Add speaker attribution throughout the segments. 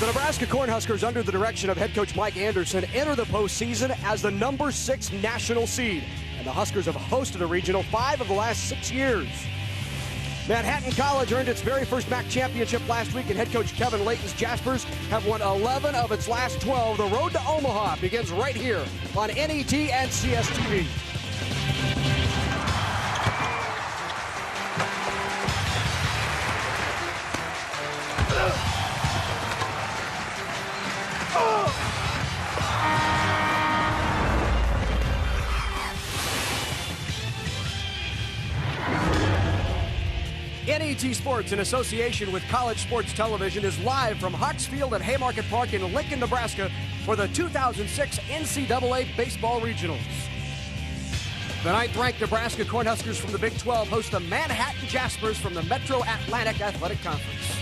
Speaker 1: The Nebraska Cornhuskers, under the direction of head coach Mike Anderson, enter the postseason as the number 6 national seed. And the Huskers have hosted a regional 5 of the last 6 years. Manhattan College earned its very first MAC championship last week, and head coach Kevin Layton's Jaspers have won 11 of its last 12. The road to Omaha begins right here on NET and CSTV. NET Sports, in association with College Sports Television, is live from Hawks Field at Haymarket Park in Lincoln, Nebraska for the 2006 NCAA Baseball Regionals. The 9th-ranked Nebraska Cornhuskers from the Big 12 host the Manhattan Jaspers from the Metro Atlantic Athletic Conference.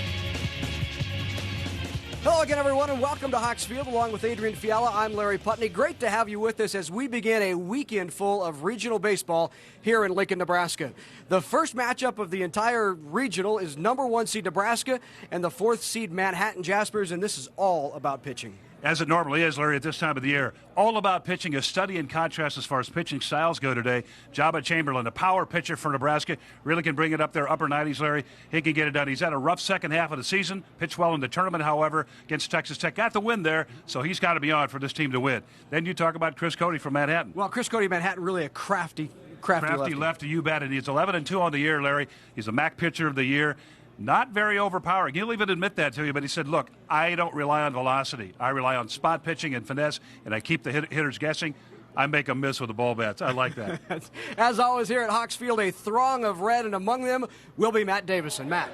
Speaker 1: Hello again, everyone, and welcome to Hawks Field. Along with Adrian Fiala, I'm Larry Putney. Great to have you with us as we begin a weekend full of regional baseball here in Lincoln, Nebraska. The first matchup of the entire regional is number 1 seed Nebraska and the 4th seed Manhattan Jaspers, and this is all about pitching.
Speaker 2: As it normally is, Larry, at this time of the year. All about pitching, a study in contrast as far as pitching styles go today. Jabba Chamberlain, a power pitcher for Nebraska, really can bring it up there, upper 90s, Larry. He can get it done. He's had a rough second half of the season, pitched well in the tournament, however, against Texas Tech. Got the win there, so he's got to be on for this team to win. Then you talk about Chris Cody from Manhattan.
Speaker 1: Well, Chris Cody, Manhattan, really a crafty lefty,
Speaker 2: you bet. And he's 11-2 on the year, Larry. He's a MAC pitcher of the year. Not very overpowering. He'll even admit that to you, but he said, look, I don't rely on velocity. I rely on spot pitching and finesse, and I keep the hitters guessing. I make them miss with the ball bats. I like that.
Speaker 1: As always here at Hawks Field, a throng of red, and among them will be Matt Davison. Matt.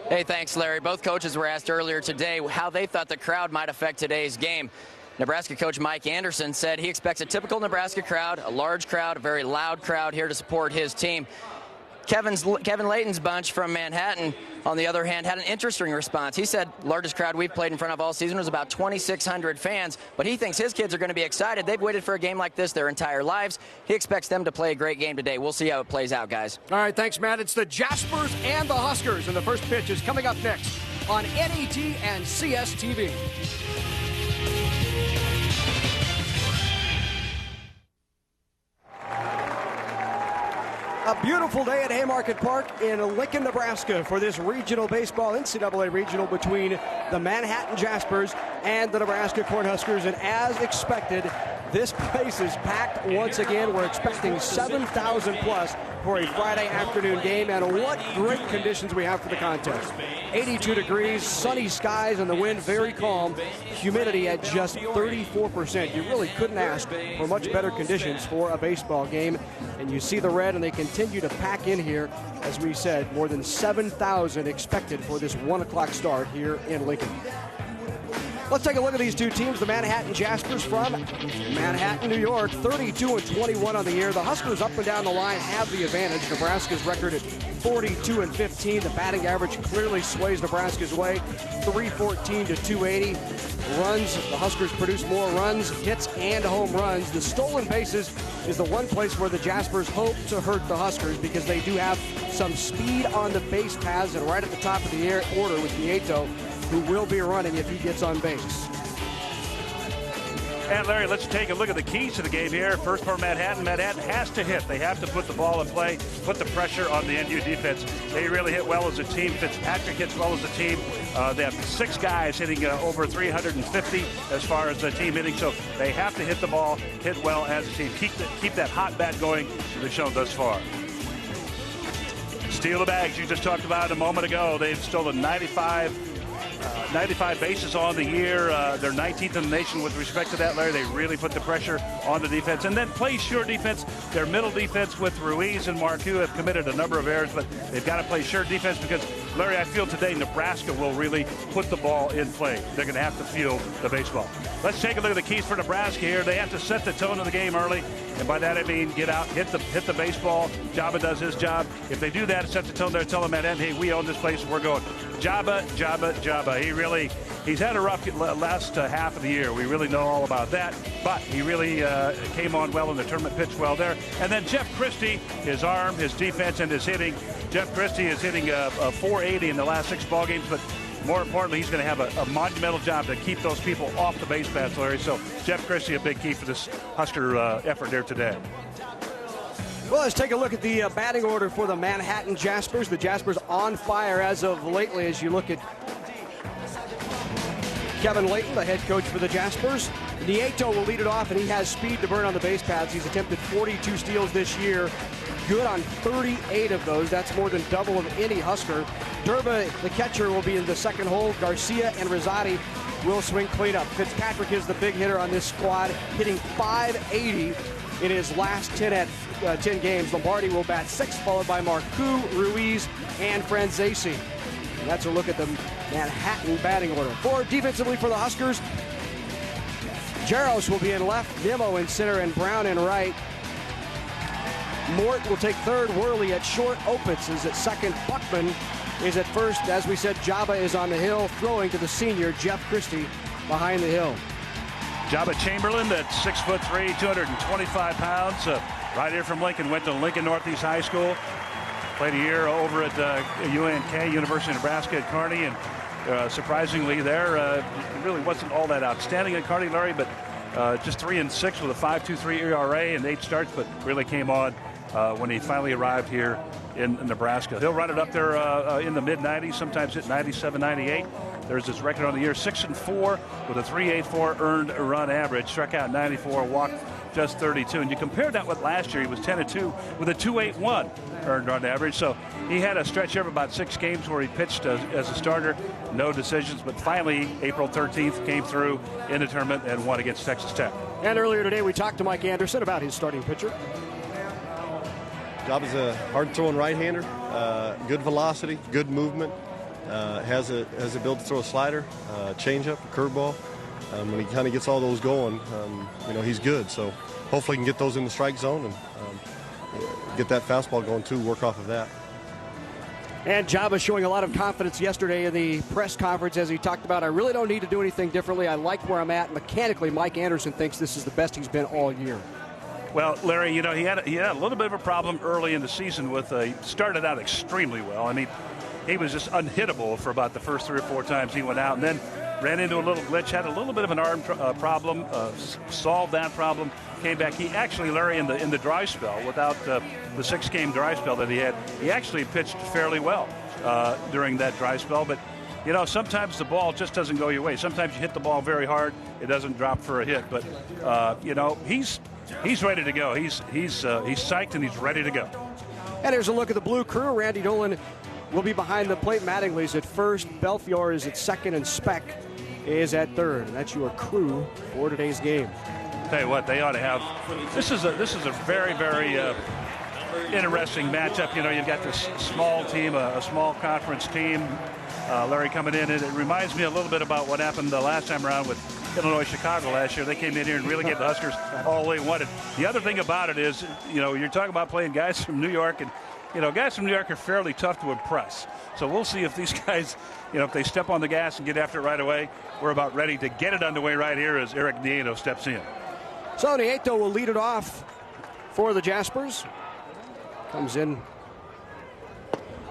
Speaker 3: Hey, thanks, Larry. Both coaches were asked earlier today how they thought the crowd might affect today's game. Nebraska coach Mike Anderson said he expects a typical Nebraska crowd, a large crowd, a very loud crowd here to support his team. Kevin Layton's bunch from Manhattan, on the other hand, had an interesting response. He said largest crowd we've played in front of all season was about 2,600 fans, but he thinks his kids are going to be excited. They've waited for a game like this their entire lives. He expects them to play a great game today. We'll see how it plays out, guys.
Speaker 1: All right, thanks, Matt. It's the Jaspers and the Huskers, and the first pitch is coming up next on NET and CSTV. A beautiful day at Haymarket Park in Lincoln, Nebraska for this regional baseball, NCAA regional between the Manhattan Jaspers and the Nebraska Cornhuskers. And as expected, this place is packed once again. We're expecting 7,000 plus for a Friday afternoon game, and what great conditions we have for the contest. 82 degrees, sunny skies, and the wind very calm. Humidity at just 34%. You really couldn't ask for much better conditions for a baseball game. And you see the red, and they continue to pack in here. As we said, more than 7,000 expected for this 1 o'clock start here in Lincoln. Let's take a look at these two teams. The Manhattan Jaspers from Manhattan, New York, 32-21 on the year. The Huskers up and down the line have the advantage. Nebraska's record at 42-15. The batting average clearly sways Nebraska's way, 314 to 280. Runs, the Huskers produce more runs, hits, and home runs. The stolen bases is the one place where the Jaspers hope to hurt the Huskers because they do have some speed on the base paths, and right at the top of the order with Nieto, who will be running if he gets on base.
Speaker 2: And Larry, let's take a look at the keys to the game here. First for Manhattan. Manhattan has to hit. They have to put the ball in play, put the pressure on the NU defense. They really hit well as a team. Fitzpatrick hits well as a team. They have 6 guys hitting over 350 as far as the team hitting. So they have to hit the ball, hit well as a team. Keep that hot bat going as they've shown thus far. Steal the bags you just talked about a moment ago. They've stolen 95 bases on the year. They're 19th in the nation with respect to that, Larry. They really put the pressure on the defense. And then play sure defense. Their middle defense with Ruiz and Marcoux have committed a number of errors, but they've got to play sure defense because, Larry, I feel today Nebraska will really put the ball in play. They're going to have to field the baseball. Let's take a look at the keys for Nebraska here. They have to set the tone of the game early, and by that I mean get out, hit the baseball. Jabba does his job. If they do that, set the tone there, tell them, man, hey, we own this place, we're going. Jabba. He's had a rough last half of the year. We really know all about that, but he really came on well in the tournament, pitched well there. And then Jeff Christie, his arm, his defense, and his hitting. Jeff Christie is hitting a 480 in the last 6 ball games, but more importantly, he's going to have a monumental job to keep those people off the base paths, Larry. So Jeff Christie, a big key for this Husker effort there today.
Speaker 1: Well, let's take a look at the batting order for the Manhattan Jaspers. The Jaspers on fire as of lately as you look at Kevin Layton, the head coach for the Jaspers. Nieto will lead it off, and he has speed to burn on the base paths. He's attempted 42 steals this year. Good on 38 of those. That's more than double of any Husker. Durba, the catcher, will be in the second hole. Garcia and Rizzotti will swing cleanup. Fitzpatrick is the big hitter on this squad, hitting .580 in his last 10 games. Lombardi will bat 6th, followed by Marcoux, Ruiz, and Franzese. And that's a look at the Manhattan batting order. For defensively for the Huskers, Jaros will be in left, Nimmo in center, and Brown in right. Mort will take third, Worley at short, Opitz is at second, Buckman is at first. As we said, Jabba is on the hill, throwing to the senior, Jeff Christie, behind the hill.
Speaker 2: Jabba Chamberlain, at 6'3", 225 pounds, right here from Lincoln, went to Lincoln Northeast High School, played a year over at UNK, University of Nebraska at Kearney, and surprisingly there, really wasn't all that outstanding at Kearney, Larry, but just 3-6 with a 5.23 ERA and 8 starts, but really came on when he finally arrived here in Nebraska. He'll run it up there in the mid-90s, sometimes hit 97, 98. There's his record on the year, 6-4 with a 3.84 earned run average, struck out 94, walked just 32. And you compare that with last year, he was 10-2 with a 2.81 earned run average. So he had a stretch of about 6 games where he pitched as a starter, no decisions, but finally April 13th came through in the tournament and won against Texas Tech.
Speaker 1: And earlier today we talked to Mike Anderson about his starting pitcher.
Speaker 4: Job is a hard-throwing right-hander, good velocity, good movement, has the ability to throw a slider, changeup, a curveball. When he kind of gets all those going, he's good. So hopefully he can get those in the strike zone and get that fastball going too, work off of that.
Speaker 1: And Jabba showing a lot of confidence yesterday in the press conference as he talked about, I really don't need to do anything differently. I like where I'm at. Mechanically, Mike Anderson thinks this is the best he's been all year.
Speaker 2: Well, Larry, he had a little bit of a problem early in the season with he started out extremely well. I mean, he was just unhittable for about the first 3 or 4 times he went out, and then ran into a little glitch, had a little bit of an arm problem, solved that problem, came back. He actually, Larry, in the dry spell, without the 6-game dry spell that he had, he actually pitched fairly well during that dry spell. But sometimes the ball just doesn't go your way. Sometimes you hit the ball very hard, it doesn't drop for a hit. But he's ready to go. He's psyched and he's ready to go.
Speaker 1: And here's a look at the blue crew. Randy Dolan will be behind the plate. Mattingly's at first. Belfiore is at second, and Speck is at third. And that's your crew for today's game.
Speaker 2: Tell you what, they ought to have. This is a very, very interesting matchup. You've got this small team, a small conference team. Larry coming in, and it reminds me a little bit about what happened the last time around with Illinois Chicago last year. They came in here and really gave the Huskers all they wanted. The other thing about it is, you're talking about playing guys from New York, and guys from New York are fairly tough to impress. So we'll see if these guys, if they step on the gas and get after it right away. We're about ready to get it underway right here as Eric Nieto steps in.
Speaker 1: So Nieto will lead it off for the Jaspers. Comes in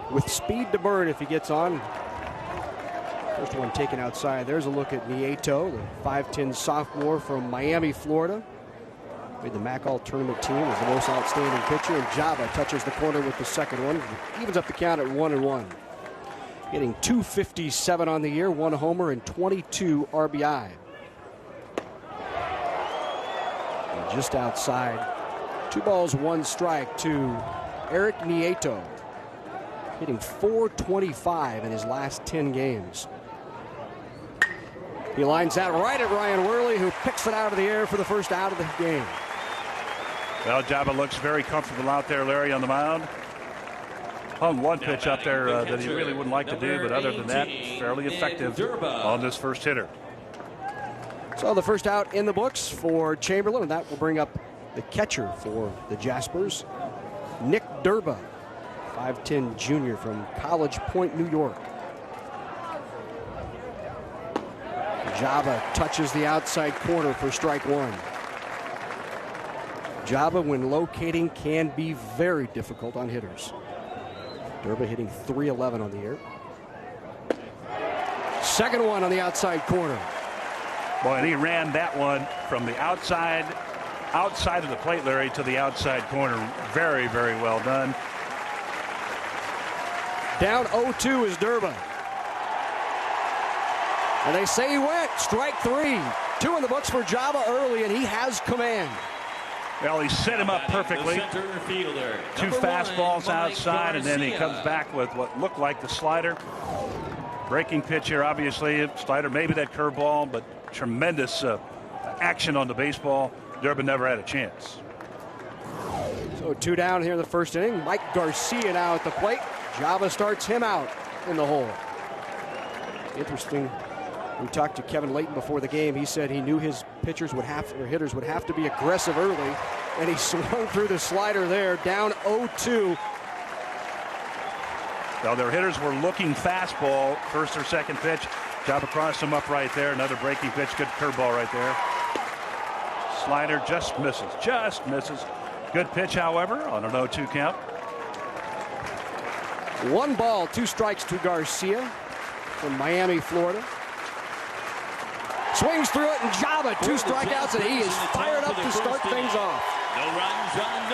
Speaker 1: with speed to burn if he gets on. First one taken outside. There's a look at Nieto, the 5'10 sophomore from Miami, Florida. Made the MAC All-Tournament team as the most outstanding pitcher. And Jabba touches the corner with the second one. Evens up the count at 1-1. Hitting .257 on the year, 1 homer and 22 RBI. And just outside, 2 balls, 1 strike to Eric Nieto. Hitting .425 in his last 10 games. He lines that right at Ryan Worley, who picks it out of the air for the first out of the game.
Speaker 2: Well, Jabba looks very comfortable out there, Larry, on the mound. Hung one pitch up there that he really wouldn't like to do, but other than that, fairly effective on this first hitter.
Speaker 1: So the first out in the books for Chamberlain, and that will bring up the catcher for the Jaspers, Nick Durba, 5'10 junior from College Point, New York. Jabba touches the outside corner for strike 1. Jabba, when locating, can be very difficult on hitters. Durba hitting .311 on the year. Second one on the outside corner.
Speaker 2: Boy, and he ran that one from the outside of the plate, Larry, to the outside corner. Very, very well done.
Speaker 1: Down 0-2 is Durba. And they say he went. Strike 3. 2 in the books for Java early, and he has command.
Speaker 2: Well, he set him up perfectly. 2 fastballs outside, and then he comes back with what looked like the slider. Breaking pitch here, obviously. Slider, maybe that curveball, but tremendous action on the baseball. Durban never had a chance.
Speaker 1: So 2 down here in the first inning. Mike Garcia now at the plate. Java starts him out in the hole. Interesting. We talked to Kevin Layton before the game. He said he knew his hitters would have to be aggressive early, and he swung through the slider there, down 0-2.
Speaker 2: Well, their hitters were looking fastball, first or second pitch. Java crossed him up right there. Another breaking pitch, good curveball right there. Slider just misses. Good pitch, however, on an 0-2 count.
Speaker 1: 1 ball, 2 strikes to Garcia from Miami, Florida. Swings through it, and Java 2 strikeouts, and he is fired up to start things off.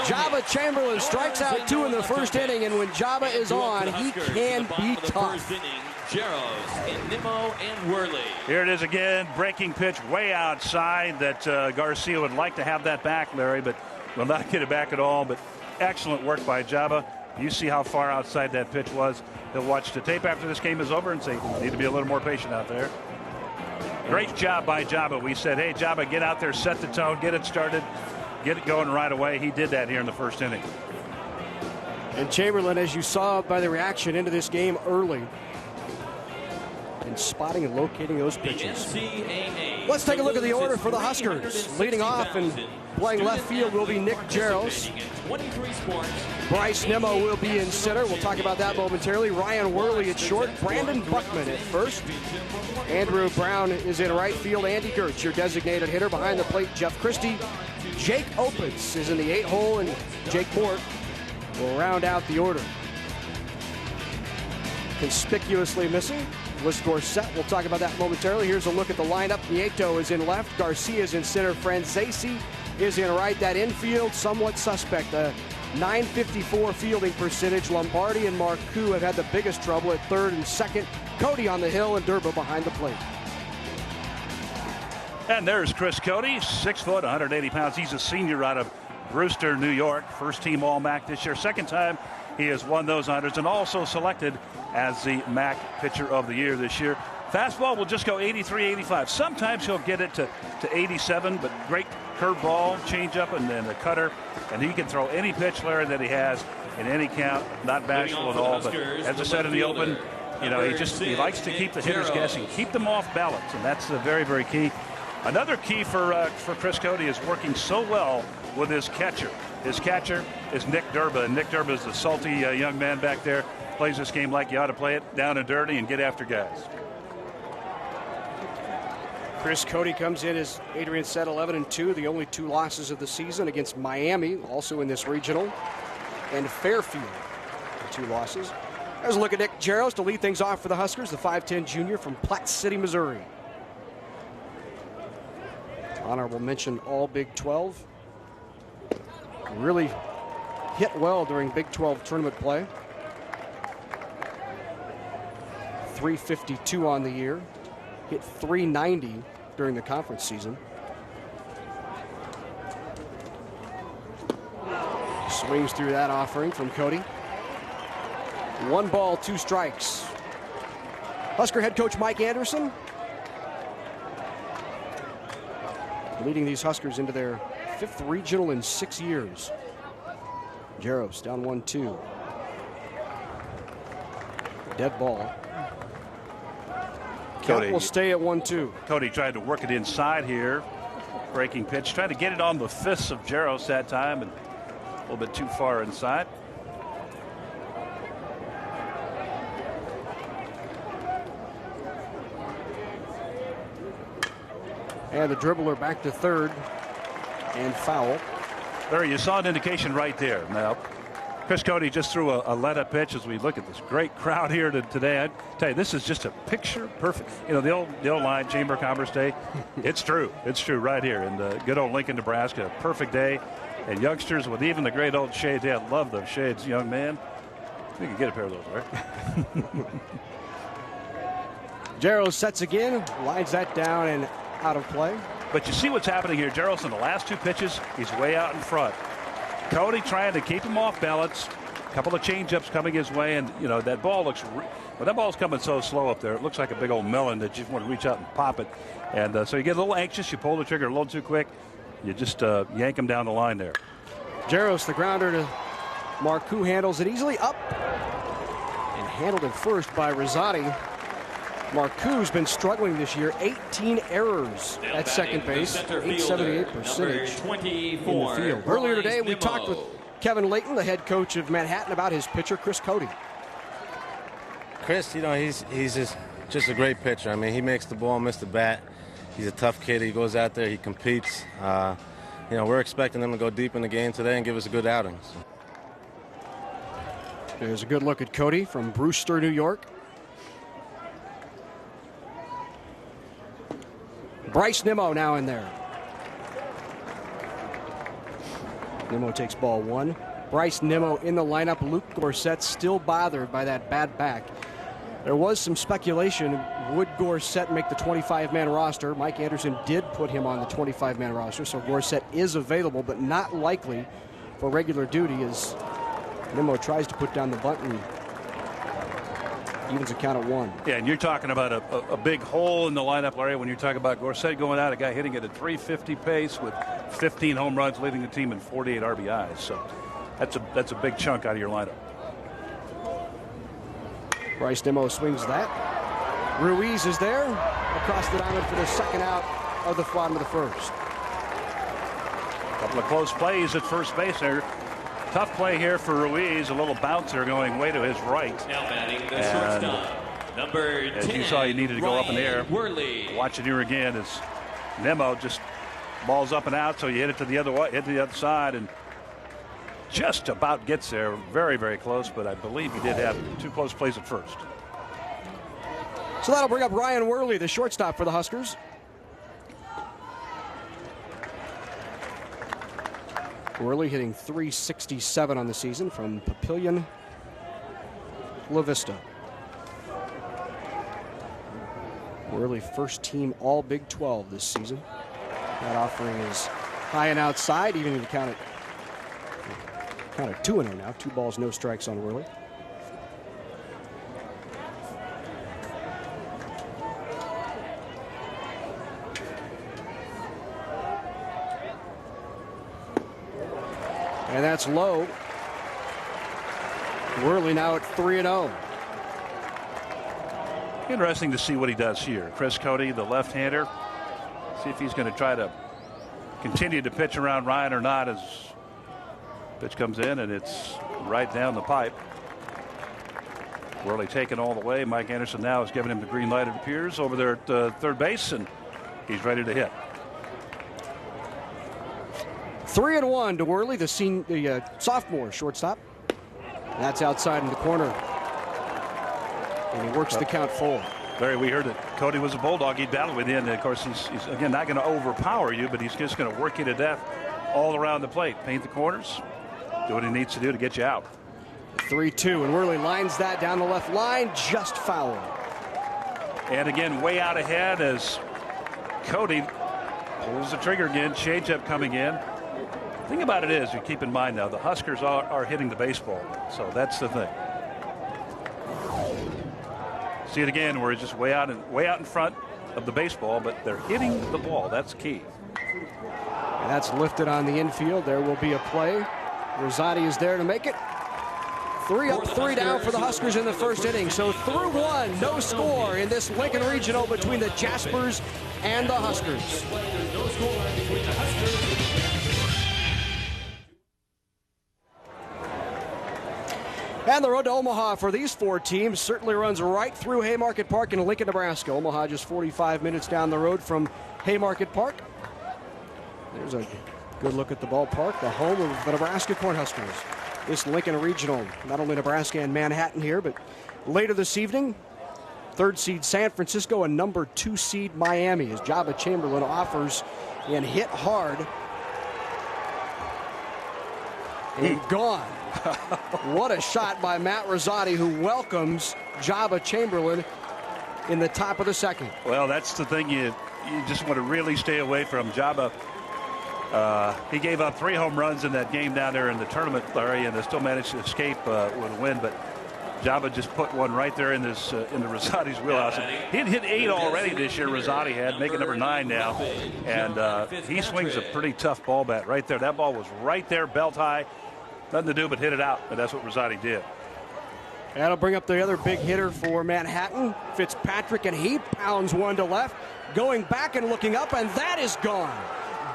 Speaker 1: Java Chamberlain strikes out 2 in the first inning, and when Java is on, he can be tough.
Speaker 2: Here it is again, breaking pitch way outside that Garcia would like to have that back, Larry, but will not get it back at all. But excellent work by Java. You see how far outside that pitch was. He'll watch the tape after this game is over and say, need to be a little more patient out there. Great job by Java. We said, hey, Java, get out there, set the tone, get it started, get it going right away. He did that here in the first inning.
Speaker 1: And Chamberlain, as you saw by the reaction into this game early, and spotting and locating those pitches. Let's take a look at the order for the Huskers. Leading off and playing left field will be Nick Jaros. Bryce Nimmo will be in center. We'll talk about that momentarily. Ryan Worley at short. Brandon Buckman at first. Andrew Brown is in right field. Andy Gertz, your designated hitter. Behind the plate, Jeff Christie. Jake Opitz is in the 8-hole, and Jake Mort will round out the order. Conspicuously missing was Gorsett. We'll talk about that momentarily. Here's a look at the lineup. Nieto is in left. Garcia is in center. Franzese is in right. That infield, somewhat suspect. A .954 fielding percentage. Lombardi and Marcoux have had the biggest trouble at third and second. Cody on the hill, and Durba behind the plate.
Speaker 2: And there's Chris Cody, 6 foot, 180 pounds. He's a senior out of Brewster, New York. First team All-MAC this year. Second time he has won those honors, and also selected as the MAC Pitcher of the Year this year. Fastball will just go 83, 85. Sometimes he'll get it to 87, but great curveball, changeup, and then a cutter. And he can throw any pitch, Larry, that he has in any count. Not bashful at all. But as I said in the open, you know, he likes to keep the hitters guessing, keep them off balance, and that's very, very key. Another key for Chris Cody is working so well with his catcher. His catcher is Nick Durba, and Nick Durba is the salty young man back there. Plays this game like you ought to play it, down and dirty, and get after guys.
Speaker 1: Chris Cody comes in, as Adrian said, 11-2, the only 2 losses of the season against Miami, also in this regional, and Fairfield, the 2 losses. There's a look at Nick Jaros to lead things off for the Huskers, the 5'10 junior from Platte City, Missouri. Honorable mention all Big 12. Really hit well during Big 12 tournament play. .352 on the year. Hit .390 during the conference season. Swings through that offering from Cody. 1 ball, 2 strikes. Husker head coach Mike Anderson leading these Huskers into their 5th regional in 6 years. Jaros down 1-2. Dead ball. Cody will stay at 1-2.
Speaker 2: Cody tried to work it inside here. Breaking pitch. Tried to get it on the fists of Jaros that time, and a little bit too far inside.
Speaker 1: And the dribbler back to third, and foul.
Speaker 2: Larry, you saw an indication right there. Now, Chris Cody just threw a let-up pitch as we look at this great crowd here today. I tell you, this is just a picture perfect. You know, the old line, Chamber of Commerce Day. It's true. It's true right here in good old Lincoln, Nebraska. Perfect day. And youngsters with even the great old shades. Yeah, I love those shades, young man. We can get a pair of those, right?
Speaker 1: Jarrow sets again, lines that down and out of play.
Speaker 2: But you see what's happening here. Jarrow, in the last two pitches, he's way out in front. Cody trying to keep him off balance. A couple of changeups coming his way, and you know that ball looks. But that ball's coming so slow up there. It looks like a big old melon that you just want to reach out and pop it. And so you get a little anxious. You pull the trigger a little too quick. You just yank him down the line there.
Speaker 1: Jarrow, the grounder to Marcoux, handles it easily up and handled it first by Rizzotti. Marcoux's been struggling this year. 18 errors at second base, 878 percentage in the field. Earlier today, we talked with Kevin Layton, the head coach of Manhattan, about his pitcher, Chris Cody.
Speaker 5: Chris, you know, he's just a great pitcher. I mean, he makes the ball miss the bat. He's a tough kid. He goes out there, he competes. You know, we're expecting him to go deep in the game today and give us a good outing.
Speaker 1: There's a good look at Cody from Brewster, New York. Bryce Nimmo now in there. Nimmo takes ball one. Bryce Nimmo in the lineup. Luke Gorsett still bothered by that bad back. There was some speculation. Would Gorsett make the 25-man roster? Mike Anderson did put him on the 25-man roster, so Gorsett is available, but not likely for regular duty as Nimmo tries to put down the bunt and evens a count at one.
Speaker 2: Yeah, and you're talking about a big hole in the lineup, Larry, when you're talking about Gorsett going out, a guy hitting at a 350 pace with 15 home runs, leading the team in 48 RBIs. So that's a big chunk out of your lineup.
Speaker 1: Bryce Nimmo swings that. Ruiz is there across the diamond for the second out of the bottom of the first.
Speaker 2: A couple of close plays at first base there. Tough play here for Ruiz. A little bouncer going way to his right.
Speaker 6: Now batting the shortstop, number 10.
Speaker 2: As you saw, he needed to go up in the air.
Speaker 6: Worley.
Speaker 2: Watch it here again as Nimmo just balls up and out, so you hit it to the other way, hit the other side, and just about gets there. Very, very close, but I believe he did have two close plays at first.
Speaker 1: So that'll bring up Ryan Worley, the shortstop for the Huskers. Worley hitting .367 on the season from Papillion La Vista. Worley first team all Big 12 this season. That offering is high and outside, even if you count it 2-0 now. 2 balls, no strikes on Worley. And that's low. Worley now at 3-0.
Speaker 2: Interesting to see what he does here. Chris Cody, the left-hander. See if he's going to try to continue to pitch around Ryan or not as pitch comes in and it's right down the pipe. Worley taken all the way. Mike Anderson now has given him the green light, it appears, over there at third base, and he's ready to hit.
Speaker 1: 3-1 to Worley, the sophomore shortstop. That's outside in the corner. And he works the count full.
Speaker 2: Larry, we heard that Cody was a bulldog. He'd battle with you, and of course he's again not going to overpower you, but he's just going to work you to death all around the plate. Paint the corners, do what he needs to do to get you out.
Speaker 1: 3-2, and Worley lines that down the left line, just foul.
Speaker 2: And again, way out ahead as Cody pulls the trigger again. Changeup coming in. The thing about it is, you keep in mind now, the Huskers are hitting the baseball, so that's the thing. See it again, where it's just way out in front of the baseball, but they're hitting the ball. That's key.
Speaker 1: And that's lifted on the infield. There will be a play. Rizzotti is there to make it. 3 up, 3 down for the Huskers in the first inning. So through one, no score in this Lincoln Regional between the Jaspers and the Huskers. And the road to Omaha for these 4 teams certainly runs right through Haymarket Park in Lincoln, Nebraska. Omaha just 45 minutes down the road from Haymarket Park. There's a good look at the ballpark, the home of the Nebraska Cornhuskers. this Lincoln Regional. Not only Nebraska and Manhattan here, but later this evening, 3rd seed San Francisco and number 2 seed Miami, as Jabba Chamberlain offers and hit hard. And gone. What a shot by Matt Rizzotti, who welcomes Jabba Chamberlain in the top of the 2nd.
Speaker 2: Well, that's the thing you just want to really stay away from. Jabba, he gave up 3 home runs in that game down there in the tournament, Larry, and they still managed to escape with a win. But Jabba just put one right there in this in the Rizzotti's wheelhouse. He had hit 8 already this year. Rizzotti had, making number 9 now, and he swings a pretty tough ball bat right there. That ball was right there, belt high, nothing to do but hit it out, and that's what Rizzotti did.
Speaker 1: That'll bring up the other big hitter for Manhattan, Fitzpatrick, and he pounds one to left, going back and looking up, and that is gone.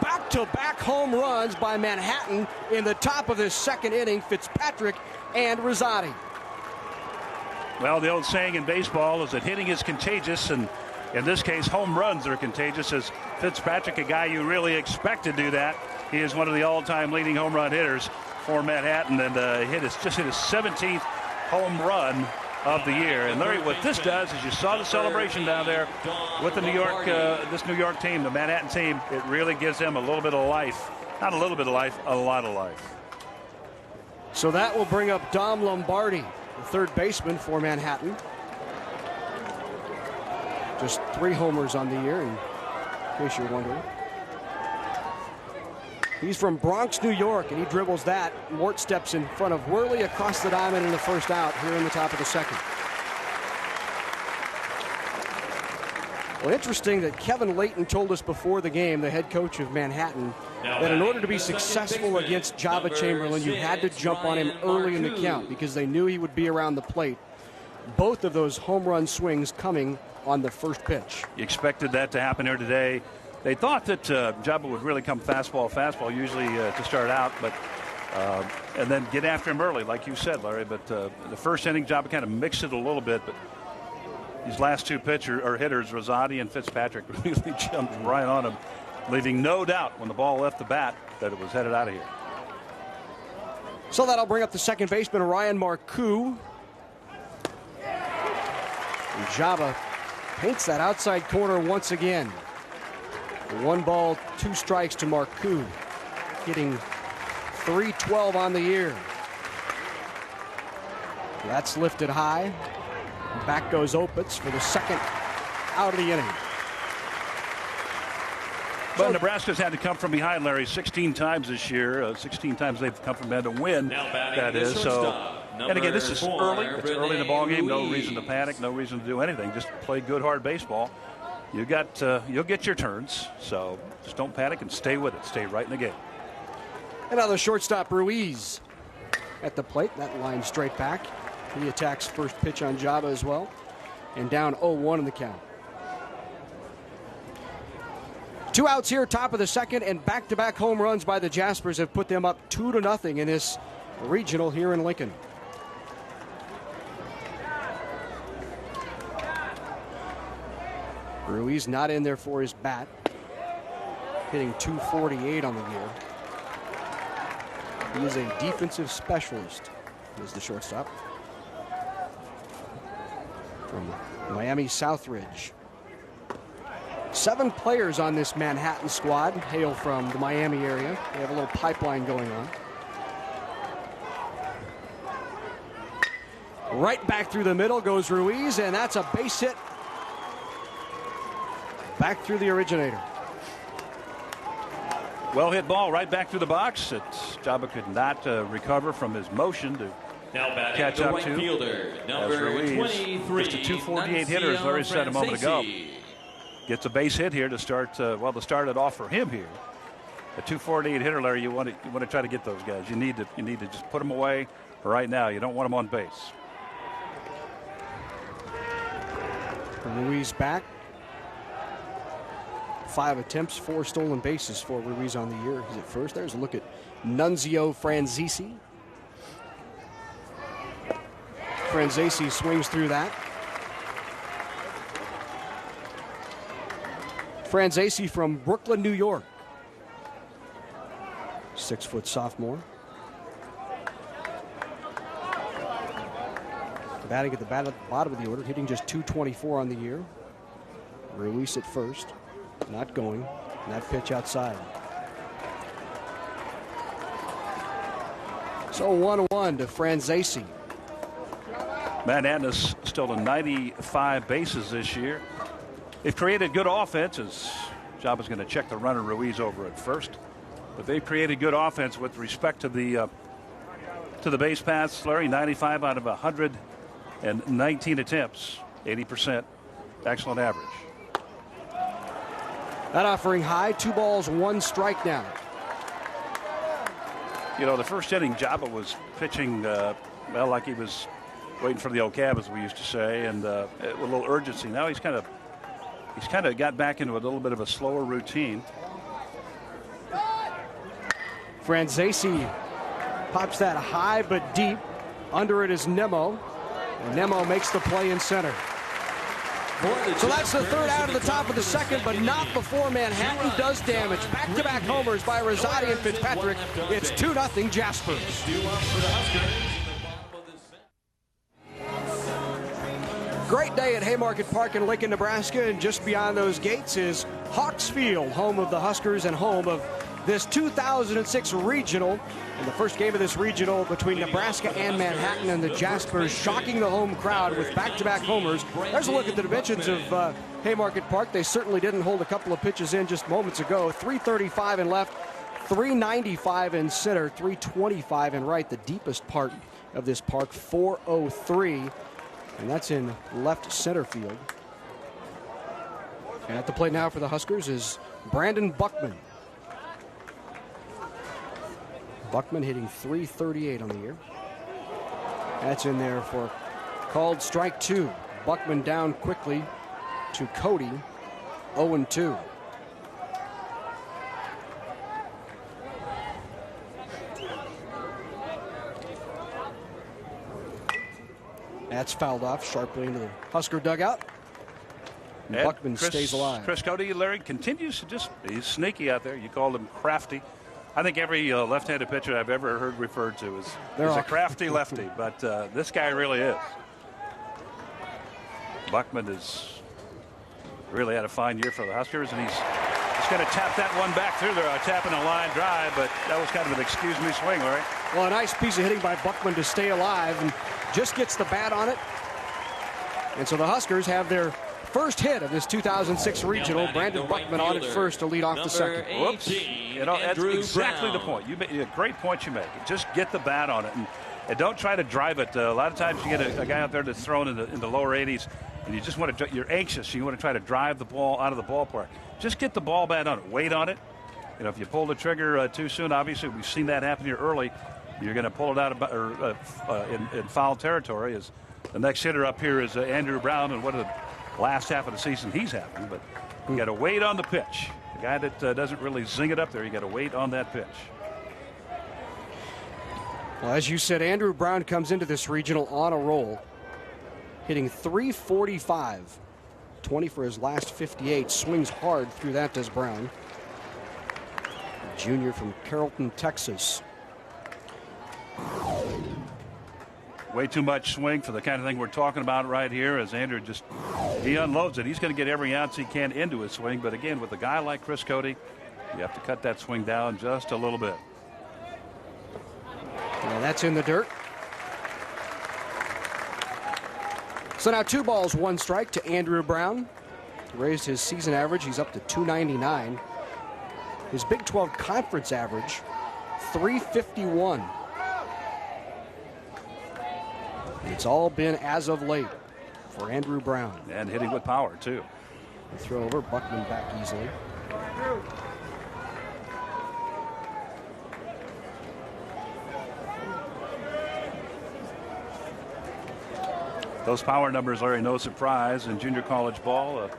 Speaker 1: Back-to-back home runs by Manhattan in the top of this 2nd inning, Fitzpatrick and Rizzotti.
Speaker 2: Well, the old saying in baseball is that hitting is contagious, and in this case, home runs are contagious, as Fitzpatrick, a guy you really expect to do that. He is one of the all-time leading home run hitters for Manhattan, and just hit his 17th home run of the year. And Larry, what this does is, you saw the celebration down there with the this New York team, the Manhattan team. It really gives them a little bit of life. Not a little bit of life, a lot of life.
Speaker 1: So that will bring up Dom Lombardi, the 3rd baseman for Manhattan. Just 3 homers on the year, in case you're wondering. He's from Bronx, New York, and he dribbles that. Mort steps in front of Worley across the diamond in the 1st out here in the top of the 2nd. Well, interesting that Kevin Layton told us before the game, the head coach of Manhattan, that in order to be successful against Jabba Chamberlain, you had to jump on him early in the count because they knew he would be around the plate. Both of those home run swings coming on the 1st pitch.
Speaker 2: You expected that to happen here today. They thought that Jabba would really come fastball usually to start out, but and then get after him early, like you said, Larry. But the 1st inning, Jabba kind of mixed it a little bit, but these last 2 hitters, Rizzotti and Fitzpatrick, really jumped right on him, leaving no doubt when the ball left the bat that it was headed out of here.
Speaker 1: So that'll bring up the 2nd baseman, Ryan Marcoux. And Jabba paints that outside corner once again. 1 ball, 2 strikes to Marcoux, hitting .312 on the year. That's lifted high. Back goes Opitz for the 2nd out of the inning.
Speaker 2: But Nebraska's had to come from behind, Larry, 16 times this year. 16 times they've come from behind to win, that is. So, and again, this is early. It's early in the ballgame. No reason to panic. No reason to do anything. Just play good, hard baseball. You'll get your turns. So just don't panic and stay with it. Stay right in the game.
Speaker 1: Another shortstop, Ruiz, at the plate. That line straight back. He attacks 1st pitch on Jabba as well. And down 0-1 in the count. 2 outs here, top of the 2nd, and back-to-back home runs by the Jaspers have put them up 2-0 in this regional here in Lincoln. Ruiz not in there for his bat, hitting .248 on the year. He is a defensive specialist, is the shortstop from Miami Southridge. 7 players on this Manhattan squad hail from the Miami area. They have a little pipeline going on. Right back through the middle goes Ruiz, and that's a base hit back through the originator.
Speaker 2: Well hit ball right back through the box. Jabba could not recover from his motion to catch up to.
Speaker 6: Fielder,
Speaker 2: as Ruiz, just a .248 hitter, as Larry said a moment ago. Gets a base hit here to start. To start it off for him here. A .248 hitter, Larry. You want to try to get those guys. You need to just put them away right now. You don't want them on base.
Speaker 1: Ruiz back. 5 attempts, 4 stolen bases for Ruiz on the year. He's at first. There's a look at Nunzio Franzese. Franzese swings through that. Franzese from Brooklyn, New York. 6-foot sophomore. batting at the bottom of the order, hitting just .224 on the year. Ruiz at first, not going. And that pitch outside. So 1-1 to Franzese.
Speaker 2: Manhattan is still to 95 bases this year. They've created good offenses. Job is going to check the runner Ruiz over at first, but they've created good offense with respect to the base paths. Larry, 95 out of 119 attempts, 80%, excellent average.
Speaker 1: That offering high, 2 balls, 1 strike now.
Speaker 2: You know, the first inning, Jabba was pitching, well, like he was waiting for the old cab, as we used to say, and with a little urgency. Now he's kind of got back into a little bit of a slower routine.
Speaker 1: Franzese pops that high but deep. Under it is Nemo. And Nemo makes the play in center. So that's the third out of the top of the second, but not before Manhattan does damage. Back-to-back homers by Rizzotti and Fitzpatrick. It's 2-0 Jaspers. Great day at Haymarket Park in Lincoln, Nebraska, and just beyond those gates is Hawks Field, home of the Huskers and home of this 2006 regional. And the first game of this regional between Nebraska and Manhattan, and the Jaspers shocking the home crowd with back-to-back homers. There's a look at the dimensions of Haymarket Park. They certainly didn't hold a couple of pitches in just moments ago. 335 in left, 395 in center, 325 in right. The deepest part of this park, 403. And that's in left center field. And at the plate now for the Huskers is Brandon Buckman. Buckman hitting .338 on the year. That's in there for called strike 2. Buckman down quickly to Cody, 0-2. That's fouled off sharply into the Husker dugout. And Buckman stays alive.
Speaker 2: Chris Cody, Larry, continues to he's sneaky out there. You called him crafty. I think every left-handed pitcher I've ever heard referred to is a crafty lefty, but this guy really is. Buckman has really had a fine year for the Huskers, and he's going to tap that one back through there. Tapping a line drive, but that was kind of an excuse-me swing, Larry.
Speaker 1: Well, a nice piece of hitting by Buckman to stay alive, and just gets the bat on it. And so the Huskers have their first hit of this 2006 regional. Brandon Buckman on at first to lead off the second.
Speaker 2: Whoops. You know, that's exactly the point. You make a great point you make. Just get the bat on it, and don't try to drive it. A lot of times you get a guy out there that's thrown in the lower 80s, and you just want to, you're anxious. You want to try to drive the ball out of the ballpark. Just get the ball bat on it. Wait on it. You know, if you pull the trigger too soon, obviously we've seen that happen here early. You're going to pull it out in foul territory. As the next hitter up here is Andrew Brown, and what the last half of the season he's having. But you got to wait on the pitch. The guy that doesn't really zing it up there, you got to wait on that pitch.
Speaker 1: Well, as you said, Andrew Brown comes into this regional on a roll, hitting .345, 20 for his last 58. Swings hard through that, does Brown. A junior from Carrollton, Texas.
Speaker 2: Way too much swing for the kind of thing we're talking about right here, as Andrew he unloads it. He's going to get every ounce he can into his swing, but again, with a guy like Chris Cody, you have to cut that swing down just a little bit.
Speaker 1: And that's in the dirt. So now 2 balls, 1 strike to Andrew Brown. Raised his season average. He's up to .299. His Big 12 conference average, .351. It's all been as of late for Andrew Brown.
Speaker 2: And hitting with power, too.
Speaker 1: The throw over, Buckman back easily.
Speaker 2: Those power numbers, Larry, no surprise in junior college ball.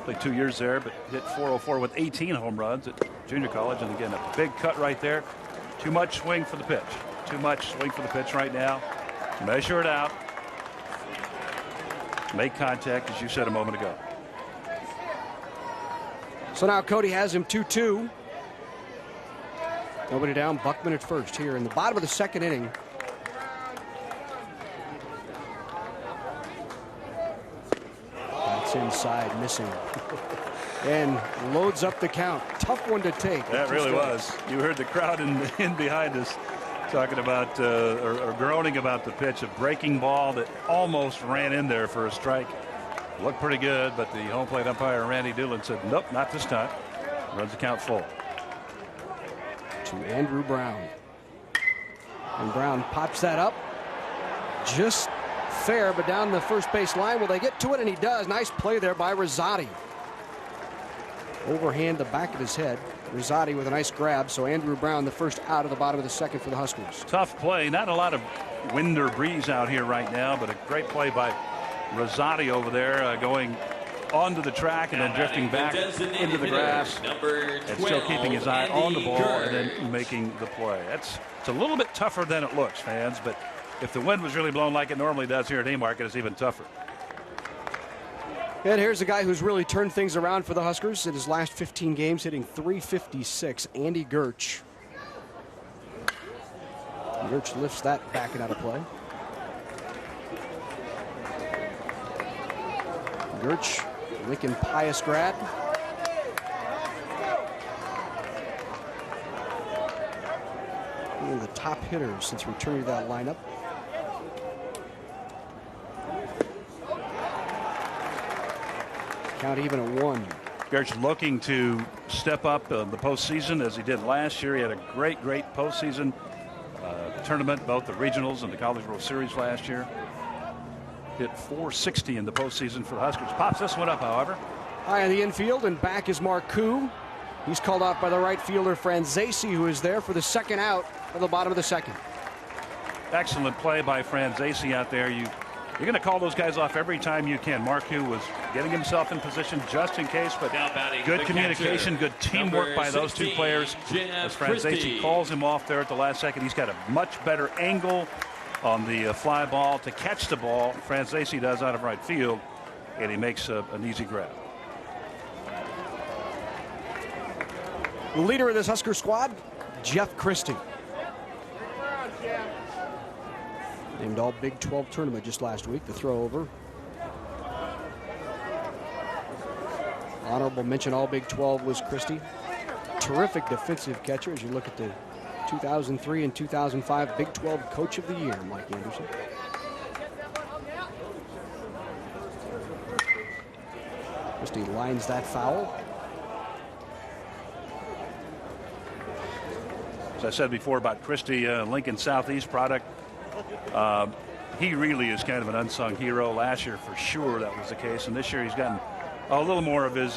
Speaker 2: Played 2 years there, but hit .404 with 18 home runs at junior college. And again, a big cut right there. Too much swing for the pitch. Too much swing for the pitch right now. Measure it out. Make contact, as you said a moment ago.
Speaker 1: So now Cody has him 2-2. Nobody down. Buckman at first here in the bottom of the second inning. Gets inside, missing. And loads up the count. Tough one to take.
Speaker 2: That really was. You heard the crowd in behind us talking about or groaning about the pitch. A breaking ball that almost ran in there for a strike. Looked pretty good, but the home plate umpire, Randy Doolin, said, nope, not this time. Runs the count full.
Speaker 1: To Andrew Brown. And Brown pops that up. Just fair, but down the first base line. Will they get to it? And he does. Nice play there by Rizzotti. Overhand the back of his head. Rizzotti with a nice grab. So Andrew Brown, the first out of the bottom of the second for the Huskers.
Speaker 2: Tough play. Not a lot of wind or breeze out here right now, but a great play by Rizzotti over there, going onto the track and then drifting back into the grass and still keeping his eye on the ball and then making the play. It's a little bit tougher than it looks, fans, but if the wind was really blowing like it normally does here at Haymarket, it's even tougher.
Speaker 1: And here's a guy who's really turned things around for the Huskers in his last 15 games, hitting .356, Andy Gertch. Gertch lifts that back and out of play. Gertch, Lincoln Pius grad. One of the top hitters since returning to that lineup. Count even at 1.
Speaker 2: Gertch looking to step up the postseason as he did last year. He had a great postseason tournament, both the regionals and the College World Series last year. Hit .460 in the postseason for the Huskers. Pops this one up, however.
Speaker 1: High in the infield, and back is Marcoux. He's called off by the right fielder, Franzese, who is there for the second out of the bottom of the second.
Speaker 2: Excellent play by Franzese out there. You're going to call those guys off every time you can. Marcoux was getting himself in position just in case, but good communication, good teamwork by those two players. As Franzese calls him off there at the last second, he's got a much better angle on the fly ball to catch the ball. Franzese does out of right field, and he makes an easy grab.
Speaker 1: The leader of this Husker squad, Jeff Christie. Named all Big 12 tournament just last week, the throw over. Honorable mention all Big 12 was Christie. Terrific defensive catcher as you look at the 2003 and 2005 Big 12 Coach of the Year, Mike Anderson. Christie lines that foul.
Speaker 2: As I said before about Christie, Lincoln Southeast product, he really is kind of an unsung hero. Last year, for sure, that was the case. And this year, he's gotten a little more of his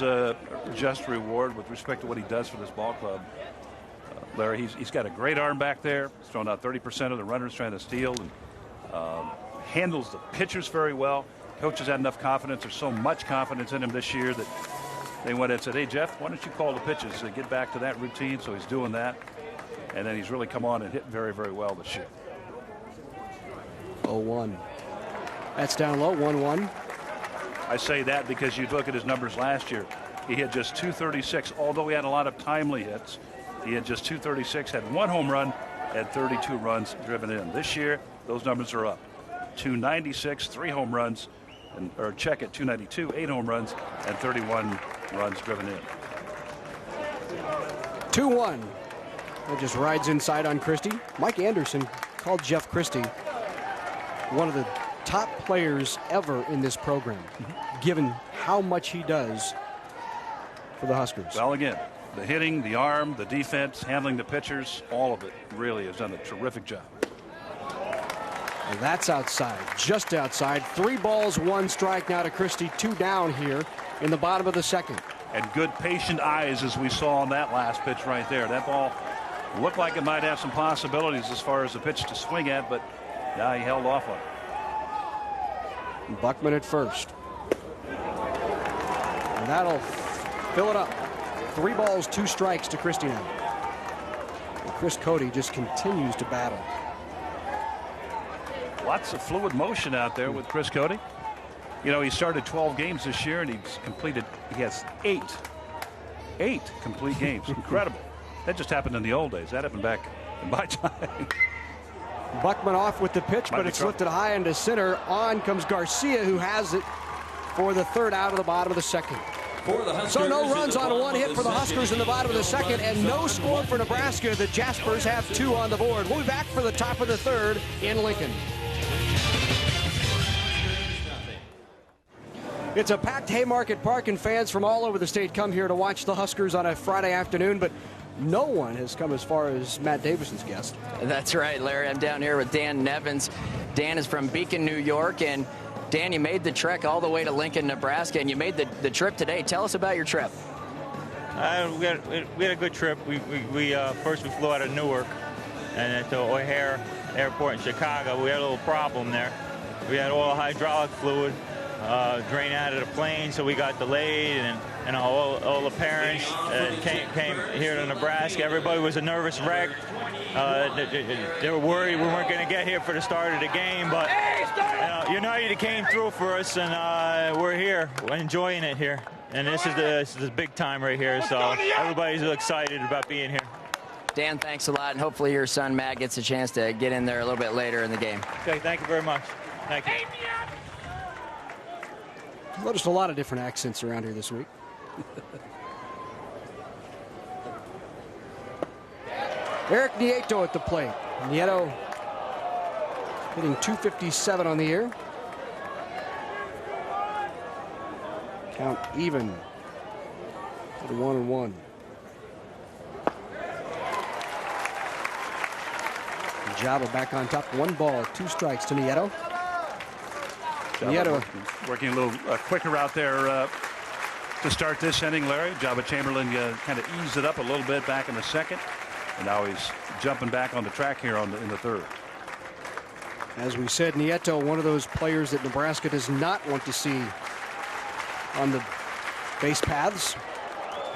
Speaker 2: just reward with respect to what he does for this ball club. Larry, he's got a great arm back there. He's thrown out 30% of the runners trying to steal, and handles the pitchers very well. Coaches had enough confidence. There's so much confidence in him this year that they went and said, hey, Jeff, why don't you call the pitches to get back to that routine? So he's doing that. And then he's really come on and hit very, very well this year.
Speaker 1: 0-1. That's down low, 1-1.
Speaker 2: I say that because you look at his numbers last year. He had just .236, although he had a lot of timely hits. He had just .236, had 1 home run, had 32 runs driven in. This year, those numbers are up. .296, 3 home runs, or check it, .292, 8 home runs, and 31 runs driven in.
Speaker 1: 2-1. It just rides inside on Christie. Mike Anderson called Jeff Christie one of the top players ever in this program, given how much he does for the Huskers.
Speaker 2: Well, again, the hitting, the arm, the defense, handling the pitchers, all of it really has done a terrific job.
Speaker 1: And that's outside, just outside. 3 balls, 1 strike now to Christie. 2 down here in the bottom of the second.
Speaker 2: And good patient eyes as we saw on that last pitch right there. That ball looked like it might have some possibilities as far as the pitch to swing at, but now he held off on it.
Speaker 1: Buckman at first. And that'll fill it up. 3 balls, 2 strikes to Christie now. And Chris Cody just continues to battle.
Speaker 2: Lots of fluid motion out there with Chris Cody. You know, he started 12 games this year, and he has 8 complete games. Incredible. That just happened in the old days. That happened back in my time.
Speaker 1: Buckman off with the pitch, but it's lifted high into center. On comes Garcia, who has it for the third out of the bottom of the second. So no runs on one hit for the Huskers in the bottom of the second, and no score for Nebraska. The Jaspers have 2 on the board. We'll be back for the top of the third in Lincoln. It's a packed Haymarket Park, and fans from all over the state come here to watch the Huskers on a Friday afternoon, but no one has come as far as Matt Davison's guest.
Speaker 3: That's right, Larry. I'm down here with Dan Nevins. Dan is from Beacon, New York, and Dan, you made the trek all the way to Lincoln, Nebraska, and you made the trip today. Tell us about your trip.
Speaker 7: We had a good trip. First we flew out of Newark and to O'Hare Airport in Chicago. We had a little problem there. We had all the hydraulic fluid drain out of the plane, so we got delayed, and all the parents came here to Nebraska. Everybody was a nervous wreck. They were worried we weren't going to get here for the start of the game, but United came through for us, and we're here. We're enjoying it here, and this is the big time right here, so everybody's excited about being here.
Speaker 3: Dan, thanks a lot, and hopefully your son Matt gets a chance to get in there a little bit later in the game.
Speaker 7: Okay, thank you very much. Thank you.
Speaker 1: Noticed a lot of different accents around here this week. Eric Nieto at the plate. Nieto hitting .257 on the year. Count even at 1-1. Java back on top. 1 ball, 2 strikes to Nieto.
Speaker 2: Java working a little quicker out there to start this inning, Larry. Java Chamberlain kind of eased it up a little bit back in the second, and now he's jumping back on the track here in the third.
Speaker 1: As we said, Nieto, one of those players that Nebraska does not want to see on the base paths.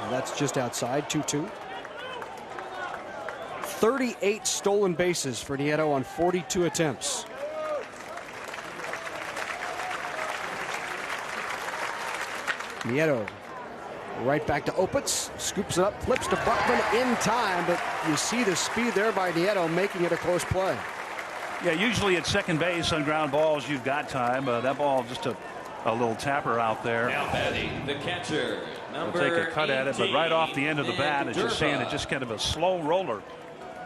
Speaker 1: And that's just outside, 2-2. 38 stolen bases for Nieto on 42 attempts. Nieto right back to Opitz, scoops it up, flips to Buckman in time, but you see the speed there by Nieto making it a close play.
Speaker 2: Yeah, usually at second base on ground balls you've got time. That ball just a little tapper out there.
Speaker 6: Now batting the catcher, number
Speaker 2: We'll take a cut at it, but right off the end of the bat, it's just saying it's just kind of a slow roller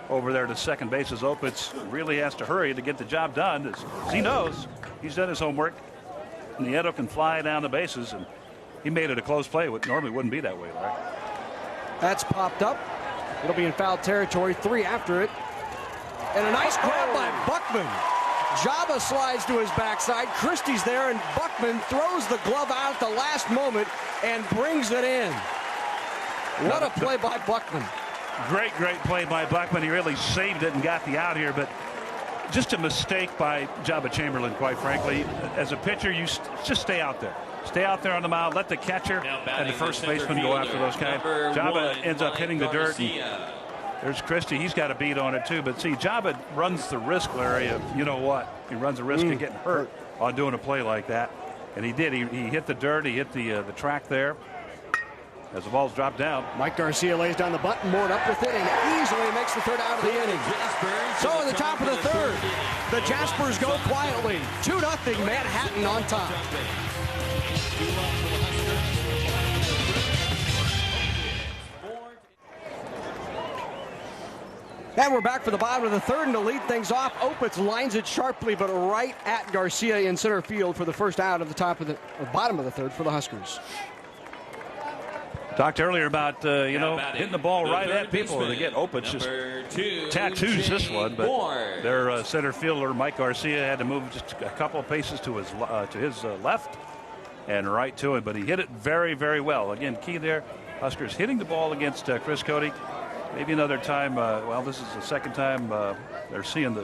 Speaker 2: over there to second base as Opitz really has to hurry to get the job done. As he knows, he's done his homework. Nieto can fly down the bases, and he made it a close play. It normally wouldn't be that way, Larry.
Speaker 1: That's popped up. It'll be in foul territory. 3 after it. And a nice grab by Buckman. Java slides to his backside. Christie's there, and Buckman throws the glove out at the last moment and brings it in. What a play by Buckman.
Speaker 2: Great play by Buckman. He really saved it and got the out here, but just a mistake by Java Chamberlain, quite frankly. As a pitcher, you just stay out there. Stay out there on the mound. Let the catcher and the first baseman go after those guys. Java ends up hitting the dirt. There's Christie. He's got a beat on it, too. But, see, Java runs the risk, Larry, of, you know what? He runs the risk of getting hurt on doing a play like that. And he did. He hit the dirt. He hit the track there as the ball's dropped down.
Speaker 1: Mike Garcia lays down the button. Moored up with it and easily makes the third out of the inning. So in the top of the third, the Jaspers go quietly. 2-0 Manhattan on top. And we're back for the bottom of the third, and to lead things off, Opitz lines it sharply, but right at Garcia in center field for the first out of the bottom of the third for the Huskers.
Speaker 2: Talked earlier about hitting the ball right at people. And again, Opitz just tattoos this one, but their center fielder Mike Garcia had to move just a couple of paces to his left and right to him, but he hit it very, very well. Again, key there, Huskers hitting the ball against Chris Cody. Maybe another time. This is the second time they're seeing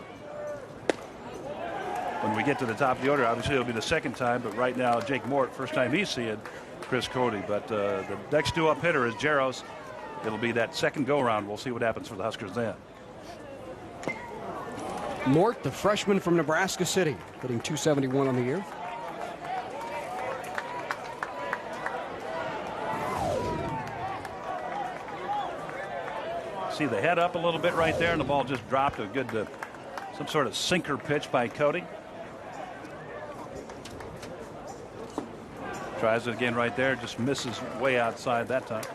Speaker 2: when we get to the top of the order. Obviously, it'll be the second time, but right now, Jake Mort, first time he's seeing Chris Cody. But the next due up hitter is Jaros. It'll be that second go-around. We'll see what happens for the Huskers then.
Speaker 1: Mort, the freshman from Nebraska City, hitting .271 on the year.
Speaker 2: See the head up a little bit right there, and the ball just dropped. A good, some sort of sinker pitch by Cody. Tries it again right there. Just misses way outside that time.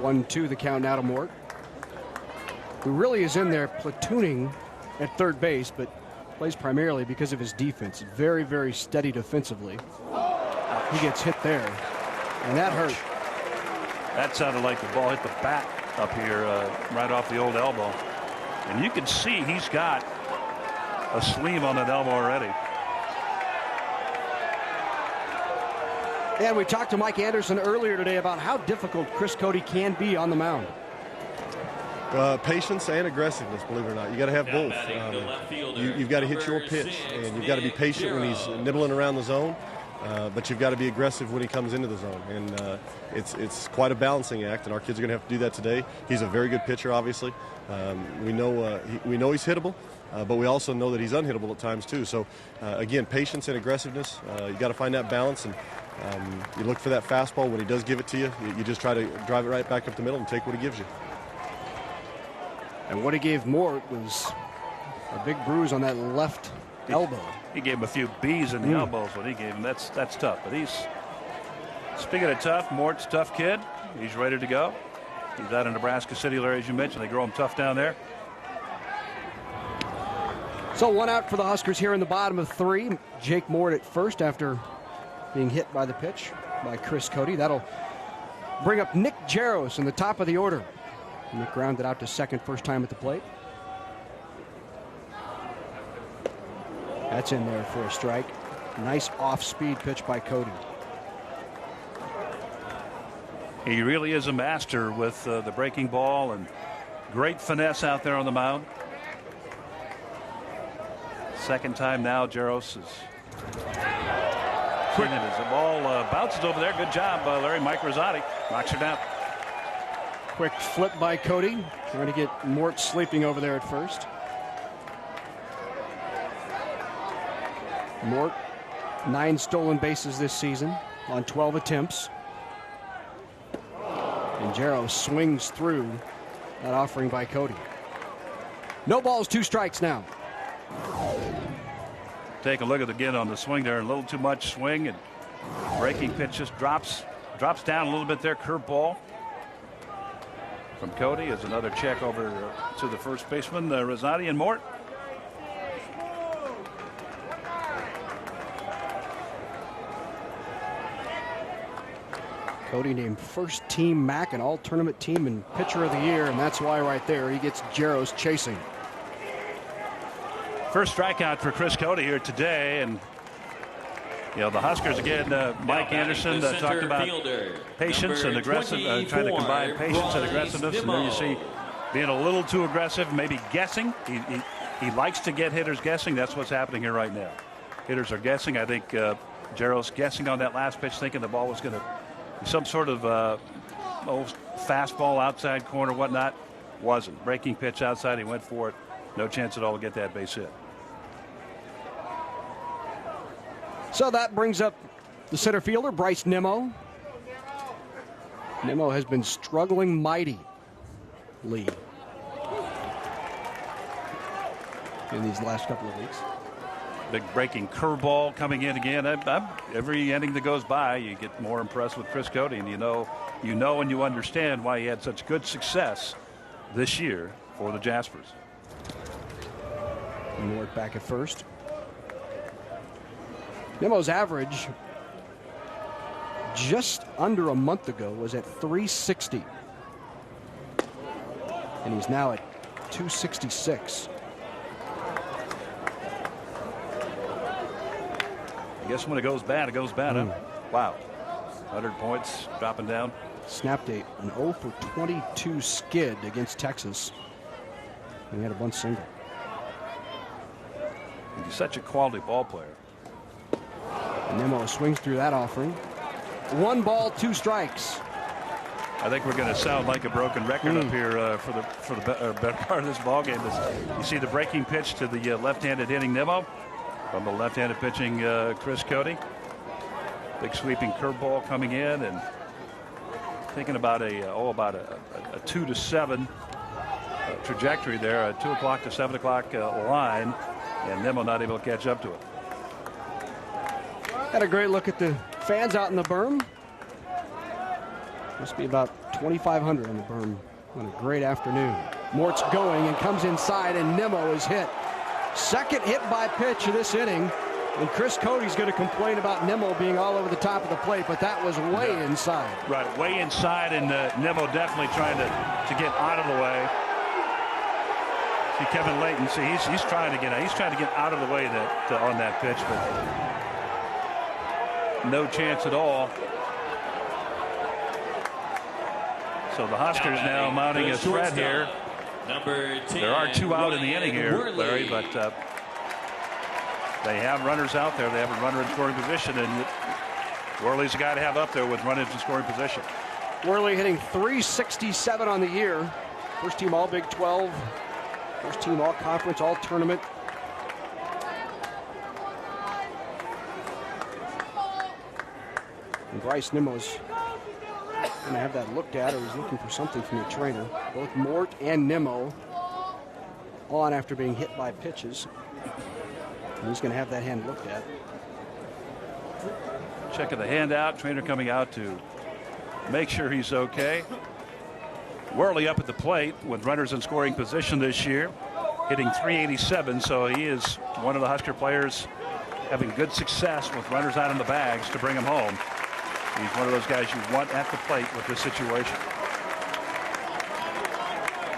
Speaker 1: 1-2 the count now to Mort, who really is in there platooning at third base, but plays primarily because of his defense. Very, very steady defensively. He gets hit there, and that hurt.
Speaker 2: That sounded like the ball hit the bat up here, right off the old elbow. And you can see he's got a sleeve on that elbow already.
Speaker 1: And we talked to Mike Anderson earlier today about how difficult Chris Cody can be on the mound.
Speaker 4: Patience and aggressiveness, believe it or not. You got to have both. You've got to hit your pitch, and you've got to be patient when he's nibbling around the zone. But you've got to be aggressive when he comes into the zone, and it's quite a balancing act. And our kids are going to have to do that today. He's a very good pitcher, obviously. We know he's hittable, but we also know that he's unhittable at times too. So again, patience and aggressiveness. You got to find that balance, and you look for that fastball when he does give it to you. You just try to drive it right back up the middle and take what he gives you.
Speaker 1: And what he gave Mort was a big bruise on that left elbow.
Speaker 2: He gave him a few B's in the elbows when he gave him. That's tough. But he's, speaking of tough, Mort's a tough kid. He's ready to go. He's out in Nebraska City, Larry, as you mentioned. They grow him tough down there.
Speaker 1: So 1 out for the Huskers here in the bottom of 3. Jake Mort at first after being hit by the pitch by Chris Cody. That'll bring up Nick Jaros in the top of the order. Nick grounded out to second first time at the plate. That's in there for a strike. Nice off-speed pitch by Cody.
Speaker 2: He really is a master with the breaking ball and great finesse out there on the mound. Second time now, Jaros is swinging as the ball bounces over there. Good job, Larry. Mike Rizzotti knocks her down.
Speaker 1: Quick flip by Cody, trying to get Mort sleeping over there at first. Mort, 9 stolen bases this season on 12 attempts. And Jaros swings through that offering by Cody. No balls, 2 strikes now.
Speaker 2: Take a look at it again on the swing there. A little too much swing, and breaking pitch just drops down a little bit there. Curveball from Cody is another check over to the first baseman, Rizzotti and Mort.
Speaker 1: Cody named first team MAC and all tournament team and pitcher of the year, and that's why right there he gets Jaros chasing.
Speaker 2: First strikeout for Chris Cody here today, and you know the Huskers again. Mike Anderson talked about patience and aggressive, trying to combine patience and aggressiveness. And there you see being a little too aggressive, maybe guessing. He likes to get hitters guessing. That's what's happening here right now. Hitters are guessing. I think Jaros guessing on that last pitch, thinking the ball was going to be some sort of fastball outside corner, whatnot. Wasn't. Breaking pitch outside. He went for it. No chance at all to get that base hit.
Speaker 1: So that brings up the center fielder, Bryce Nimmo. Nimmo has been struggling mightily in these last couple of weeks.
Speaker 2: Big breaking curveball coming in again. Every inning that goes by, you get more impressed with Chris Cody, and you know and you understand why he had such good success this year for the Jaspers.
Speaker 1: Mort back at first. Nimmo's average just under a month ago was at 360. And he's now at 266.
Speaker 2: I guess when it goes bad, it goes bad. Huh? Wow. 100 points dropping down.
Speaker 1: Snapped an 0 for 22 skid against Texas. And he had a bunt single.
Speaker 2: He's such a quality ball player.
Speaker 1: Nimmo swings through that offering. 1 ball, 2 strikes.
Speaker 2: I think we're going to sound like a broken record up here for the better part of this ball game. You see the breaking pitch to the left-handed hitting Nimmo from the left-handed pitching Chris Cody. Big sweeping curveball coming in, and thinking about a 2 to 7 trajectory there, a 2 o'clock to 7 o'clock line, and Nimmo not able to catch up to it.
Speaker 1: Had a great look at the fans out in the berm. Must be about 2,500 on the berm on a great afternoon. Mort's going and comes inside, and Nimmo is hit. Second hit by pitch of this inning. And Chris Cody's going to complain about Nimmo being all over the top of the plate, but that was way inside.
Speaker 2: Right, way inside, and Nimmo definitely trying to get out of the way. See Kevin Layton, he's trying to get out of the way on that pitch, but no chance at all. So the Huskers now mounting a threat here.
Speaker 6: Number 10,
Speaker 2: there are 2 out in the inning here,
Speaker 6: Worley.
Speaker 2: Larry, but they have runners out there. They have a runner in scoring position, and Worley's the guy to have up there with runners in scoring position.
Speaker 1: Worley hitting .367 on the year. First team All Big 12. First team All Conference, All Tournament. And Bryce Nimmo's going to have that looked at, or he's looking for something from the trainer. Both Mort and Nimmo on after being hit by pitches. And he's going to have that hand looked at.
Speaker 2: Checking the hand out. Trainer coming out to make sure he's okay. Worley up at the plate with runners in scoring position this year, hitting .387. So he is one of the Husker players having good success with runners out in the bags to bring him home. He's one of those guys you want at the plate with this situation.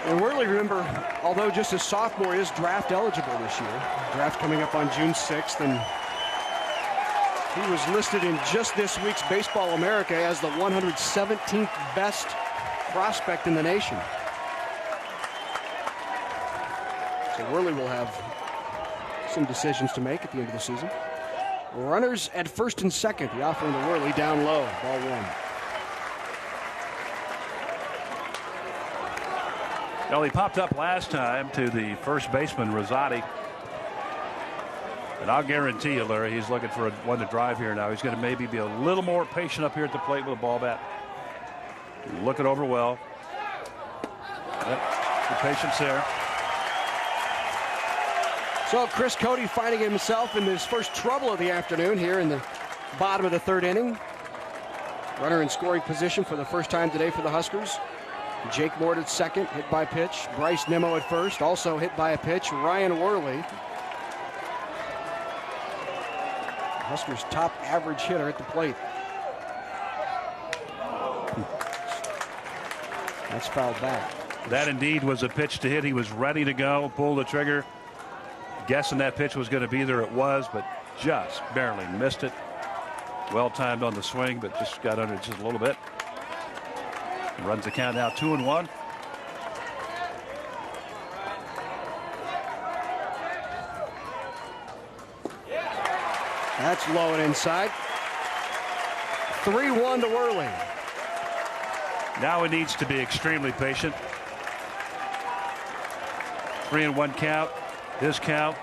Speaker 1: And Worley, remember, although just a sophomore, is draft eligible this year. Draft coming up on June 6th, and he was listed in just this week's Baseball America as the 117th best prospect in the nation. So Worley will have some decisions to make at the end of the season. Runners at first and second. The offering to Worley down low. Ball 1.
Speaker 2: Well, he popped up last time to the first baseman, Rizzotti. And I'll guarantee you, Larry, he's looking for one to drive here now. He's going to maybe be a little more patient up here at the plate with a ball bat. Look it over well. Yep, good patience there.
Speaker 1: So Chris Cody finding himself in his first trouble of the afternoon here in the bottom of the 3rd inning. Runner in scoring position for the first time today for the Huskers. Jake Mort at second, hit by pitch. Bryce Nimmo at first, also hit by a pitch. Ryan Worley, Huskers' top average hitter at the plate. That's fouled back.
Speaker 2: That indeed was a pitch to hit. He was ready to go, pull the trigger, guessing that pitch was going to be there. It was, but just barely missed it. Well timed on the swing, but just got under it just a little bit. Runs the count now 2-1.
Speaker 1: That's low and inside. 3-1 to Worley.
Speaker 2: Now he needs to be extremely patient. 3-1 count. His count.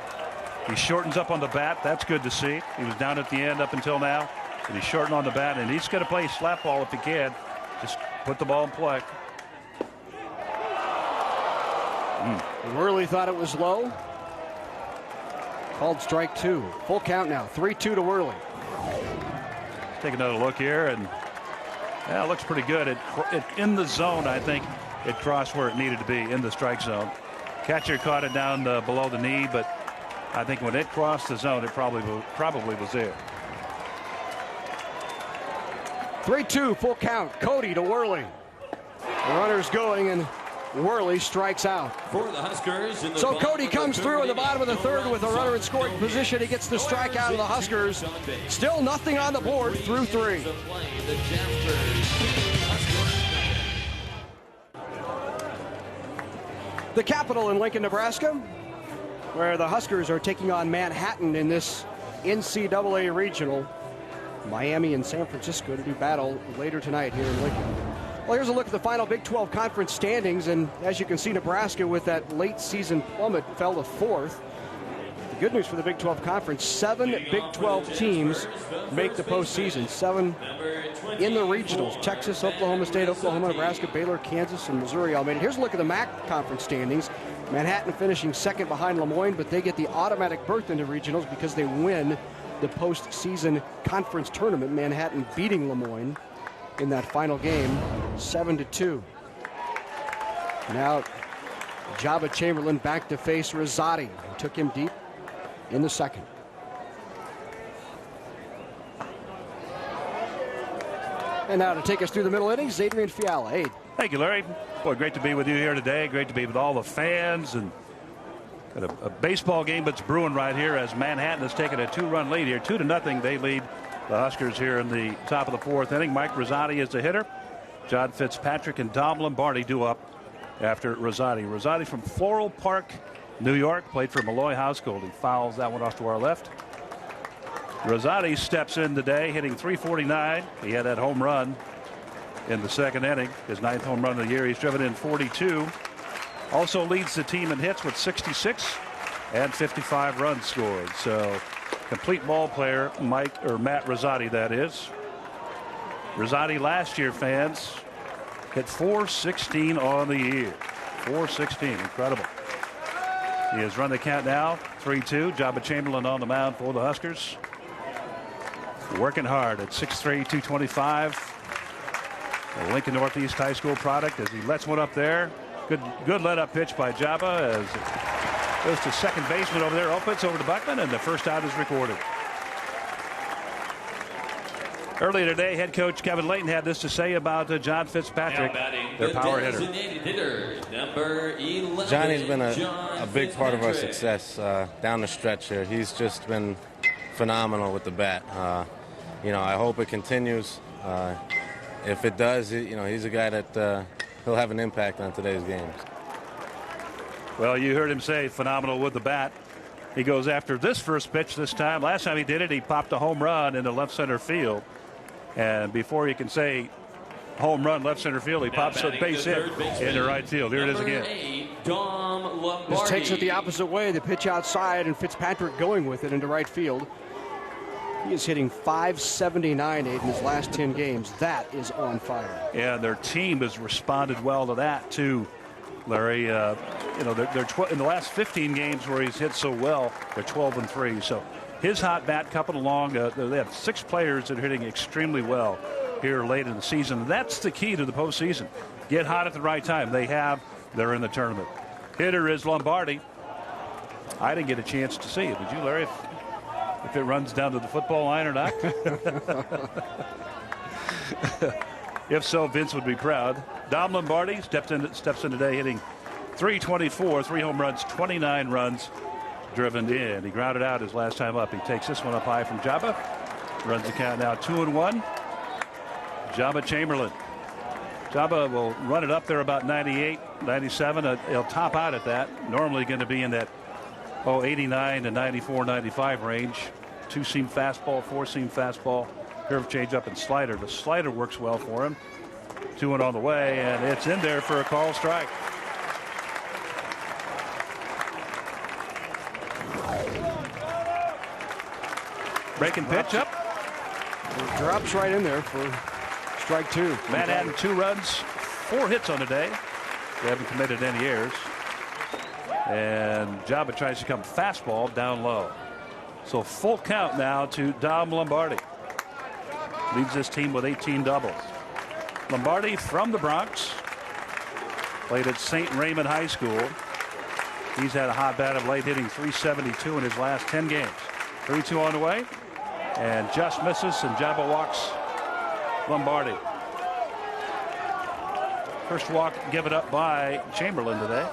Speaker 2: He shortens up on the bat. That's good to see. He was down at the end up until now, and he's shortened on the bat, and he's going to play slap ball if he can. Just put the ball in play.
Speaker 1: Worley thought it was low. Called strike 2. Full count now. 3-2 to Worley.
Speaker 2: Let's take another look here, and yeah, it looks pretty good. It in the zone, I think it crossed where it needed to be in the strike zone. Catcher caught it down below the knee, but I think when it crossed the zone, it probably was there.
Speaker 1: 3-2, full count. Cody to Worley. The runner's going, and Worley strikes out.
Speaker 6: For the Huskers.
Speaker 1: So Cody comes through in the bottom of the 3rd with a runner in scoring position. He gets the strikeout of the Huskers. Still nothing on the board through 3. The Capitol in Lincoln, Nebraska, where the Huskers are taking on Manhattan in this NCAA regional. Miami and San Francisco to do battle later tonight here in Lincoln. Well, here's a look at the final Big 12 conference standings, and as you can see, Nebraska with that late season plummet fell to 4th. The good news for the Big 12 conference, 7 Big 12 teams make the postseason. 7 in the regionals: Texas, Oklahoma State, Oklahoma, Nebraska, Baylor, Kansas, and Missouri all made it. Here's a look at the MAC conference standings. Manhattan finishing second behind Lemoyne, but they get the automatic berth into regionals because they win the postseason conference tournament. Manhattan beating Lemoyne in that final game, 7-2. Now, Jabba Chamberlain back to face Rizzotti, who took him deep in the second. And now to take us through the middle innings, Adrian Fiala. Aid.
Speaker 2: Thank you, Larry. Boy, great to be with you here today. Great to be with all the fans, and got a baseball game that's brewing right here as Manhattan has taken a 2-run lead here. 2-0. They lead the Huskers here in the top of the 4th inning. Mike Rizzotti is the hitter. John Fitzpatrick and Dom Lombardi due up after Rizzotti. Rizzotti from Floral Park, New York, played for Malloy High School. He fouls that one off to our left. Rizzotti steps in today, hitting .349. He had that home run in the second inning, his 9th home run of the year. He's driven in 42. Also leads the team in hits with 66 and 55 runs scored. So complete ball player, Matt Rizzotti, that is. Rizzotti last year, fans, hit .416 on the year. .416, incredible. He has run the count now, 3-2. Jabba Chamberlain on the mound for the Huskers. Working hard at 6'3", 225. A Lincoln Northeast High School product as he lets one up there. Good let-up pitch by Jabba as it goes to second baseman over there. Opens over to Buckman, and the first out is recorded. Earlier today, head coach Kevin Layton had this to say about John Fitzpatrick, their power hitter.
Speaker 5: Johnny's been a big part of our success down the stretch here. He's just been phenomenal with the bat. I hope it continues. If it does, he's a guy that he'll have an impact on today's games.
Speaker 2: Well, you heard him say phenomenal with the bat. He goes after this first pitch this time. Last time he did it, he popped a home run into left center field. And before you can say home run left center field, he pops a base hit into right field. Here it is again.
Speaker 1: This takes it the opposite way. The pitch outside, and Fitzpatrick going with it into right field. He is hitting .579 in his last 10 games. That is on fire.
Speaker 2: Yeah, their team has responded well to that too, Larry. They're in the last 15 games where he's hit so well, they're 12-3. So his hot bat coming along. They have 6 players that are hitting extremely well here late in the season. That's the key to the postseason. Get hot at the right time. They're in the tournament. Hitter is Lombardi. I didn't get a chance to see it. Did you, Larry? If it runs down to the football line or not? If so, Vince would be proud. Dom Lombardi steps in today, hitting .324, 3 home runs, 29 runs driven in. He grounded out his last time up. He takes this one up high from Jabba. Runs the count now 2-1. Jabba Chamberlain. Jabba will run it up there about 98, 97. He'll top out at that. Normally going to be in that 89 to 94, 95 range. 2-seam fastball, 4-seam fastball, curve changeup, and slider. The slider works well for him. 2-1 on the way, and it's in there for a call strike. Breaking pitch up.
Speaker 1: It drops right in there for strike 2.
Speaker 2: Manhattan 2 runs, 4 hits on the day. They haven't committed any errors. And Jabba tries to come fastball down low. So full count now to Dom Lombardi. Leads this team with 18 doubles. Lombardi from the Bronx. Played at St. Raymond High School. He's had a hot bat of late, hitting .372 in his last 10 games. 3-2 on the way. And just misses, and Jabba walks Lombardi. First walk given up by Chamberlain today.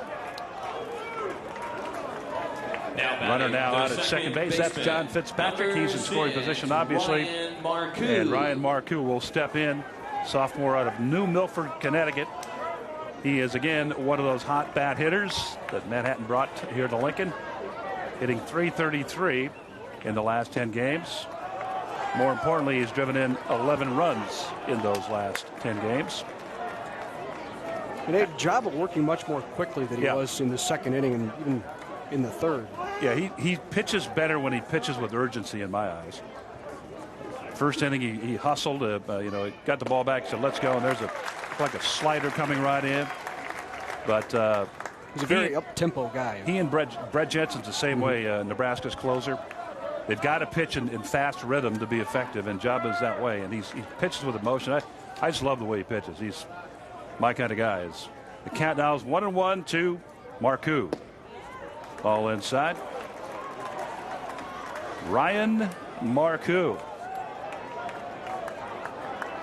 Speaker 2: Runner now out at second base. That's John Fitzpatrick. He's in scoring position, obviously. And Ryan Marcoux will step in. Sophomore out of New Milford, Connecticut. He is, again, one of those hot bat hitters that Manhattan brought here to Lincoln. Hitting .333 in the last 10 games. More importantly, he's driven in 11 runs in those last 10 games.
Speaker 1: And Jabba working much more quickly than he was in the second inning and even in the third.
Speaker 2: Yeah, he pitches better when he pitches with urgency in my eyes. First inning, he hustled, got the ball back, said, let's go. And there's like a slider coming right in. But
Speaker 1: he's a very up-tempo guy.
Speaker 2: He and Brett Jensen's the same way, Nebraska's closer. They've got to pitch in fast rhythm to be effective, and Jaba's that way. And he pitches with emotion. I just love the way he pitches. He's my kind of guy. The count now is 1-1 to Marcoux. Ball inside. Ryan Marcoux.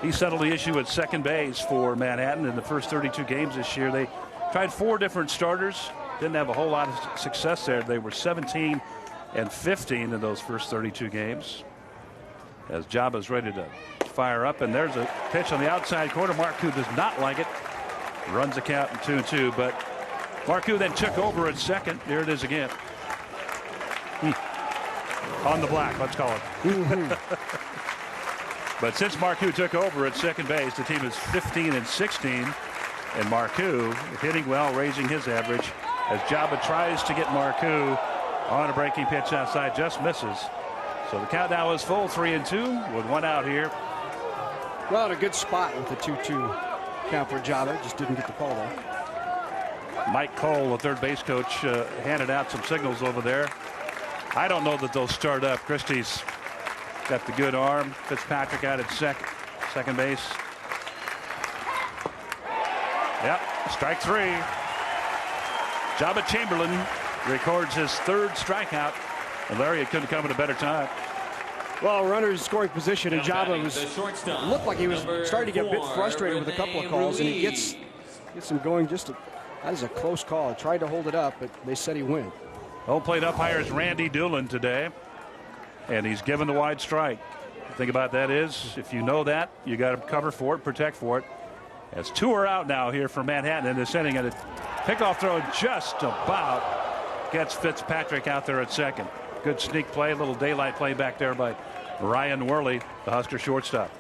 Speaker 2: He settled the issue at second base for Manhattan in the first 32 games this year. They tried 4 different starters. Didn't have a whole lot of success there. They were 17 and 15 in those first 32 games. As Jaba's ready to fire up, and there's a pitch on the outside corner. Marcoux does not like it. Runs the count in 2-2, but Marcoux then took over at second. There it is again. On the black, let's call it. But since Marcoux took over at second base, the team is 15 and 16, and Marcoux hitting well, raising his average as Jaba tries to get Marcoux on a breaking pitch outside, just misses. So the count now is full, 3-2 with 1 out here.
Speaker 1: Well, in a good spot with the 2-2 count for Jaba. Just didn't get the call there.
Speaker 2: Mike Cole, the third base coach, handed out some signals over there. I don't know that they'll start up. Christie's got the good arm. Fitzpatrick out at second base. Yep, strike 3. Jaba Chamberlain records his 3rd strikeout. And Larry, it couldn't come at a better time.
Speaker 1: Well, runners scoring position, and Jaba looked like he was starting to get a bit frustrated with a couple of calls, and he gets him going. That is a close call. He tried to hold it up, but they said he went.
Speaker 2: Home plate umpire is Randy Doolin today, and he's given the wide strike. The thing about that is, if you know that, you got to cover for it, protect for it. As 2 are out now here for Manhattan in this inning, and a pickoff throw just about gets Fitzpatrick out there at second. Good sneak play, a little daylight play back there by Ryan Worley, the Husker shortstop.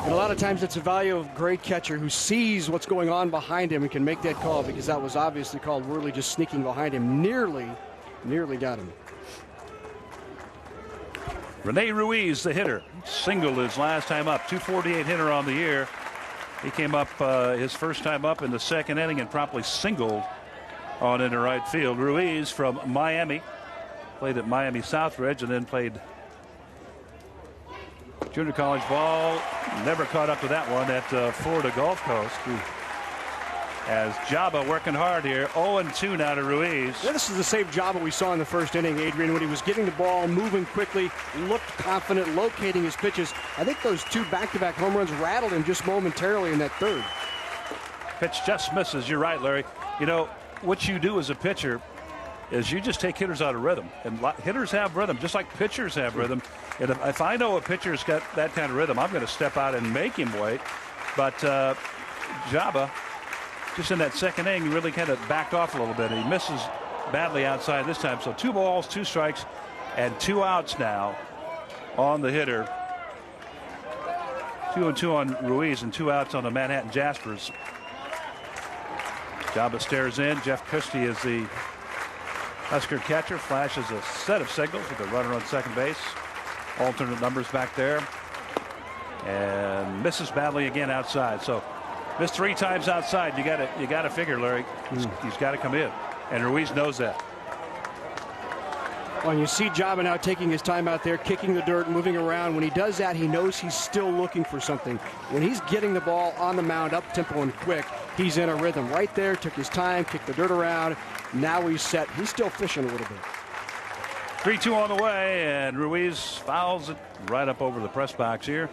Speaker 1: And a lot of times it's a value of a great catcher who sees what's going on behind him and can make that call, because that was obviously called Worley just sneaking behind him. Nearly got him.
Speaker 2: Rene Ruiz, the hitter, singled his last time up. 248 hitter on the year. He came up his first time up in the second inning and promptly singled on into right field. Ruiz from Miami. Played at Miami Southridge and then played junior college ball. Never caught up to that one at Florida Gulf Coast. As Jaba working hard here. 0-2 now to Ruiz.
Speaker 1: Yeah, this is the same Jaba we saw in the first inning, Adrian, when he was getting the ball, moving quickly, looked confident, locating his pitches. I think those 2 back-to-back home runs rattled him just momentarily in that 3rd.
Speaker 2: Pitch just misses. You're right, Larry. You know, what you do as a pitcher is you just take hitters out of rhythm. And hitters have rhythm, just like pitchers have rhythm. And if I know a pitcher's got that kind of rhythm, I'm going to step out and make him wait. But Jaba, just in that second inning, really kind of backed off a little bit. He misses badly outside this time. So 2 balls, 2 strikes, and 2 outs now on the hitter. 2-2 on Ruiz and 2 outs on the Manhattan Jaspers. Jaba stares in. Jeff Christie is the Husker catcher. Flashes a set of signals with a runner on second base. Alternate numbers back there. And misses badly again outside. So missed 3 times outside. You got to figure, Larry. He's got to come in. And Ruiz knows that.
Speaker 1: Well, you see Jaba now taking his time out there, kicking the dirt, moving around. When he does that, he knows he's still looking for something. When he's getting the ball on the mound, up-tempo and quick, he's in a rhythm. Right there, took his time, kicked the dirt around. Now he's set. He's still fishing a little bit.
Speaker 2: 3-2 on the way, and Ruiz fouls it right up over the press box here.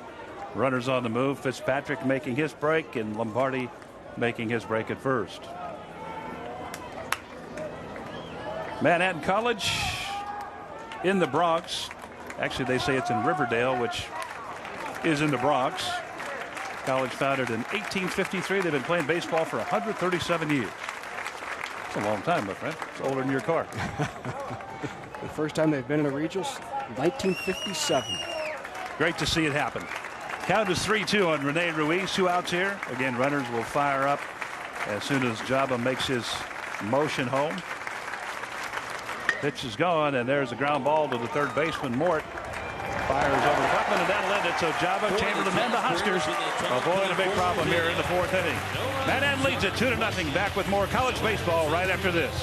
Speaker 2: Runners on the move. Fitzpatrick making his break, and Lombardi making his break at first. Manhattan College in the Bronx. Actually, they say it's in Riverdale, which is in the Bronx. College founded in 1853. They've been playing baseball for 137 years. It's a long time, my friend. It's older than your car.
Speaker 1: The first time they've been in the regionals, 1957.
Speaker 2: Great to see it happen. Count is 3-2 on Rene Ruiz. 2 outs here. Again, runners will fire up as soon as Jaba makes his motion home. Pitch is gone, and there's a ground ball to the third baseman, Mort. Fires over the Buckman, and that'll end it. So Jaba, Chamberlain, and the Huskers avoid a big problem here in the 4th inning. Manhattan leads it 2-0. Back with more college baseball right after this.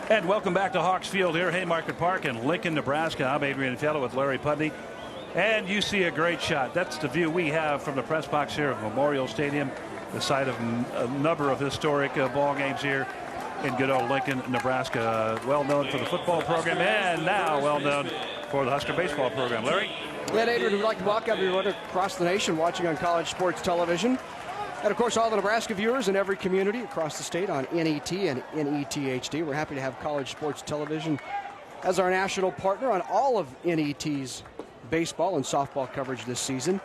Speaker 2: And welcome back to Hawks Field here, Haymarket Park in Lincoln, Nebraska. I'm Adrian Fiala with Larry Pudney. And you see a great shot. That's the view we have from the press box here at Memorial Stadium, the site of a number of historic ball games here in good old Lincoln, Nebraska. Well known for the football program and now well known for the Husker baseball program. Larry?
Speaker 1: And Adrian, we'd like to welcome everyone across the nation watching on college sports television. And, of course, all the Nebraska viewers in every community across the state on NET and NET HD. We're happy to have College Sports Television as our national partner on all of NET's baseball and softball coverage this season.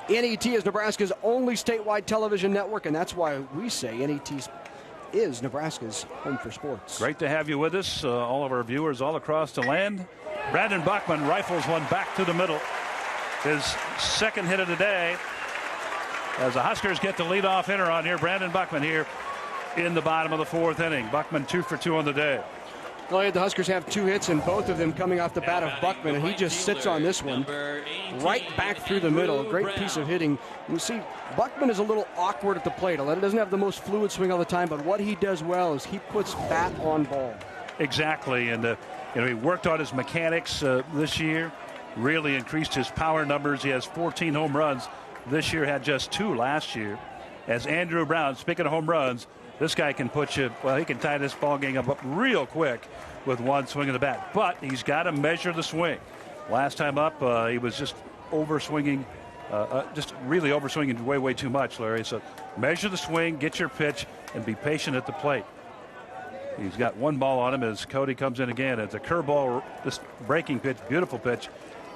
Speaker 1: NET is Nebraska's only statewide television network, and that's why we say NET is Nebraska's home for sports.
Speaker 2: Great to have you with us, all of our viewers all across the land. Brandon Buckman rifles one back to the middle. His second hit of the day. As the Huskers get the leadoff hitter on here, Brandon Buckman here in the bottom of the fourth inning. Buckman 2 for 2 on the day.
Speaker 1: Well, the Huskers have 2 hits, and both of them coming off the bat of Buckman, and he just sits on this one right back through the middle. A great piece of hitting. You see, Buckman is a little awkward at the plate. He doesn't have the most fluid swing all the time, but what he does well is he puts bat on ball.
Speaker 2: Exactly, and he worked on his mechanics this year, really increased his power numbers. He has 14 home runs. This year had just 2 last year. As Andrew Brown, speaking of home runs, this guy can put you, well, he can tie this ball game up real quick with one swing of the bat. But he's got to measure the swing. Last time up, he was just overswinging, just really overswinging way too much, Larry. So measure the swing, get your pitch, and be patient at the plate. He's got 1 ball on him as Cody comes in again. It's a curveball, this breaking pitch, beautiful pitch.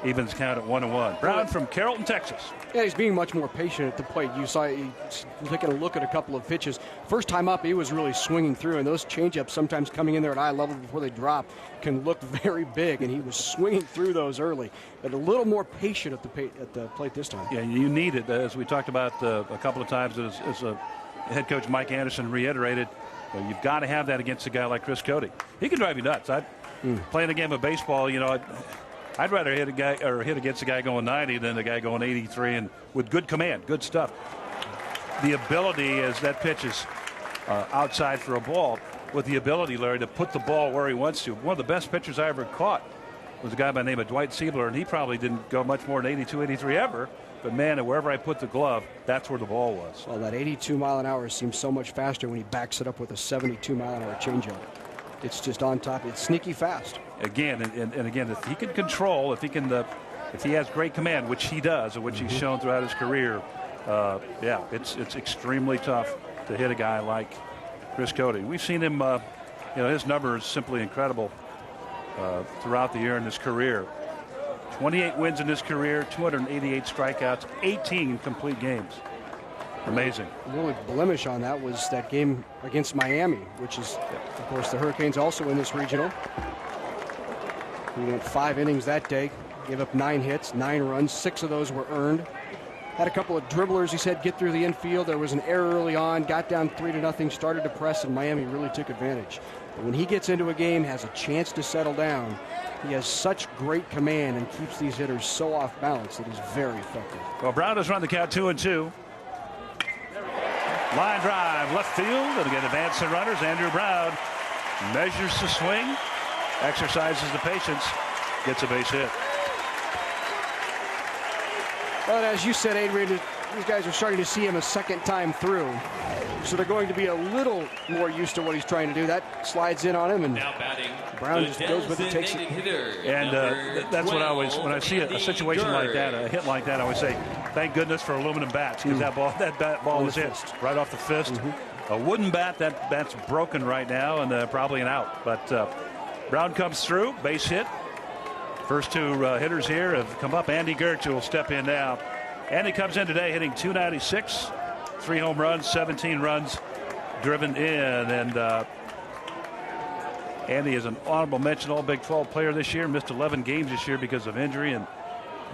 Speaker 2: Evens count at 1-1. Brown from Carrollton, Texas.
Speaker 1: Yeah, he's being much more patient at the plate. You saw he's taking a look at a couple of pitches. First time up, he was really swinging through, and those changeups sometimes coming in there at eye level before they drop can look very big, and he was swinging through those early. But a little more patient at the plate this time.
Speaker 2: Yeah, you need it, as we talked about a couple of times, as head coach Mike Anderson reiterated. You've got to have that against a guy like Chris Cody. He can drive you nuts. Playing a game of baseball, I'd rather hit against a guy going 90 than a guy going 83, and with good command, good stuff. The ability, as that pitch is outside for a ball, with the ability, Larry, to put the ball where he wants to. One of the best pitchers I ever caught was a guy by the name of Dwight Siebler, and he probably didn't go much more than 82, 83 ever. But, man, wherever I put the glove, that's where the ball was.
Speaker 1: Well, that 82 mile an hour seems so much faster when he backs it up with a 72 mile an hour changeup. It's just on top. It's sneaky fast.
Speaker 2: Again, and again, if he can control, if he has great command, which he does, and which he's shown throughout his career, yeah, it's extremely tough to hit a guy like Chris Cody. We've seen him, his number is simply incredible throughout the year in his career. 28 wins in his career, 288 strikeouts, 18 complete games. Amazing.
Speaker 1: The only blemish on that was that game against Miami, which is, of course, the Hurricanes also in this regional. He went 5 innings that day, gave up 9 hits, 9 runs, 6 of those were earned. Had a couple of dribblers, he said, get through the infield. There was an error early on, got down 3-0, started to press, and Miami really took advantage. But when he gets into a game, has a chance to settle down, he has such great command and keeps these hitters so off balance that he's very effective.
Speaker 2: Well, Brown has run the count 2-2. Line drive, left field, and again advancing runners. Andrew Brown measures the swing, exercises the patience, gets a base hit.
Speaker 1: But as you said, Adrian, these guys are starting to see him a second time through. So they're going to be a little more used to what he's trying to do. That slides in on him, and Brown just goes with it, takes it.
Speaker 2: And that's what I always, when I see a situation like that, a hit like that, I always say, thank goodness for aluminum bats, because that ball was hit right off the fist. A wooden bat, that bat's broken right now, and probably an out. But Brown comes through, base hit. First 2 hitters here have come up. Andy Gertz will step in now. Andy comes in today hitting .296, 3 home runs, 17 runs driven in. And Andy is an honorable mention All Big 12 player this year. Missed 11 games this year because of injury and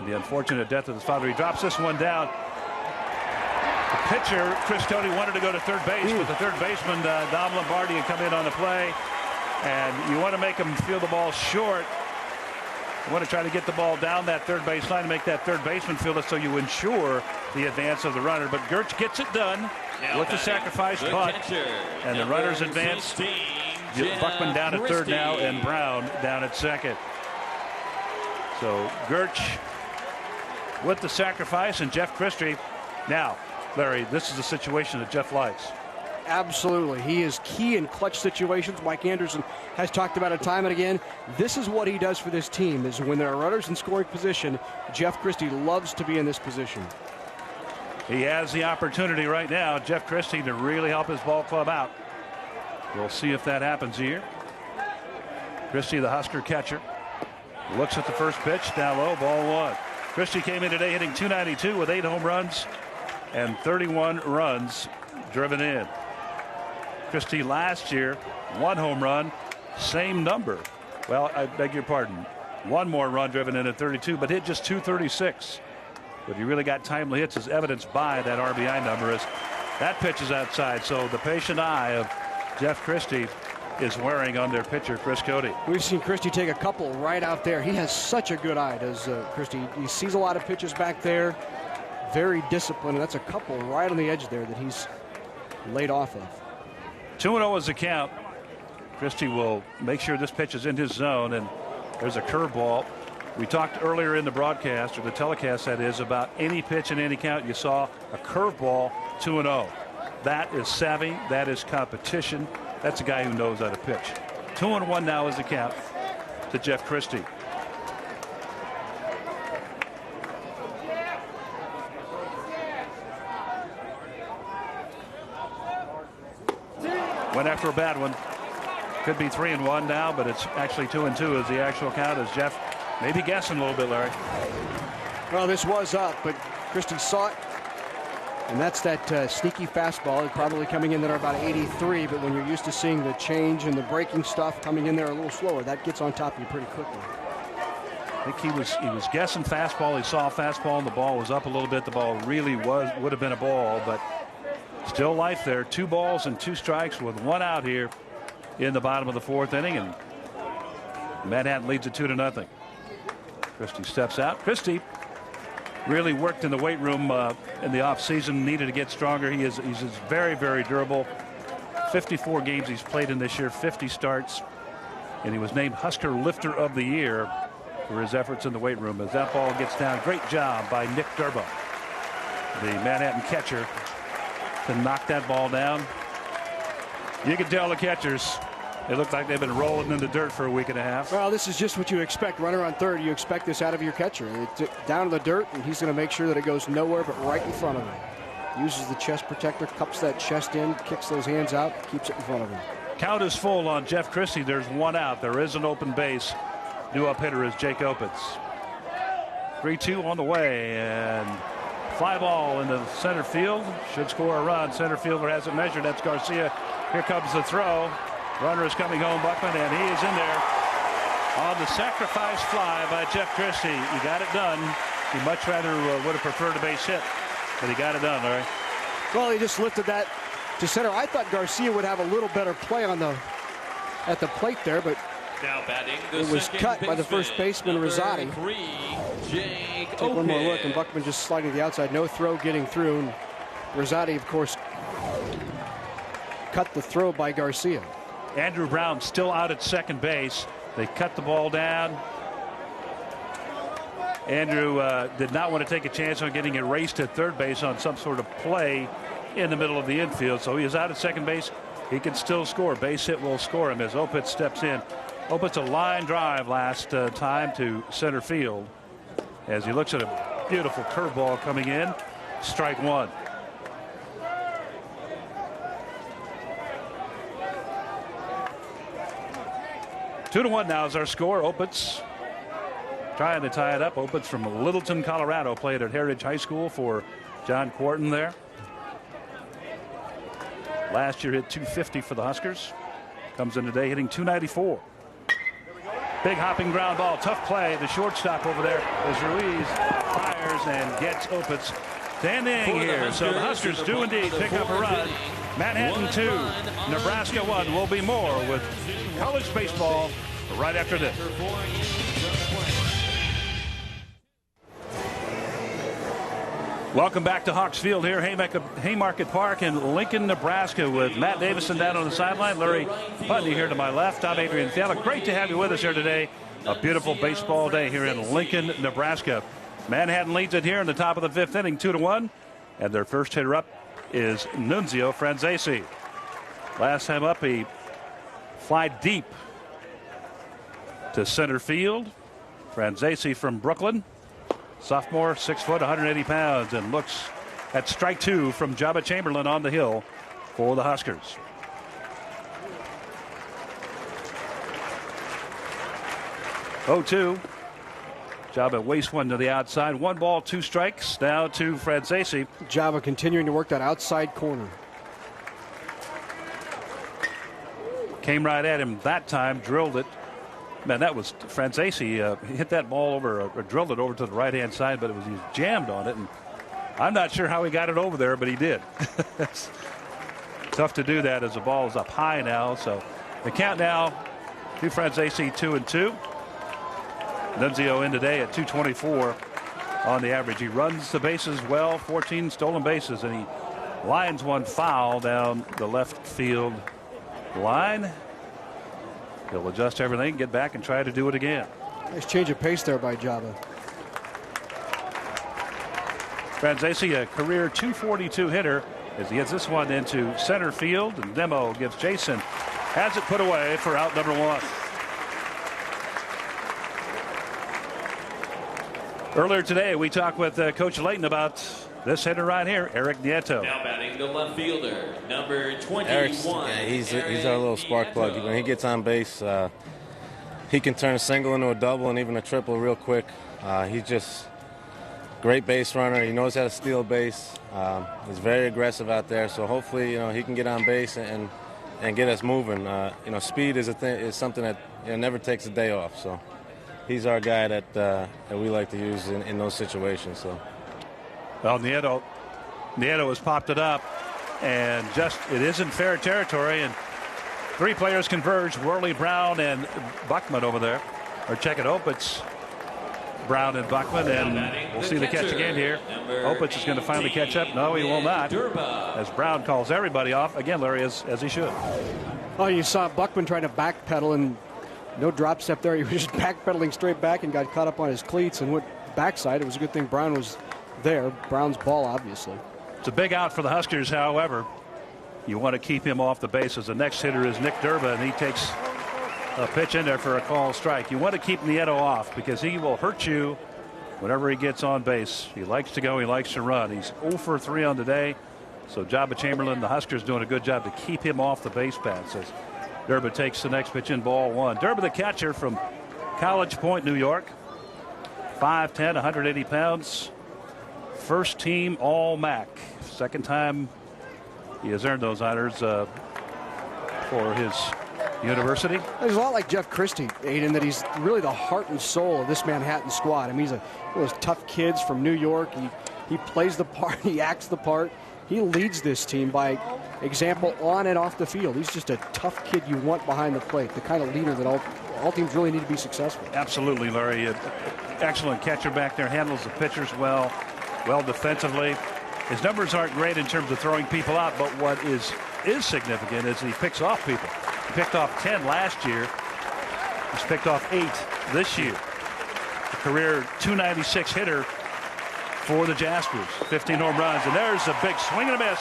Speaker 2: the unfortunate death of his father. He drops this one down. The pitcher, Chris Cody, wanted to go to third base, but the third baseman, Dom Lombardi, had come in on the play. And you want to make him feel the ball short. You want to try to get the ball down that third base line to make that third baseman feel it, so you ensure the advance of the runner. But Gertz gets it done with the sacrifice bunt, and the runners advance Buckman down at third now, and Brown down at second. So Gertch with the sacrifice, and Jeff Christie. Now, Larry, this is a situation that Jeff likes.
Speaker 1: Absolutely. He is key in clutch situations. Mike Anderson has talked about it time and again. This is what he does for this team, is when there are runners in scoring position, Jeff Christie loves to be in this position.
Speaker 2: He has the opportunity right now, Jeff Christie, to really help his ball club out. We'll see if that happens here. Christie, the Husker catcher, looks at the first pitch, down low, ball one. Christie came in today hitting .292 with 8 home runs and 31 runs driven in. Christie last year, 1 home run, same number. Well, I beg your pardon. 1 more run driven in at 32, but hit just .236. But he really got timely hits, as evidenced by that RBI number, as that pitch is outside. So the patient eye of Jeff Christie is wearing on their pitcher, Chris Cody.
Speaker 1: We've seen Christie take a couple right out there. He has such a good eye, does Christie. He sees a lot of pitches back there. Very disciplined, and that's a couple right on the edge there that he's laid off of.
Speaker 2: 2-0 is the count. Christie will make sure this pitch is in his zone, and there's a curveball. We talked earlier in the broadcast, or the telecast that is, about any pitch in any count. You saw a curveball, 2-0. That is savvy. That is competition. That's a guy who knows how to pitch. 2-1 now is the count to Jeff Christie. Went after a bad one. Could be 3-1 now, but it's actually 2-2 is the actual count, as Jeff maybe guessing a little bit, Larry.
Speaker 1: Well, this was up, but Christie saw it. And that's that sneaky fastball, probably coming in there about 83, but when you're used to seeing the change and the breaking stuff coming in there a little slower, that gets on top of you pretty quickly.
Speaker 2: I think he was guessing fastball. He saw a fastball, and the ball was up a little bit. The ball really would have been a ball, but still life there. 2 balls and 2 strikes with 1 out here in the bottom of the 4th inning, and Manhattan leads it 2-0. Christie steps out. Christie really worked in the weight room in the offseason, needed to get stronger. He's very, very durable. 54 games he's played in this year, 50 starts, and he was named Husker Lifter of the Year for his efforts in the weight room. As that ball gets down, great job by Nick Durbo, the Manhattan catcher, to knock that ball down. You can tell the catchers, they look like they've been rolling in the dirt for a week and a half.
Speaker 1: Well, this is just what you expect. Runner on third, you expect this out of your catcher. It's down to the dirt, and he's going to make sure that it goes nowhere but right in front of him. Uses the chest protector, cups that chest in, kicks those hands out, keeps it in front of him.
Speaker 2: Count is full on Jeff Christie. There's 1 out. There is an open base. New up hitter is Jake Opitz. 3-2 on the way, and fly ball in the center field. Should score a run. Center fielder has it measured. That's Garcia. Here comes the throw. Runner is coming home, Buckman, and he is in there on the sacrifice fly by Jeff Christie. He got it done. He much rather would have preferred a base hit, but he got it done, Larry.
Speaker 1: Well, he just lifted that to center. I thought Garcia would have a little better play at the plate there, but
Speaker 6: now batting
Speaker 1: it was cut by the first baseman, Rizzotti. Take one more look, and Buckman just sliding to the outside. No throw getting through. And Rizzotti, of course, cut the throw by Garcia.
Speaker 2: Andrew Brown still out at second base. They cut the ball down. Andrew did not want to take a chance on getting erased at third base on some sort of play in the middle of the infield. So he is out at second base. He can still score. Base hit will score him as Opitz steps in. Opitz a line drive last time to center field as he looks at a beautiful curveball coming in. Strike 1. Two to 1 now is our score. Opitz trying to tie it up. Opitz from Littleton, Colorado, played at Heritage High School for John Quarton there. Last year hit .250 for the Huskers. Comes in today hitting .294. Big hopping ground ball. Tough play. The shortstop over there is Ruiz. Fires and gets Opitz standing here. So the Huskers do indeed pick up a run. Manhattan 2, Nebraska 1. Will be more with college baseball right after this. Welcome back to Hawks Field here, Haymarket Park in Lincoln, Nebraska, with Matt Davison down on the sideline, Larry Putney here to my left. I'm Adrian Fiala. Great to have you with us here today. A beautiful baseball day here in Lincoln, Nebraska. Manhattan leads it here in the top of the 5th inning, 2-1. And their first hitter up is Nunzio Franzese. Last time up, he fly deep to center field. Franzese from Brooklyn. Sophomore, 6 foot, 180 pounds, and looks at strike 2 from Jabba Chamberlain on the hill for the Huskers. Oh, 2. Jabba wastes one to the outside. 1 ball, 2 strikes. Now to Franzese.
Speaker 1: Jabba continuing to work that outside corner.
Speaker 2: Came right at him that time, drilled it. Man, that was Franzese hit that ball over, or drilled it over to the right-hand side, but he was jammed on it. And I'm not sure how he got it over there, but he did. It's tough to do that as the ball is up high now. So the count now to Franzese, 2-2. Nunzio in today at 224 on the average. He runs the bases well, 14 stolen bases, and he lines one foul down the left field line. He'll adjust everything, get back, and try to do it again.
Speaker 1: Nice change of pace there by Jabba.
Speaker 2: Franzese, a career 242 hitter, as he hits this one into center field. And Demo gives Jason, has it put away for out number 1. Earlier today, we talked with Coach Layton about this hitter right here, Eric Nieto.
Speaker 6: Now batting the left fielder, number 21.
Speaker 5: He's our little spark plug. When he gets on base, he can turn a single into a double and even a triple real quick. He's just great base runner. He knows how to steal base. He's very aggressive out there. So hopefully, he can get on base and get us moving. Speed is something that never takes a day off. So he's our guy that we like to use in those situations. So.
Speaker 2: Well, Nieto has popped it up, and it is in fair territory, and 3 players converge, Worley, Brown, and Buckman over there. Or check it, Opitz, Brown, and Buckman, and we'll see the catch again here. Opitz is going to finally catch up. No, he will not, as Brown calls everybody off. Again, Larry, as he should.
Speaker 1: Oh, you saw Buckman trying to backpedal, and no drop step there. He was just backpedaling straight back and got caught up on his cleats and went backside. It was a good thing Brown was there. Brown's ball, obviously.
Speaker 2: It's a big out for the Huskers. However, you want to keep him off the bases. The next hitter is Nick Durba, and he takes a pitch in there for a call strike. You want to keep Nieto off because he will hurt you whenever he gets on base. He likes to go. He likes to run. He's 0 for 3 on today. So Jabba Chamberlain, the Huskers, doing a good job to keep him off the base paths. As Durba takes the next pitch in, ball 1. Durba, the catcher from College Point, New York. 5'10", 180 pounds. First team All-MAC. Second time he has earned those honors for his university.
Speaker 1: He's a lot like Jeff Christie, Aiden, that he's really the heart and soul of this Manhattan squad. I mean, he's one of those tough kids from New York. He plays the part. He acts the part. He leads this team by example on and off the field. He's just a tough kid you want behind the plate, the kind of leader that all teams really need to be successful.
Speaker 2: Absolutely, Larry. Excellent catcher back there. Handles the pitchers well defensively. His numbers aren't great in terms of throwing people out, but what is significant is he picks off people. He picked off 10 last year. He's picked off 8 this year. A career 296 hitter for the Jaspers. 15 home runs, and there's a big swing and a miss.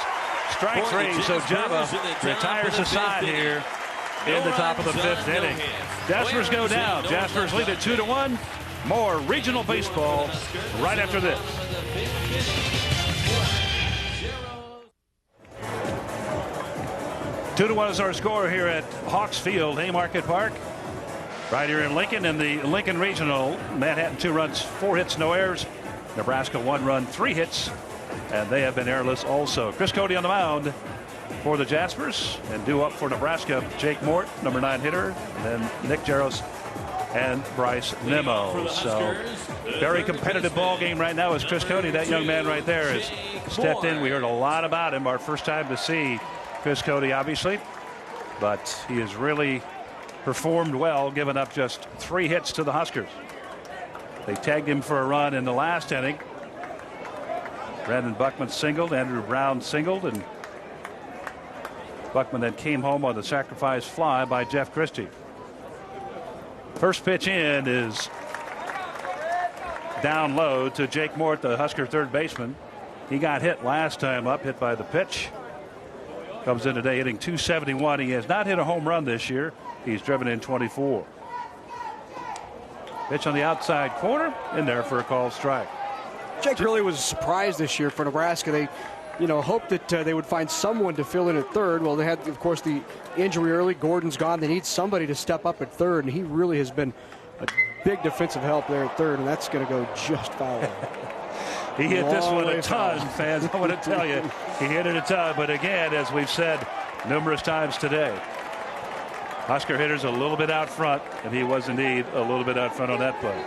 Speaker 2: Strike 3, so Jabba retires the side here in the top of the 5th inning. Jaspers go down. Jaspers lead at 2-1. More regional baseball right after this. Two to 1 is our score here at Hawks Field, Haymarket Park. Right here in Lincoln, in the Lincoln Regional. Manhattan 2 runs, 4 hits, no errors. Nebraska 1 run, 3 hits, and they have been errorless also. Chris Cody on the mound for the Jaspers, and due up for Nebraska, Jake Mort, number 9 hitter, and then Nick Jaros and Bryce Nemo. So very competitive ball game right now as Chris Cody, that young man right there, has stepped in. We heard a lot about him. Our first time to see Chris Cody, obviously, but he has really performed well, giving up just 3 hits to the Huskers. They tagged him for a run in the last inning. Brandon Buckman singled, Andrew Brown singled, and Buckman then came home on the sacrifice fly by Jeff Christie. First pitch in is down low to Jake Mort, the Husker third baseman. He got hit last time up, hit by the pitch. Comes in today hitting .271. He has not hit a home run this year. He's driven in 24. Pitch on the outside corner, in there for a called strike.
Speaker 1: Jake really was a surprise this year for Nebraska. They, hoped that they would find someone to fill in at third. Well, they had, of course, the injury early. Gordon's gone. They need somebody to step up at third, and he really has been a big defensive help there at third, and that's going to go just foul.
Speaker 2: He hit this one a ton, fans. I want to tell you, he hit it a ton. But again, as we've said numerous times today, Husker hitters a little bit out front, and he was indeed a little bit out front on that play.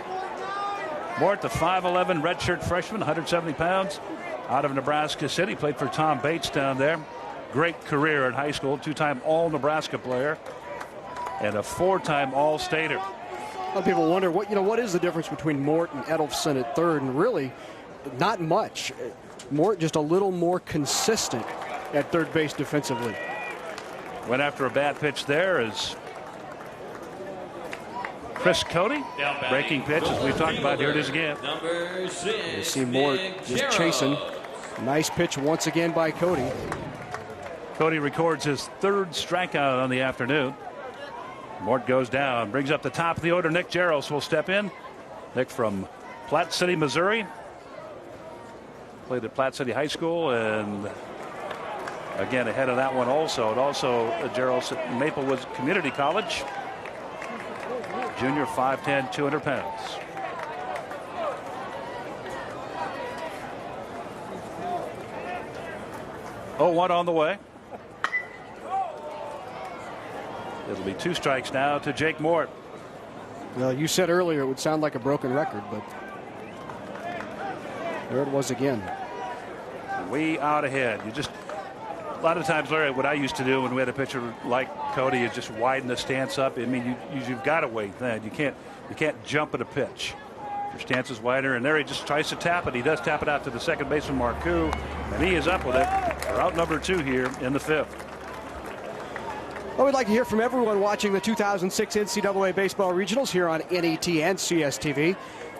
Speaker 2: Mort, the 5'11" redshirt freshman, 170 pounds, out of Nebraska City. Played for Tom Bates down there. Great career in high school. Two-time All-Nebraska player and a four-time All-Stater.
Speaker 1: A lot of people wonder what is the difference between Mort and Edelson at third, and really not much. Mort just a little more consistent at third base defensively.
Speaker 2: Went after a bad pitch there is Chris Cody. Breaking pitch, as we talked about. Here it is again.
Speaker 1: You see Mort just chasing. Nice pitch once again by Cody.
Speaker 2: Cody records his third strikeout on the afternoon. Mort goes down, brings up the top of the order. Nick Jaros will step in. Nick from Platte City, Missouri. Played at Platte City High School, and again ahead of that one also. And also Jaros at Maplewood Community College. Junior, 5'10", 200 pounds. Oh, 1 on the way. It'll be 2 strikes now to Jake Mort.
Speaker 1: Well, you said earlier it would sound like a broken record, but there it was again.
Speaker 2: Way out ahead. A lot of times, Larry, what I used to do when we had a pitcher like Cody is just widen the stance up. I mean, you've got to wait then. You can't jump at a pitch. Your stance is wider, and there he just tries to tap it. He does tap it out to the second baseman, Marcoux, and he is up with it. We're out number 2 here in the 5th.
Speaker 1: Well, we'd like to hear from everyone watching the 2006 NCAA Baseball Regionals here on NET and CSTV.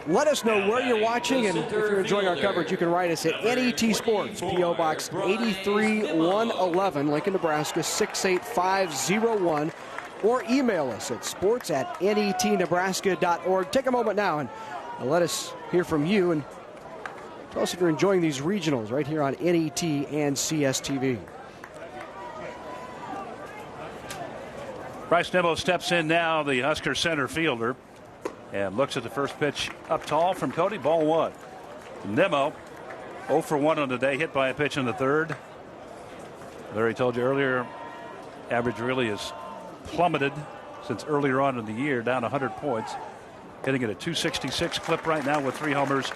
Speaker 1: Let us know where you're watching, and if you're enjoying our coverage, you can write us at NET Sports, P.O. Box 83111, Lincoln, Nebraska 68501, or email us at sports@netnebraska.org. Take a moment now and let us hear from you, and tell us if you're enjoying these regionals right here on NET and CSTV.
Speaker 2: Bryce Nimmo steps in now, the Husker center fielder, and looks at the first pitch up tall from Cody. Ball 1. Nimmo 0 for 1 on the day, hit by a pitch in the 3rd. Larry told you earlier, average really has plummeted since earlier on in the year, down 100 points. Hitting at a .266 clip right now with 3 homers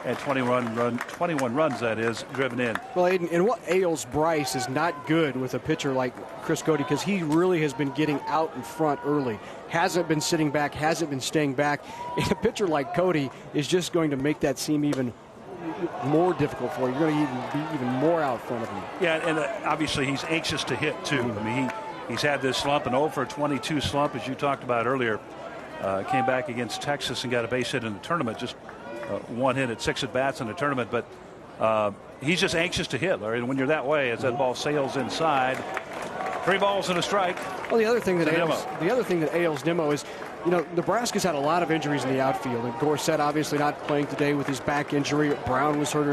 Speaker 2: and 21 runs, that is, driven in.
Speaker 1: Well, Aiden, and what ails Bryce is not good with a pitcher like Chris Cody, because he really has been getting out in front early. Hasn't been sitting back, hasn't been staying back. And a pitcher like Cody is just going to make that seem even more difficult for you. You're going to be even more out front of him.
Speaker 2: Yeah, and obviously he's anxious to hit, too. I mean, he's had this slump, an 0 for 22 slump, as you talked about earlier. Came back against Texas and got a base hit in the tournament, just 1 hit at 6 at-bats in the tournament. But he's just anxious to hit, Larry. And when you're that way, as that ball sails inside, 3 balls and a strike.
Speaker 1: Well, the other thing that ails Nimmo is, Nebraska's had a lot of injuries in the outfield. And Dorsett obviously not playing today with his back injury. Brown was hurt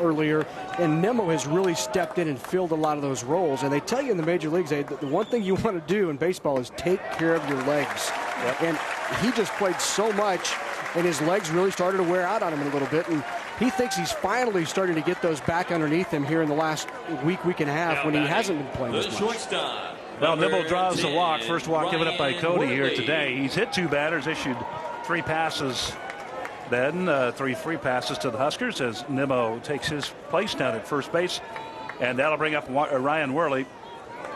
Speaker 1: earlier. And Nimmo has really stepped in and filled a lot of those roles. And they tell you in the major leagues, the one thing you want to do in baseball is take care of your legs. Yep. And he just played so much, and his legs really started to wear out on him a little bit. And he thinks he's finally starting to get those back underneath him here in the last week and a half, when he hasn't been playing as much.
Speaker 2: Well, Nimmo draws the walk. First walk given up by Cody here today. He's hit 2 batters, issued 3 passes, then 3 free passes to the Huskers as Nimmo takes his place down at first base. And that'll bring up Ryan Worley.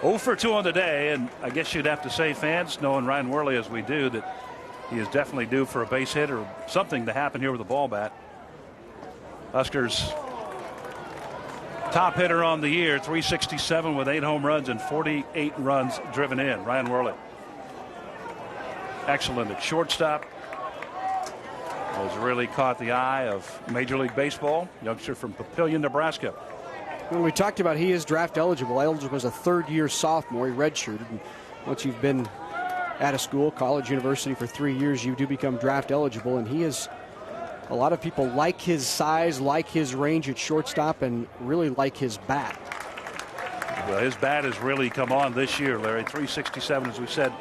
Speaker 2: 0 for 2 on the day, and I guess you'd have to say, fans, knowing Ryan Worley as we do, that he is definitely due for a base hit or something to happen here with a ball bat. Huskers Top hitter on the year, 367 with 8 home runs and 48 runs driven in. Ryan Worley. Excellent at shortstop. Has really caught the eye of Major League Baseball. Youngster from Papillion, Nebraska.
Speaker 1: When we talked about he is draft eligible. Eligible as a third-year sophomore. He redshirted. And once you've been at a school, college, university for 3 years, you do become draft eligible. And he is, a lot of people like his size, like his range at shortstop, and really like his bat.
Speaker 2: Well, his bat has really come on this year, Larry. 367, as we said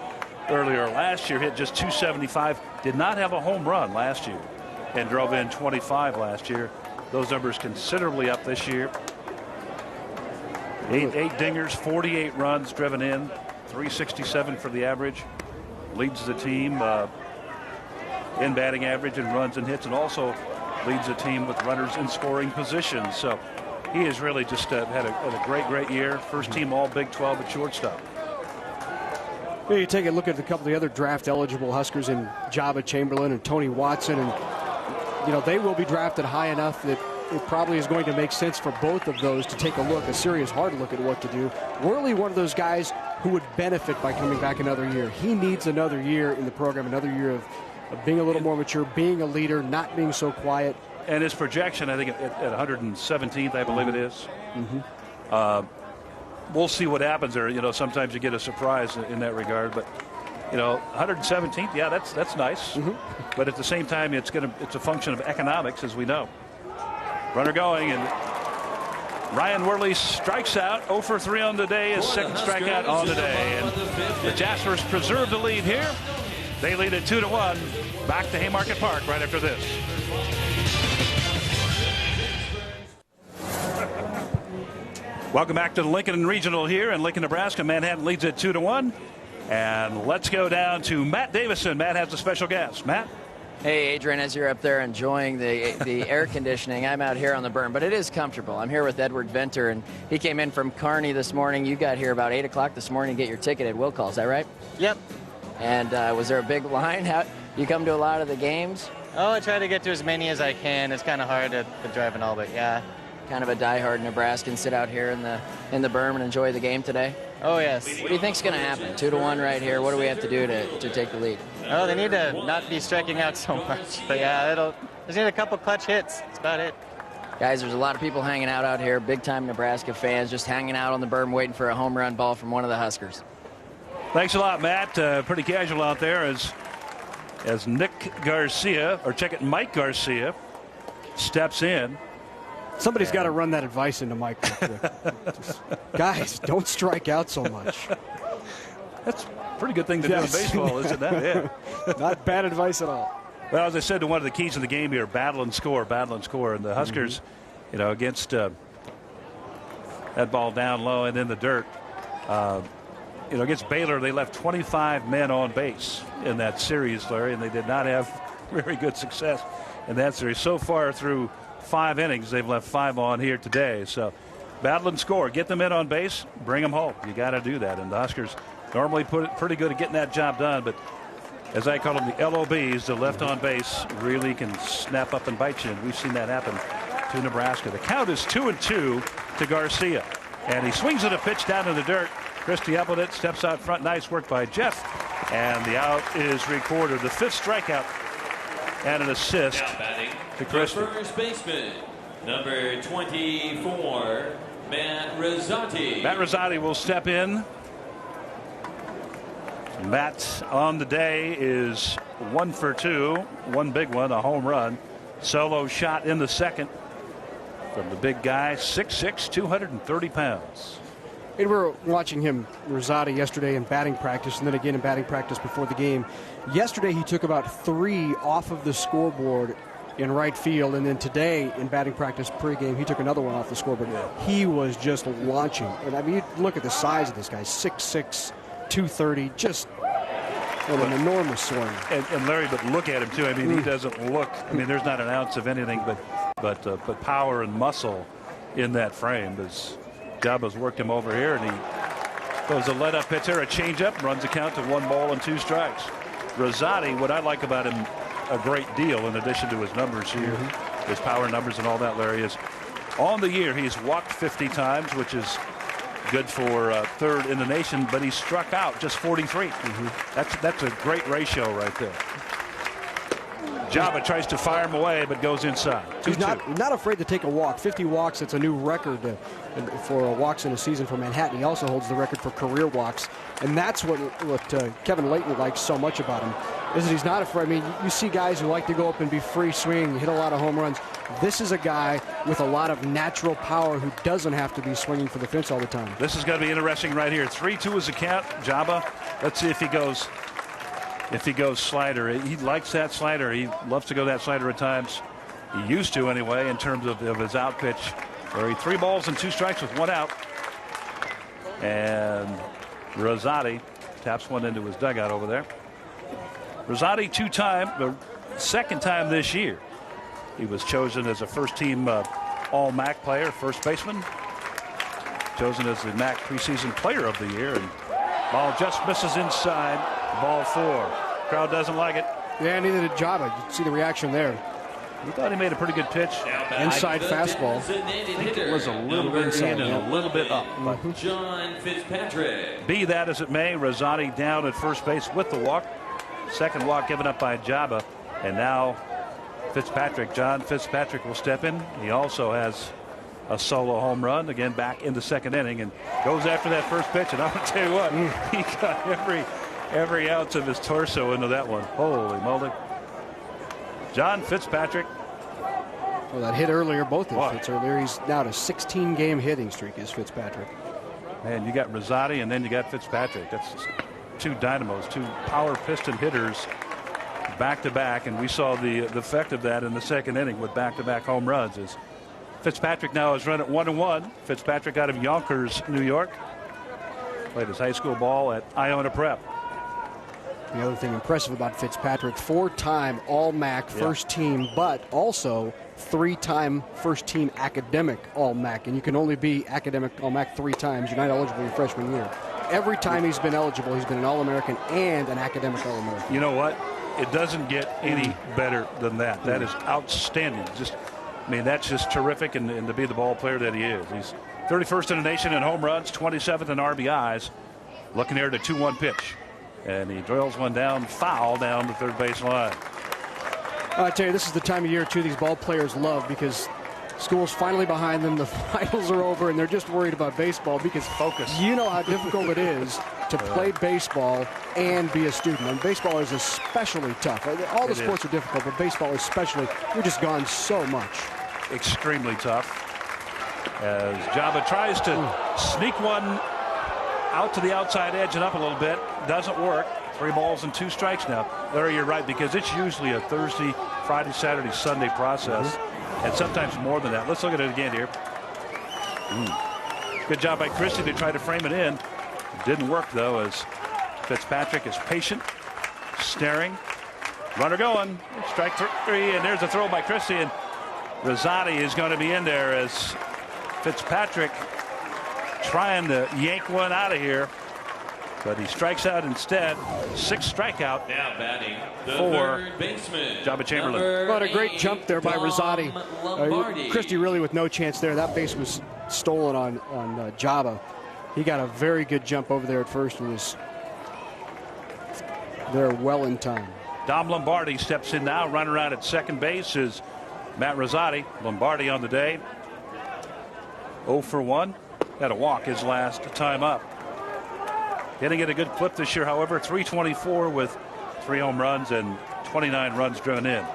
Speaker 2: earlier. Last year hit just 275. Did not have a home run last year and drove in 25 last year. Those numbers considerably up this year. Eight dingers, 48 runs driven in, 367 for the average. Leads the team in batting average and runs and hits, and also leads the team with runners in scoring positions. So he has really just had a great year. First team all Big 12 at shortstop.
Speaker 1: You take a look at a couple of the other draft eligible Huskers in Jabba Chamberlain and Tony Watson, and you know they will be drafted high enough that it probably is going to make sense for both of those to take a serious hard look at what to do. Worley, one of those guys who would benefit by coming back another year. He needs another year in the program, another year of being a little more mature, being a leader, not being so quiet.
Speaker 2: And his projection, I think at 117th, I believe it is. We'll see what happens there. You know, sometimes you get a surprise in that regard, but you know, 117th, yeah, that's nice. But at the same time, it's a function of economics, as we know. Runner going, and Ryan Worley strikes out. 0 for 3 on the day, his second strikeout on the day. And the Jaspers preserve the lead here. They lead at 2-1. Back to Haymarket Park right after this. Welcome back to the Lincoln Regional here in Lincoln, Nebraska. Manhattan leads at 2-1. And let's go down to Matt Davison. Matt has a special guest. Matt?
Speaker 3: Hey, Adrian, as you're up there enjoying the air conditioning, I'm out here on the berm, but it is comfortable. I'm here with Edward Venter, and he came in from Kearney this morning. You got here about 8 o'clock this morning to get your ticket at Will Call. Is that right?
Speaker 8: Yep.
Speaker 3: And was there a big line? How you come to a lot of the games?
Speaker 8: Oh, I try to get to as many as I can. It's kind of hard to drive and all, but yeah.
Speaker 3: Kind of a diehard Nebraskan, sit out here in the berm and enjoy the game today?
Speaker 8: Oh, yes.
Speaker 3: What do you think's going to happen? 2-1 right here. What do we have to do to take the lead?
Speaker 8: Oh, they need to not be striking out so much. But yeah, just need a couple clutch hits. That's about it.
Speaker 3: Guys, there's a lot of people hanging out here, big-time Nebraska fans, just hanging out on the berm waiting for a home run ball from one of the Huskers.
Speaker 2: Thanks a lot, Matt. Pretty casual out there as Nick Garcia, or check it, Mike Garcia, steps in.
Speaker 1: Somebody's got to run that advice into Mike. Guys, don't strike out so much.
Speaker 2: That's a pretty good thing to do in baseball, isn't that? Yeah.
Speaker 1: Not bad advice at all.
Speaker 2: Well, as I said, one of the keys of the game here, battle and score. And the Huskers, you know, against that ball down low and in the dirt, you know, against Baylor, they left 25 men on base in that series, Larry, and they did not have very good success in that series. So far through 5 innings, they've left 5 on here today. So battle and score. Get them in on base, bring them home. You got to do that. And the Huskers normally pretty good at getting that job done, but as I call them, the LOBs, the left on base, really can snap up and bite you. And we've seen that happen to Nebraska. The count is 2-2 to Garcia. And he swings at a pitch down in the dirt. Christy Eppledit steps out front. Nice work by Jeff. And the out is recorded. The 5th strikeout and an assist to Christy.
Speaker 6: First baseman, number 24, Matt Rizzotti.
Speaker 2: Matt Rizzotti will step in. Matt on the day is 1 for 2, one big one, a home run. Solo shot in the second from the big guy, 6'6", 230 pounds.
Speaker 1: And we were watching him, Rizzotti, yesterday in batting practice and then again in batting practice before the game. Yesterday he took about 3 off of the scoreboard in right field, and then today in batting practice pregame he took another one off the scoreboard. He was just launching. And I mean, you look at the size of this guy, 6'6", 230, just an enormous swing.
Speaker 2: And Larry, but look at him too. I mean, he doesn't look. I mean, there's not an ounce of anything but power and muscle in that frame. As Jabba's worked him over here, and he throws a let-up pitch there, a changeup, runs the count to 1 ball and 2 strikes. Rizzotti, what I like about him a great deal, in addition to his numbers here, his power numbers and all that, Larry, is On the year, he's walked 50 times, which is good for third in the nation, but he struck out just 43. That's a great ratio right there. Jabba tries to fire him away, but goes inside.
Speaker 1: He's not afraid to take a walk. 50 walks, it's a new record for walks in a season for Manhattan. He also holds the record for career walks, and that's what Kevin Layton likes so much about him, is that he's not afraid. I mean, you see guys who like to go up and be free swing, hit a lot of home runs. This is a guy with a lot of natural power who doesn't have to be swinging for the fence all the time.
Speaker 2: This is going to be interesting right here. 3-2 is the count. Jabba, let's see if he goes. If he goes slider, he likes that slider. He loves to go that slider at times. He used to anyway, in terms of his out pitch, where he 3 balls and 2 strikes with 1 out. And Rizzotti taps one into his dugout over there. Rizzotti, 2-time, the second time this year. He was chosen as a first-team All-MAC player, first baseman. Chosen as the MAC preseason player of the year. And ball just misses inside. Ball 4. Crowd doesn't like it.
Speaker 1: Yeah, neither did Jabba. You can see the reaction there.
Speaker 2: He thought he made a pretty good pitch.
Speaker 1: Inside fastball.
Speaker 2: I think it was a little bit in and a little bit up.
Speaker 6: John Fitzpatrick.
Speaker 2: Be that as it may, Rizzotti down at first base with the walk. Second walk given up by Jabba. And now Fitzpatrick, John Fitzpatrick, will step in. He also has a solo home run, again back in the second inning, and goes after that first pitch. And I'm going to tell you what, he got every ounce of his torso into that one. Holy moly. John Fitzpatrick.
Speaker 1: Well, that hit earlier, both his hits earlier. He's now at a 16-game hitting streak, is Fitzpatrick.
Speaker 2: Man, you got Rizzotti and then you got Fitzpatrick. That's just 2 dynamos, 2 power piston hitters back-to-back, and we saw the effect of that in the second inning with back-to-back home runs. As Fitzpatrick now is run at 1-1. Fitzpatrick out of Yonkers, New York. Played his high school ball at Iona Prep.
Speaker 1: The other thing impressive about Fitzpatrick, 4-time All-MAC first team, but also 3-time first team academic All-MAC. And you can only be academic All-MAC 3 times. You're not eligible your freshman year. Every time he's been eligible, he's been an All-American and an academic All-American.
Speaker 2: You know what? It doesn't get any better than that. That is outstanding. I mean, that's just terrific, and to be the ball player that he is. He's 31st in the nation in home runs, 27th in RBIs. Looking here at a 2-1 pitch. And he drills one down, foul down the third base line.
Speaker 1: I tell you, this is the time of year, too, these ball players love, because school's finally behind them, the finals are over, and they're just worried about baseball, because you know how difficult it is to play baseball and be a student. And baseball is especially tough. All the sports are difficult, but baseball especially, you're just gone so much.
Speaker 2: Extremely tough. As Jabba tries to sneak one out to the outside edge and up a little bit. Doesn't work. 3 balls and 2 strikes now. Larry, you're right, because it's usually a Thursday, Friday, Saturday, Sunday process, and sometimes more than that. Let's look at it again here. Good job by Christie to try to frame it in. It didn't work, though, as Fitzpatrick is patient, staring. Runner going. Strike 3, and there's a throw by Christie, and Rizzotti is going to be in there as Fitzpatrick trying to yank one out of here, but he strikes out instead. 6 strikeout.
Speaker 6: Now batting the
Speaker 2: for
Speaker 6: third baseman,
Speaker 2: Jabba Chamberlain.
Speaker 1: What a great jump there by Rizzotti. Christie really with no chance there. That base was stolen on Jabba. He got a very good jump over there at first and was there well in time.
Speaker 2: Dom Lombardi steps in now. Runner out at second base is Matt Rizzotti. Lombardi on the day. 0 for 1. Had a walk his last time up. Hitting at a good clip this year, however, 324 with 3 home runs and 29 runs driven in.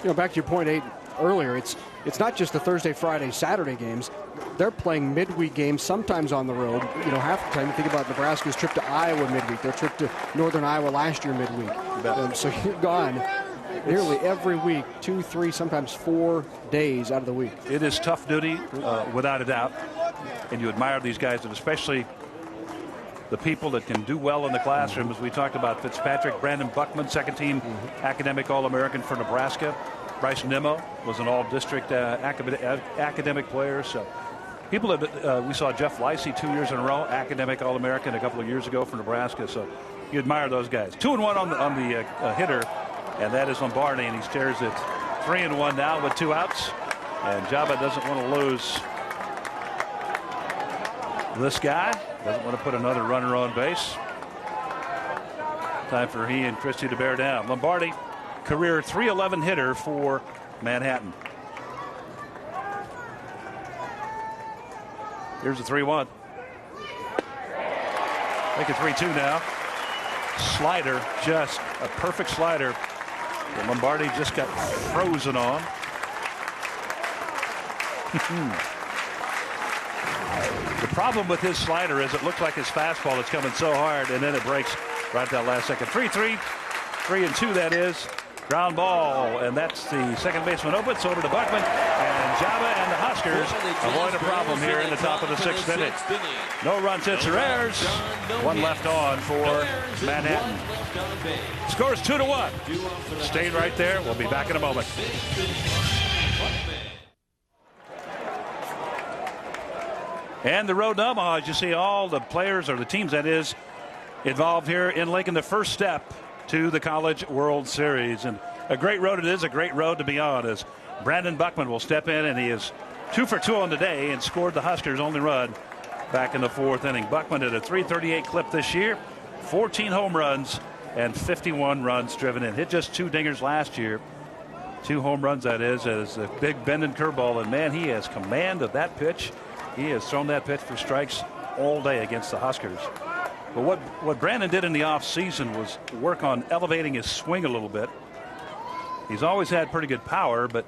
Speaker 1: You know, back to your point 8 earlier, it's not just the Thursday, Friday, Saturday games. They're playing midweek games, sometimes on the road. You know, half the time you think about Nebraska's trip to Iowa midweek, their trip to Northern Iowa last year midweek. So you're gone nearly every week, 2, 3, sometimes 4 days out of the week.
Speaker 2: It is tough duty, without a doubt. And you admire these guys, and especially the people that can do well in the classroom, as we talked about Fitzpatrick. Brandon Buckman, second team academic All-American for Nebraska. Bryce Nimmo was an all-district academic player. So people have, we saw Jeff Licey 2 years in a row, academic All-American a couple of years ago for Nebraska. So you admire those guys. 2-1 on the hitter, and that is Lombardi, and he stares at 3-1 now with 2 outs. And Jabba doesn't want to lose this guy. Doesn't want to put another runner on base. Time for he and Christie to bear down. Lombardi, career .311 hitter for Manhattan. Here's a 3-1. Make it 3-2 now. Slider, just a perfect slider. And Lombardi just got frozen on. The problem with his slider is it looks like his fastball is coming so hard, and then it breaks right at that last second. 3-3, 3-2 that is. Ground ball, and that's the second baseman open. So over to Buckman, and Jabba and the Huskers avoid a problem here in the top of the sixth inning. No runs, hits, or errors. One left on for Manhattan. Scores 2-1. Stay right there. We'll be back in a moment. And the road to Omaha, as you see all the players, or the teams that is, involved here in Lincoln. The first step to the College World Series. And a great road it is, a great road to be on, as Brandon Buckman will step in, and he is 2 for 2 on the day and scored the Huskers' only run back in the fourth inning. Buckman at a .338 clip this year, 14 home runs and 51 runs driven in. Hit just 2 dingers last year. 2 home runs, that is, as a big bending curveball. And man, he has command of that pitch. He has thrown that pitch for strikes all day against the Huskers. But what Brandon did in the offseason was work on elevating his swing a little bit. He's always had pretty good power, but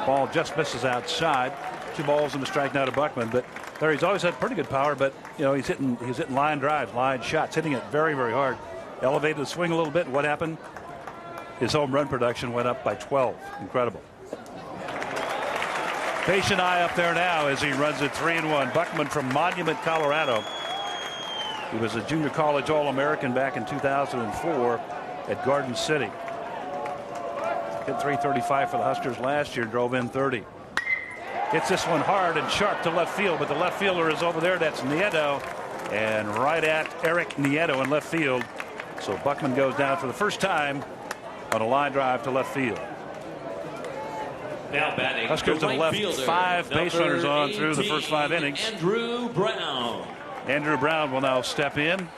Speaker 2: ball just misses outside. 2 balls and a strike now to Buckman. But there, he's always had pretty good power, but you know, he's hitting line drives, line shots, hitting it very, very hard. Elevated the swing a little bit. What happened? His home run production went up by 12. Incredible. Patient eye up there now as he runs it 3-1. Buckman from Monument, Colorado. He was a junior college All-American back in 2004 at Garden City. Hit .335 for the Huskers last year, drove in 30. Hits this one hard and sharp to left field, but the left fielder is over there. That's Nieto, and right at Eric Nieto in left field. So Buckman goes down for the first time on a line drive to left field.
Speaker 6: Now batting,
Speaker 2: Huskers have left 5 base runners on through the first 5 innings.
Speaker 6: Andrew Brown.
Speaker 2: Andrew Brown will now step in.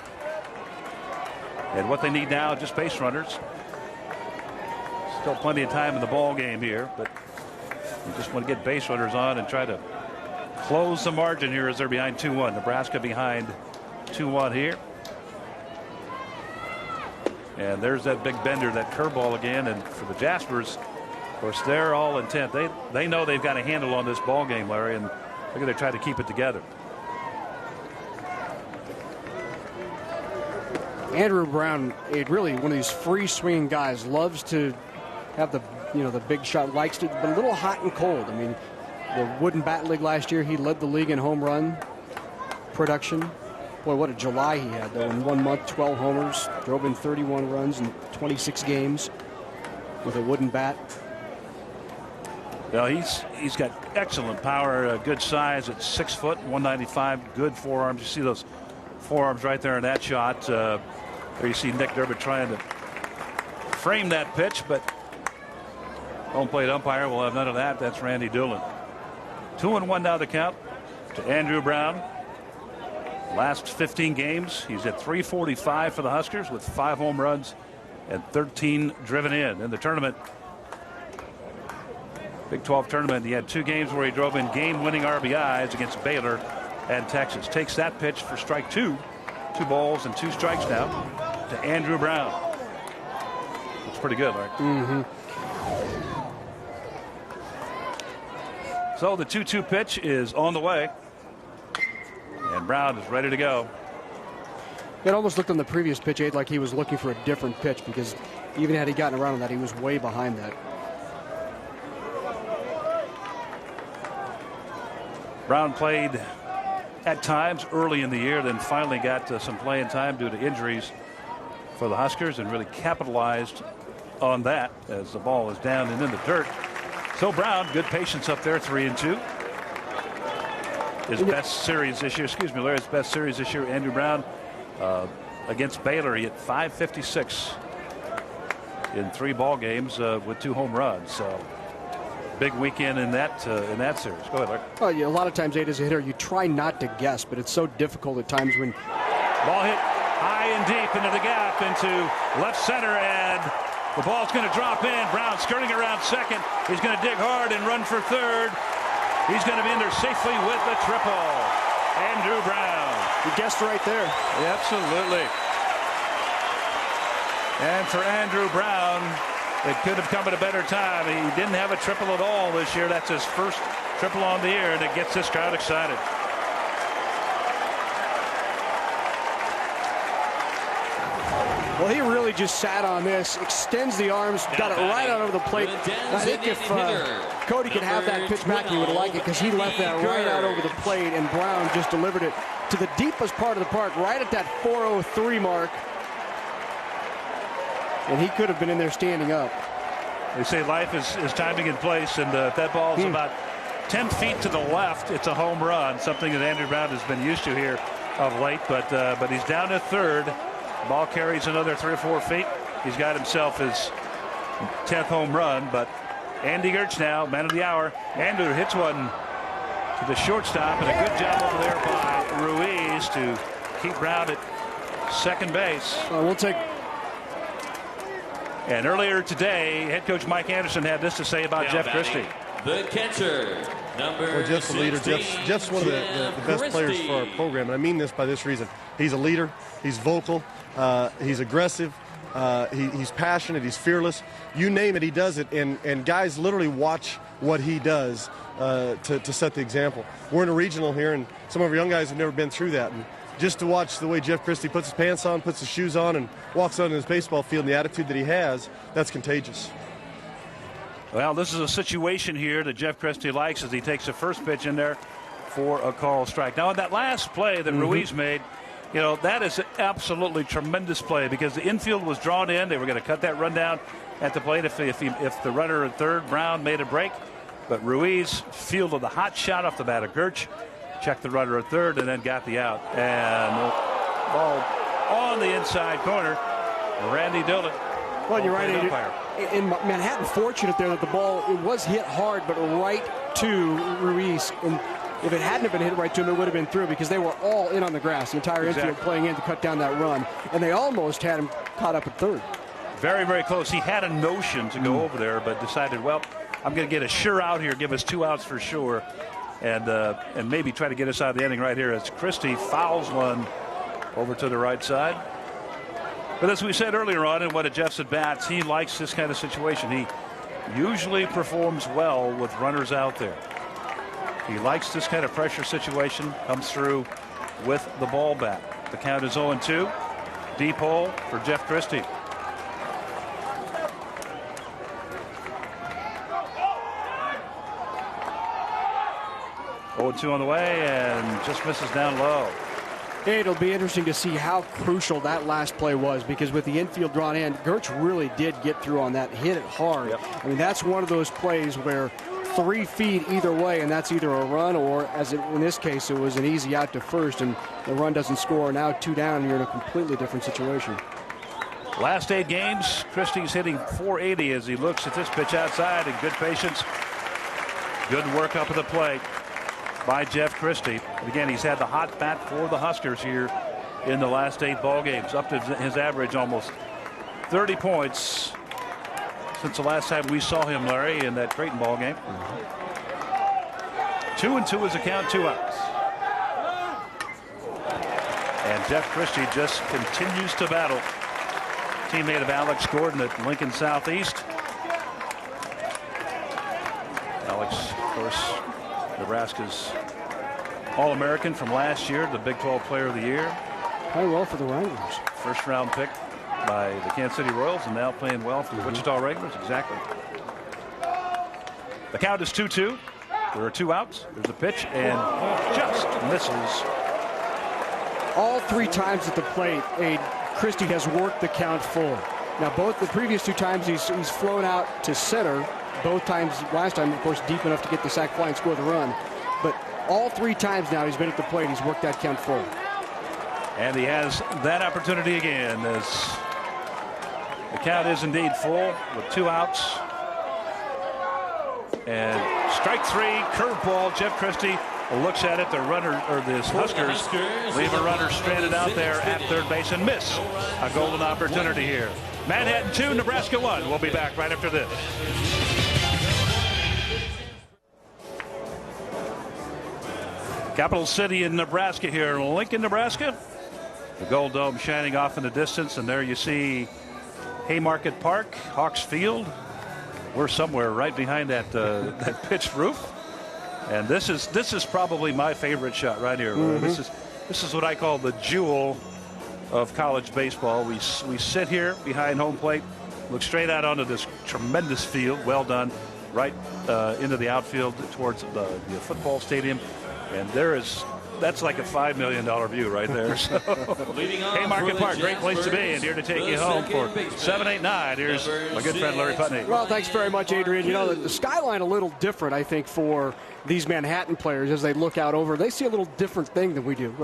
Speaker 2: And what they need now, just base runners. Still plenty of time in the ball game here, but you just want to get base runners on and try to close the margin here as they're behind 2-1. Nebraska behind 2-1 here. And there's that big bender, that curveball again. And for the Jaspers, of course, they're all intent. They know they've got a handle on this ball game, Larry, and they're going to try to keep it together.
Speaker 1: Andrew Brown, really one of these free swinging guys, loves to have the big shot, likes to, but a little hot and cold. I mean, the Wooden Bat League last year, he led the league in home run production. Boy, what a July he had, though. In 1 month, 12 homers, drove in 31 runs in 26 games with a wooden bat.
Speaker 2: Well, he's got excellent power, good size at 6 foot, 195, good forearms. You see those forearms right there in that shot. There you see Nick Durbin trying to frame that pitch, but home plate umpire will have none of that. That's Randy Doolin. 2-1 now the count to Andrew Brown. Last 15 games, he's at .345 for the Huskers with 5 home runs and 13 driven in the tournament. Big 12 tournament. He had 2 games where he drove in game-winning RBIs against Baylor and Texas. Takes that pitch for strike 2. 2 balls and 2 strikes now to Andrew Brown. Looks pretty good, right?
Speaker 1: Mm-hmm.
Speaker 2: So the 2-2 pitch is on the way. And Brown is ready to go.
Speaker 1: It almost looked on the previous pitch, Aid, like he was looking for a different pitch, because even had he gotten around on that, he was way behind that.
Speaker 2: Brown played at times early in the year, then finally got some playing time due to injuries for the Huskers, and really capitalized on that as the ball is down and in the dirt. So Brown, good patience up there, 3-2. His best series this year, excuse me, Larry, his best series this year, Andrew Brown against Baylor. He hit .556 in 3 ball games with 2 home runs. So big weekend in that series. Go ahead, Larry.
Speaker 1: Oh, yeah, a lot of times, Ade, as a hitter, you try not to guess, but it's so difficult at times when.
Speaker 2: Ball hit high and deep into the gap, into left center, and the ball's going to drop in. Brown skirting around second. He's going to dig hard and run for third. He's going to be in there safely with the triple. Andrew Brown.
Speaker 1: You guessed right there.
Speaker 2: Absolutely. And for Andrew Brown, it could have come at a better time. He didn't have a triple at all this year. That's his first triple on the year, and it gets this crowd excited.
Speaker 1: Well, he really just sat on this, extends the arms, got it right out over the plate. I think if Cody could have that pitch back, he would like it, because he left that right out over the plate, and Brown just delivered it to the deepest part of the park, right at that 403 mark. And he could have been in there standing up.
Speaker 2: They say life is timing in place, and if that ball is about 10 feet to the left, it's a home run, something that Andrew Brown has been used to here of late. But he's down to third. Ball carries another 3 or 4 feet. He's got himself his 10th home run. But Andy Gertz now, man of the hour. Andrew hits one to the shortstop, and a good job over there by Ruiz to keep Brown at second base.
Speaker 1: We'll take.
Speaker 2: And earlier today, head coach Mike Anderson had this to say about Jeff Christie.
Speaker 6: The catcher, number
Speaker 4: Jeff's the leader. Jeff's one of the best players for our program, and I mean this by this reason. He's a leader. He's vocal. He's aggressive. He's passionate. He's fearless. You name it, he does it. And guys literally watch what he does to set the example. We're in a regional here, and some of our young guys have never been through that. And just to watch the way Jeff Christie puts his pants on, puts his shoes on, and walks out in his baseball field, and the attitude that he has, that's contagious.
Speaker 2: Well, this is a situation here that Jeff Christie likes as he takes the first pitch in there for a call strike. Now, in that last play that Ruiz made, you know, that is an absolutely tremendous play, because the infield was drawn in. They were going to cut that run down at the plate if the runner at third, Brown, made a break. But Ruiz fielded the hot shot off the bat of Gertz, checked the runner at third, and then got the out. And the ball on the inside corner. Randy Dillon.
Speaker 1: Well, you're right. In Manhattan, fortunate there that the ball, it was hit hard, but right to Ruiz. And if it hadn't been hit right to him, it would have been through, because they were all in on the grass, the entire infield playing in to cut down that run. And they almost had him caught up at third.
Speaker 2: Very, very close. He had a notion to go over there, but decided, well, I'm going to get a sure out here, give us 2 outs for sure, and maybe try to get us out of the inning right here as Christie fouls one over to the right side. But as we said earlier on in one of Jeff's at-bats, he likes this kind of situation. He usually performs well with runners out there. He likes this kind of pressure situation, comes through with the ball bat. The count is 0-2. Deep hole for Jeff Christie. Two on the way, and just misses down low.
Speaker 1: It'll be interesting to see how crucial that last play was, because with the infield drawn in, Gertz really did get through on that, hit it hard.
Speaker 2: Yep.
Speaker 1: I mean, that's one of those plays where 3 feet either way, and that's either a run or, in this case, it was an easy out to first, and the run doesn't score. Now 2 down, and you're in a completely different situation.
Speaker 2: Last 8 games, Christie's hitting .480 as he looks at this pitch outside, and good patience, good work up at the plate by Jeff Christie. And again, he's had the hot bat for the Huskers here in the last 8 ball games, up to his average almost 30 points since the last time we saw him, Larry, in that Creighton ball game. 2-2 is the count, 2 outs. And Jeff Christie just continues to battle. Teammate of Alex Gordon at Lincoln Southeast. Alex, of course, Nebraska's All-American from last year, the Big 12 Player of the Year.
Speaker 1: Playing well for the Wranglers.
Speaker 2: First round pick by the Kansas City Royals, and now playing well for the Wichita Wranglers. Exactly. The count is 2-2. There are 2 outs. There's a pitch, and just misses.
Speaker 1: All 3 times at the plate, Christie has worked the count full. Now, both the previous 2 times he's flown out to center. Both times, last time, of course, deep enough to get the sac fly and score the run. But all 3 times now he's been at the plate, he's worked that count full.
Speaker 2: And he has that opportunity again, as the count is indeed full with 2 outs. And strike three, curveball. Jeff Christie looks at it. The runner, or the Huskers, leave a runner stranded out there at third base and miss a golden opportunity here. Manhattan 2, Nebraska 1. We'll be back right after this. Capital City in Nebraska here, Lincoln, Nebraska. The Gold Dome shining off in the distance, and there you see Haymarket Park, Hawks Field. We're somewhere right behind that that pitched roof, and this is probably my favorite shot right here. This is what I call the jewel of college baseball. We sit here behind home plate, look straight out onto this tremendous field. Well done, right into the outfield towards the football stadium. And that's like a $5 million view right there. So, Haymarket Park, great place to be. And here to take you home for 7-8-9. Here's my good friend Larry Putney.
Speaker 1: Well, thanks very much, Adrian. You know, the skyline a little different, I think, for these Manhattan players as they look out over. They see a little different thing than we do.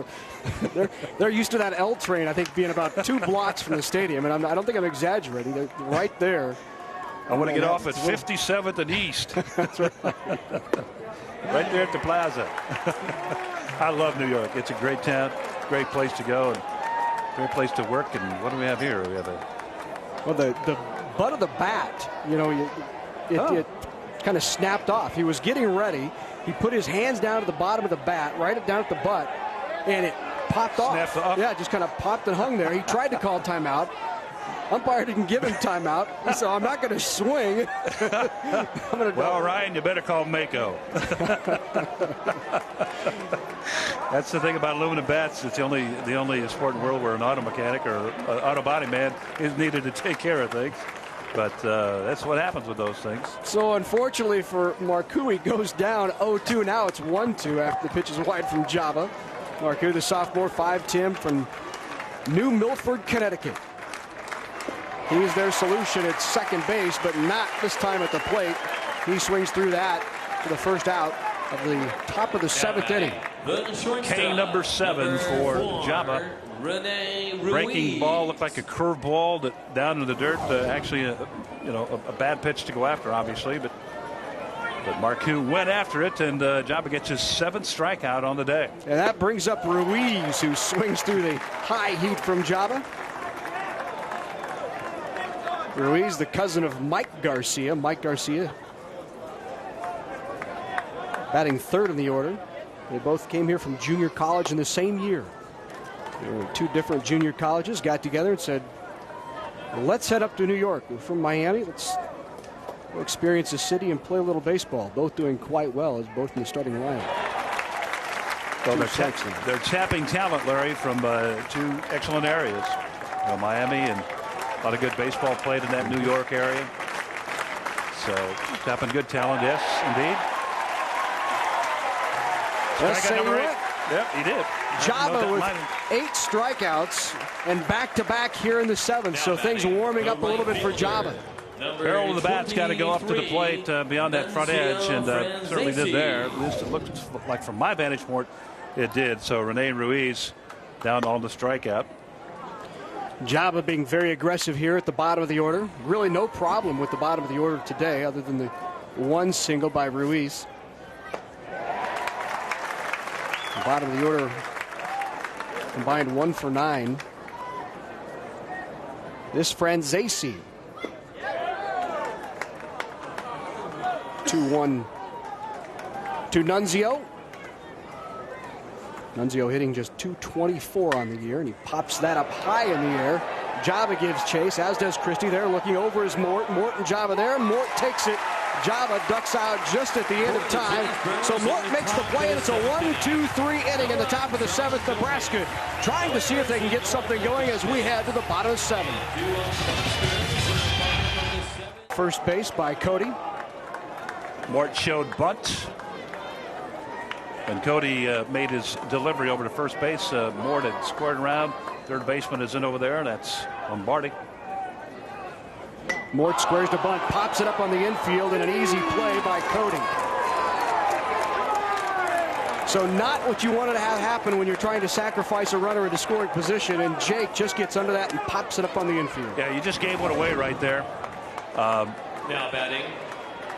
Speaker 1: They're used to that L train, I think, being about 2 blocks from the stadium. And I don't think I'm exaggerating. They're right there.
Speaker 2: I want to get off at 57th and East.
Speaker 1: That's right.
Speaker 2: Right there at the plaza. I love New York. It's a great town, great place to go, and great place to work. And what do we have here? We have
Speaker 1: the butt of the bat. You know, it kind of snapped off. He was getting ready. He put his hands down to the bottom of the bat, right down at the butt, and it popped off.
Speaker 2: Snapped off.
Speaker 1: Yeah, just kind of popped and hung there. He tried to call timeout. Umpire didn't give him timeout, so I'm not going to swing.
Speaker 2: Well, Ryan, you better call Mako. That's the thing about aluminum bats. It's the only sport in the world where an auto mechanic or auto body man is needed to take care of things. But that's what happens with those things.
Speaker 1: So unfortunately for Marcoux, he goes down 0-2. Now it's 1-2 after the pitch is wide from Java. Marcoux, the sophomore, 5'10", from New Milford, Connecticut. He's their solution at second base, but not this time at the plate. He swings through that for the first out of the top of the 7th inning.
Speaker 2: K number 7 for Java. Breaking ball, looked like a curveball down in the dirt. Actually, a bad pitch to go after, obviously, but Marcoux went after it, and Java gets his 7th strikeout on the day.
Speaker 1: And that brings up Ruiz, who swings through the high heat from Java. Ruiz, the cousin of Mike Garcia. Mike Garcia batting 3rd in the order. They both came here from junior college in the same year. They were in 2 different junior colleges, got together and said, let's head up to New York. We're from Miami. Let's go experience the city and play a little baseball. Both doing quite well as both in the starting lineup.
Speaker 2: Well, they're tapping talent, Larry, from 2 excellent areas. Miami, and a lot of good baseball played in that New York area. So tapping good talent, yes, indeed.
Speaker 1: Strikeout number 8.
Speaker 2: Yep, he did.
Speaker 1: Java with 8 strikeouts and back-to-back here in the 7th. So things warming up a little bit for Java.
Speaker 2: Barrel of the bat's got to go up to the plate beyond that front edge, and certainly did there. At least it looked like from my vantage point, it did. So Rene Ruiz down on the strikeout.
Speaker 1: Java being very aggressive here at the bottom of the order. Really no problem with the bottom of the order today other than the 1 single by Ruiz. The bottom of the order combined 1 for 9. This Franzese. 2-1 to Nunzio. Nunzio hitting just .224 on the year, and he pops that up high in the air. Java gives chase, as does Christie. There looking over is Mort. Mort and Java there. Mort takes it. Java ducks out just at the end of time. So Mort makes the play, and it's a 1-2-3 inning in the top of the 7th. Nebraska trying to see if they can get something going as we head to the bottom of 7. First base by Cody.
Speaker 2: Mort showed bunt. And Cody made his delivery over to first base. Mort had squared around. Third baseman is in over there. That's Lombardi.
Speaker 1: Mort squares the bunt, pops it up on the infield, and an easy play by Cody. So not what you wanted to have happen when you're trying to sacrifice a runner into scoring position, and Jake just gets under that and pops it up on the infield.
Speaker 2: Yeah, you just gave one away right there.
Speaker 6: Now batting,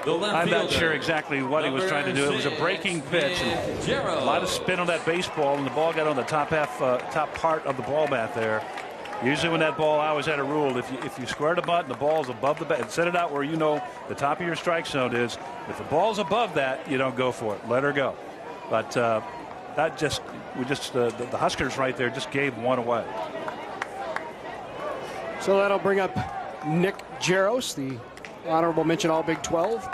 Speaker 2: I'm not sure exactly what he was trying to do. It was a breaking pitch, and a lot of spin on that baseball, and the ball got on the top part of the ball bat there. Usually when that ball, I always had a rule, if you square the butt and the ball's above the bat, and set it out where you know the top of your strike zone is, if the ball's above that, you don't go for it. Let her go. But the Huskers right there just gave one away.
Speaker 1: So that'll bring up Nick Jaros, the honorable mention All Big 12.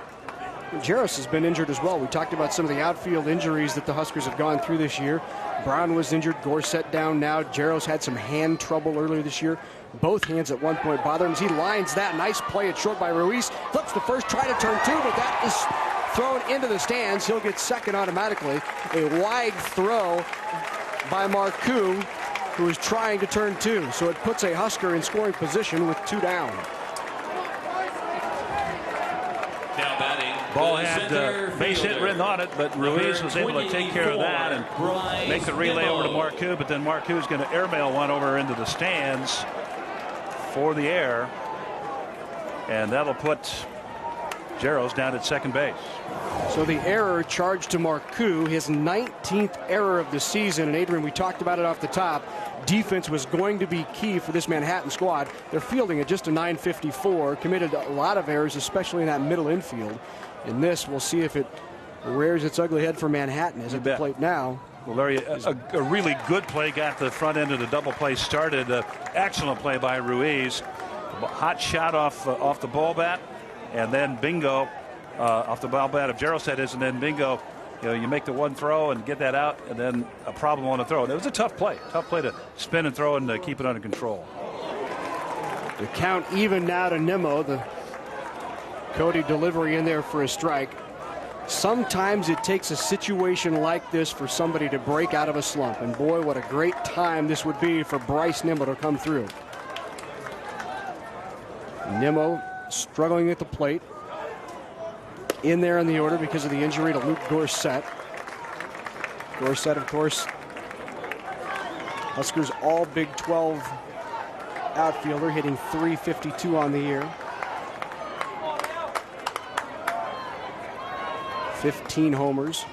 Speaker 1: Jaros has been injured as well. We talked about some of the outfield injuries that the Huskers have gone through this year. Brown was injured, Gorset down now. Jaros had some hand trouble earlier this year. Both hands at one point bother him. He lines that. Nice play at short by Ruiz. Flips the first, try to turn two, but that is thrown into the stands. He'll get second automatically. A wide throw by Marcoux, who is trying to turn two. So it puts a Husker in scoring position with two down.
Speaker 6: Now batting.
Speaker 2: Ball had base hit written on it, but Ruiz was able to take care of that and make the relay over to Marcoux. But then Marcoux is going to airmail one over into the stands for the air, and that'll put Jaros down at second base.
Speaker 1: So the error charged to Marcoux, his 19th error of the season. And Adrian, we talked about it off the top. Defense was going to be key for this Manhattan squad. They're fielding at just a .954, committed a lot of errors, especially in that middle infield. In this, we'll see if it rears its ugly head for Manhattan as at the plate now.
Speaker 2: Well, Larry, a really good play got the front end of the double play started. Excellent play by Ruiz. Hot shot off the ball bat, and then bingo off the ball bat of Jaros, that is, and then bingo. You make the one throw and get that out, and then a problem on the throw. And it was a tough play to spin and throw and keep it under control.
Speaker 1: The count even now to Nimmo. The Cody delivery in there for a strike. Sometimes it takes a situation like this for somebody to break out of a slump. And boy, what a great time this would be for Bryce Nimmo to come through. Nimmo struggling at the plate. In there in the order because of the injury to Luke Gorset. Gorset, of course, Huskers all Big 12 outfielder, hitting .352 on the year. 15 homers.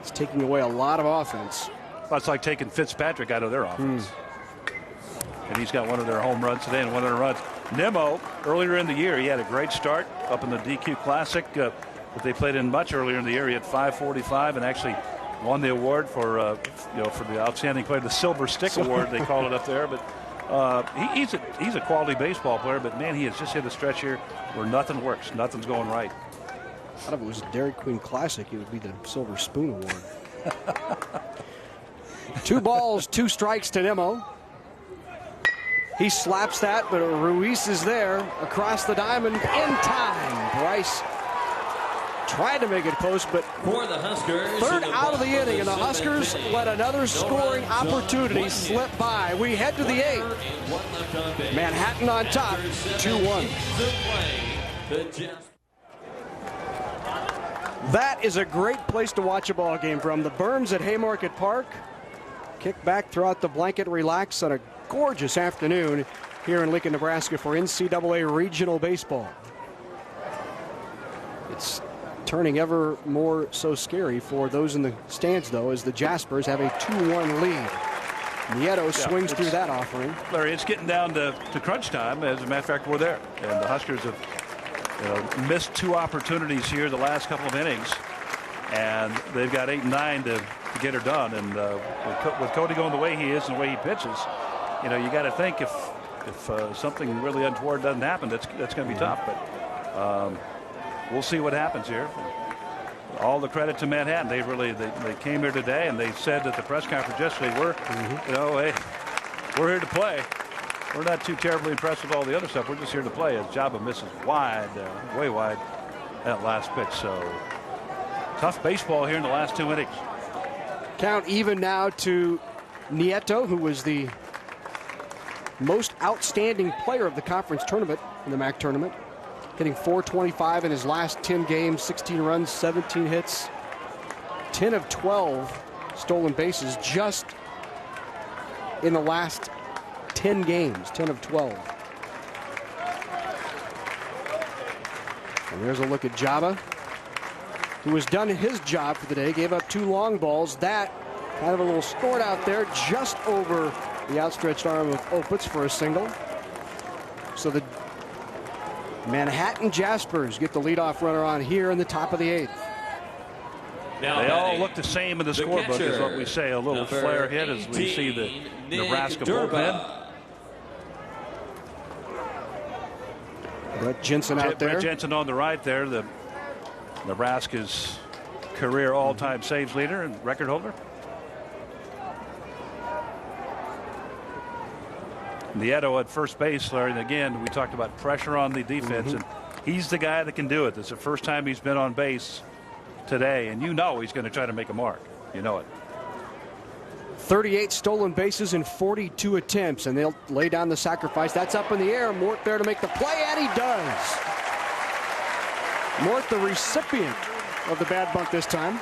Speaker 1: It's taking away a lot of offense.
Speaker 2: Well, it's like taking Fitzpatrick out of their offense. And he's got one of their home runs today and one of their runs. Nimmo, earlier in the year, he had a great start up in the DQ Classic that they played in much earlier in the year. He had .545 and actually won the award for the outstanding player, the Silver Stick Award, they call it up there. But he's a quality baseball player. But man, he has just hit a stretch here where nothing works, nothing's going right.
Speaker 1: I thought if it was a Dairy Queen Classic, it would be the Silver Spoon Award. 2 balls, 2 strikes to Nimmo. He slaps that, but Ruiz is there across the diamond in time. Bryce tried to make it close, but
Speaker 6: for the Huskers,
Speaker 1: third out of the inning, and the Huskers let another scoring opportunity slip by. We head to the 8th. Manhattan on top, 2-1. That is a great place to watch a ball game from. The berms at Haymarket Park. Kick back, throw out the blanket, relax on a gorgeous afternoon here in Lincoln, Nebraska for NCAA regional baseball. It's turning ever more so scary for those in the stands, though, as the Jaspers have a 2-1 lead. Nieto swings through that offering.
Speaker 2: Larry, it's getting down to crunch time. As a matter of fact, we're there. And the Huskers have missed 2 opportunities here the last couple of innings. And they've got 8 and 9 to get her done. And with Cody going the way he is and the way he pitches, you got to think if something really untoward doesn't happen, that's going to be tough. But we'll see what happens here. All the credit to Manhattan. They came here today and they said at the press conference yesterday, hey, we're here to play. We're not too terribly impressed with all the other stuff. We're just here to play. As Jabba misses wide, way wide that last pitch. So tough baseball here in the last 2 innings.
Speaker 1: Count even now to Nieto, who was the most outstanding player of the conference tournament in the MAC tournament, hitting .425 in his last 10 games, 16 runs, 17 hits, 10 of 12 stolen bases just in the last 10 games, 10 of 12. And there's a look at Java, who has done his job for the day. Gave up 2 long balls. That kind of a little scored out there just over the outstretched arm of Opitz for a single. So the Manhattan Jaspers get the leadoff runner on here in the top of the 8th.
Speaker 2: They all look the same in the scorebook, is what we say. A little flare hit as we see the Nebraska bullpen.
Speaker 1: Brett Jensen out there.
Speaker 2: Brett Jensen on the right there, the Nebraska's career all-time saves leader and record holder. Nieto at first base, Larry. And again, we talked about pressure on the defense, and he's the guy that can do it. It's the first time he's been on base today, and you know he's going to try to make a mark. You know it.
Speaker 1: 38 stolen bases in 42 attempts, and they'll lay down the sacrifice. That's up in the air. Mort there to make the play, and he does. Mort, the recipient of the bad bunt this time.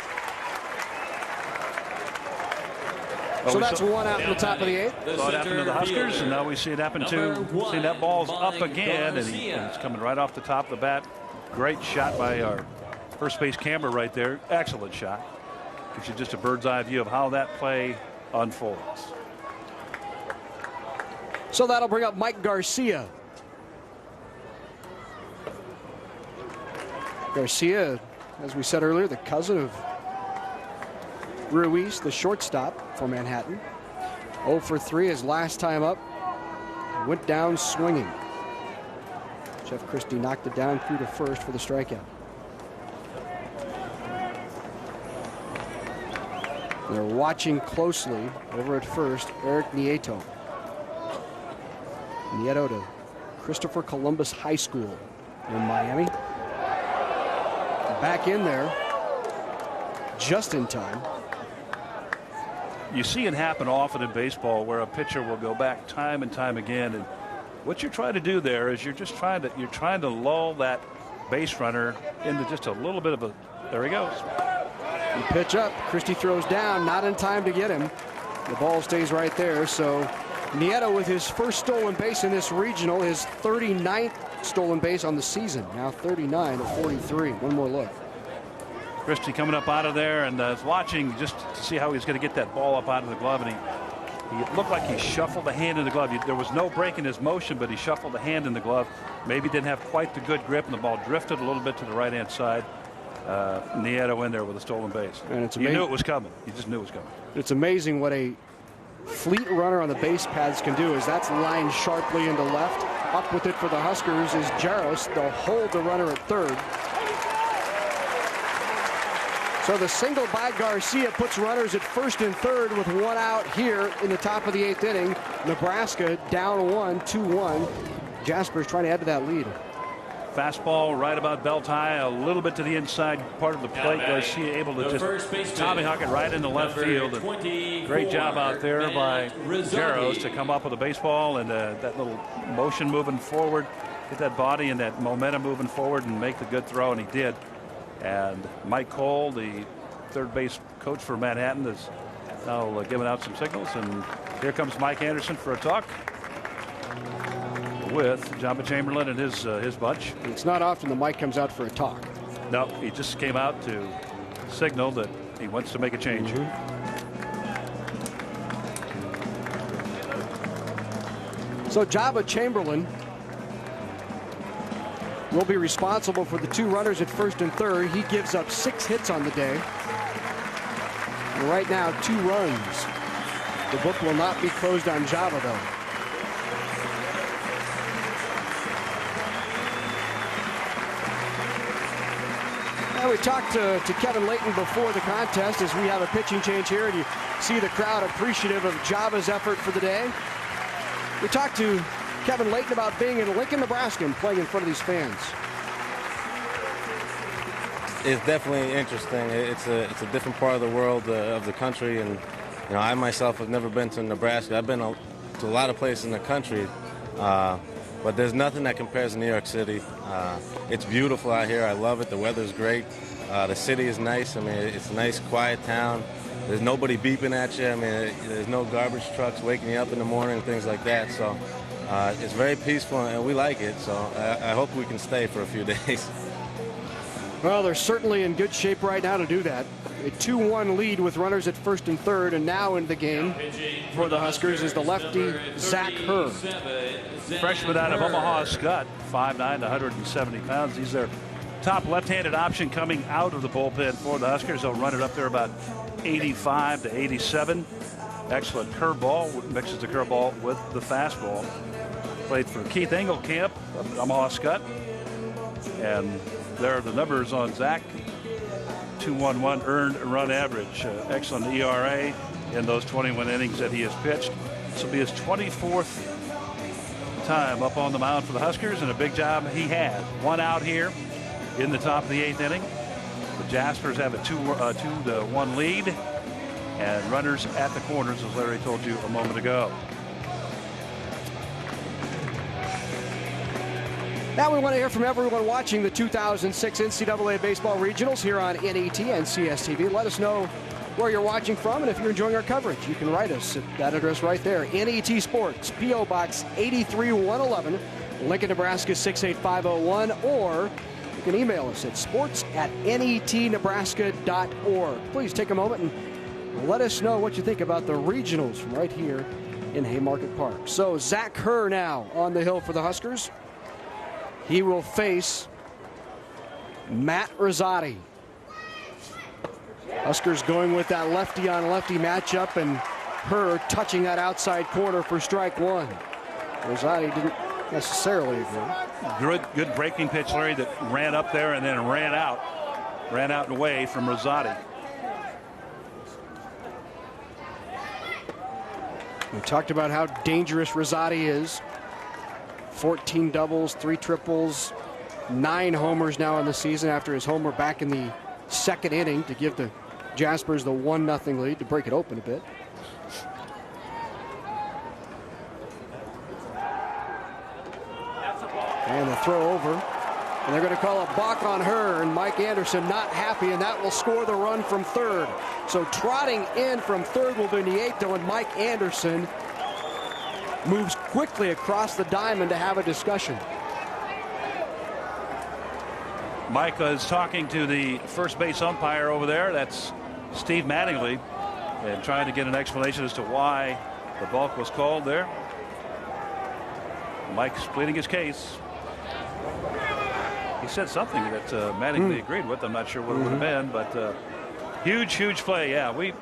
Speaker 1: So that's one out in the top of the 8th.
Speaker 2: Saw it happen to the Huskers, and now we see it happen to, see that ball's up again, and it's coming right off the top of the bat. Great shot by our first base camera right there. Excellent shot. Gives you just a bird's eye view of how that play unfolds.
Speaker 1: So that'll bring up Mike Garcia. Garcia, as we said earlier, the cousin of Ruiz, the shortstop for Manhattan. 0 for 3 his last time up. Went down swinging. Jeff Christie knocked it down through to first for the strikeout. They're watching closely over at first, Eric Nieto. Nieto to Christopher Columbus High School in Miami. Back in there just in time.
Speaker 2: You see it happen often in baseball where a pitcher will go back time and time again, and what you're trying to do there is you're trying to lull that base runner into just a little bit of a, there he goes.
Speaker 1: The pitch up, Christie throws down, not in time to get him. The ball stays right there. So Nieto with his first stolen base in this regional, his 39th stolen base on the season. Now 39 of 43. One more look.
Speaker 2: Christie coming up out of there and was watching just to see how he was going to get that ball up out of the glove, and he looked like he shuffled the hand in the glove. There was no break in his motion, but he shuffled the hand in the glove. Maybe didn't have quite the good grip, and the ball drifted a little bit to the right-hand side. Nieto in there with a stolen base.
Speaker 1: And it's
Speaker 2: you knew it was coming. You just knew it was coming.
Speaker 1: It's amazing what a fleet runner on the base paths can do, as that's lined sharply into left. Up with it for the Huskers is Jaros. They'll hold the runner at third. So the single by Garcia puts runners at first and third with one out here in the top of the 8th inning. Nebraska down 1, 2-1. Jaspers trying to add to that lead.
Speaker 2: Fastball right about belt high, a little bit to the inside part of the plate. Garcia able to just tomahawk it right into left field. And great job out there by Jaros to come up with a baseball and that little motion moving forward, get that body and that momentum moving forward and make the good throw, and he did. And Mike Cole, the third base coach for Manhattan, is now giving out some signals. And here comes Mike Anderson for a talk with Jamba Chamberlain and his bunch.
Speaker 1: It's not often the Mike comes out for a talk.
Speaker 2: No, he just came out to signal that he wants to make a change.
Speaker 1: So Jamba Chamberlain will be responsible for the 2 runners at first and third. He gives up 6 hits on the day. And right now, 2 runs. The book will not be closed on Java, though. And we talked to Kevin Layton before the contest, as we have a pitching change here, and you see the crowd appreciative of Java's effort for the day. We talked to Kevin Layton about being in Lincoln, Nebraska, and playing in front of these fans.
Speaker 5: It's definitely interesting. It's a different part of the world, of the country, and I myself have never been to Nebraska. I've been to a lot of places in the country, but there's nothing that compares to New York City. It's beautiful out here. I love it. The weather's great. The city is nice. I mean, it's a nice, quiet town. There's nobody beeping at you. I mean, there's no garbage trucks waking you up in the morning and things like that. So it's very peaceful, and we like it. So I hope we can stay for a few days.
Speaker 1: Well, they're certainly in good shape right now to do that. A 2-1 lead with runners at first and third, and now in the game for the Huskers is the lefty Zach Herr.
Speaker 2: Freshman out of Omaha, Scott, 5'9", 170 pounds. He's their top left-handed option coming out of the bullpen for the Huskers. They'll run it up there about 85 to 87. Excellent curveball, mixes the curveball with the fastball. Played for Keith Engelkamp of Omaha Scott. And there are the numbers on Zach. 2.11 earned run average. Excellent ERA in those 21 innings that he has pitched. This will be his 24th time up on the mound for the Huskers, and a big job he had. One out here in the top of the 8th inning. The Jaspers have a 2-1 lead, and runners at the corners, as Larry told you a moment ago.
Speaker 1: Now we want to hear from everyone watching the 2006 NCAA Baseball Regionals here on NET and CSTV. Let us know where you're watching from, and if you're enjoying our coverage, you can write us at that address right there. NET Sports, P.O. Box 83111, Lincoln, Nebraska 68501, or you can email us at sports@netnebraska.org. Please take a moment and let us know what you think about the regionals from right here in Haymarket Park. So Zach Herr now on the hill for the Huskers. He will face Matt Rizzotti. Huskers going with that lefty-on-lefty matchup, and Herr touching that outside corner for strike one. Rizzotti didn't necessarily agree.
Speaker 2: Good breaking pitch, Larry, that ran up there and then ran out and away from Rizzotti.
Speaker 1: We talked about how dangerous Rizzotti is. 14 doubles, 3 triples, 9 homers now in the season after his homer back in the second inning to give the Jaspers the 1-0 lead to break it open a bit. And the throw over. And they're going to call a balk on Herr, and Mike Anderson not happy, and that will score the run from third. So trotting in from third will be Nieto, and Mike Anderson moves quickly across the diamond to have a discussion.
Speaker 2: Mike is talking to the first base umpire over there. That's Steve Mattingly, and trying to get an explanation as to why the balk was called there. Mike's pleading his case. He said something that Mattingly agreed with. I'm not sure what it would have been, but huge play. Yeah, we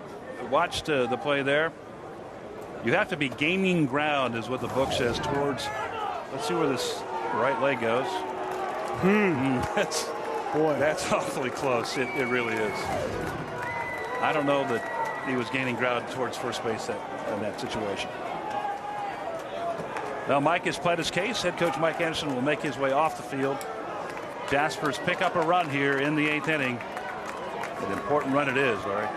Speaker 2: watched the play there. You have to be gaining ground, is what the book says, towards. Let's see where this right leg goes. That's awfully close. It really is. I don't know that he was gaining ground towards first base in that situation. Now Mike has pled his case. Head coach Mike Anderson will make his way off the field. Jaspers pick up a run here in the 8th inning. An important run it is, Larry.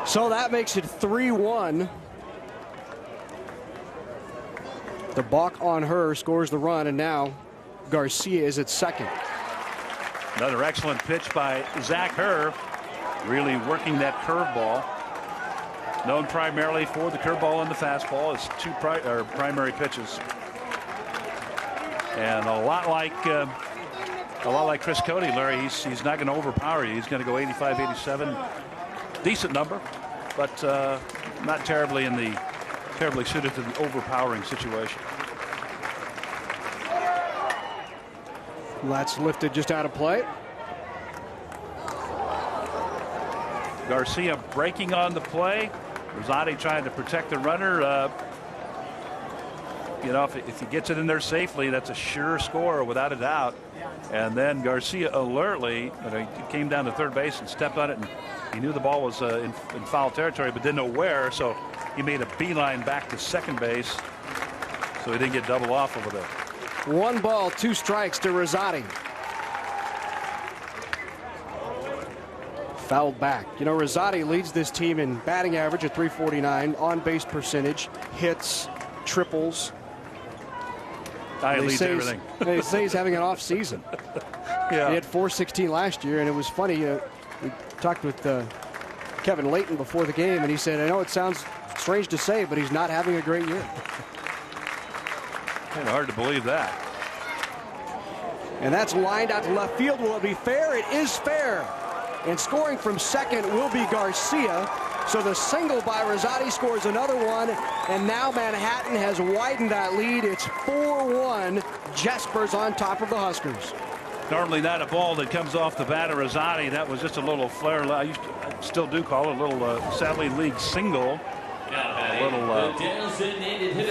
Speaker 1: So that makes it 3-1. The balk on Herr scores the run, and now Garcia is at second.
Speaker 2: Another excellent pitch by Zach Herr, really working that curveball. Known primarily for the curveball and the fastball as two primary pitches. And a lot like Chris Cody, Larry, he's not going to overpower you. He's going to go 85, 87. Decent number, but not terribly suited to the overpowering situation.
Speaker 1: That's lifted just out of play.
Speaker 2: Garcia breaking on the play. Rizzotti trying to protect the runner. If he gets it in there safely, that's a sure score without a doubt. And then Garcia alertly, he came down to third base and stepped on it, and he knew the ball was in foul territory, but didn't know where, so he made a beeline back to second base, so he didn't get double off over there.
Speaker 1: 1 ball, 2 strikes to Rizzotti. Fouled back. Rizzotti leads this team in batting average at .349, on-base percentage, hits, triples.
Speaker 2: He leads everything.
Speaker 1: They say he's having an off season.
Speaker 2: Yeah.
Speaker 1: He had .416 last year, and it was funny. We talked with Kevin Layton before the game, and he said, I know it sounds strange to say, but he's not having a great year.
Speaker 2: Kind of hard to believe that.
Speaker 1: And that's lined out to left field. Will it be fair? It is fair. And scoring from second will be Garcia. So the single by Rizzotti scores another one. And now Manhattan has widened that lead. It's 4-1. Jaspers on top of the Huskers.
Speaker 2: Normally not a ball that comes off the bat of Rizzotti. That was just a little flare. I still do call it a little Sally League single. A little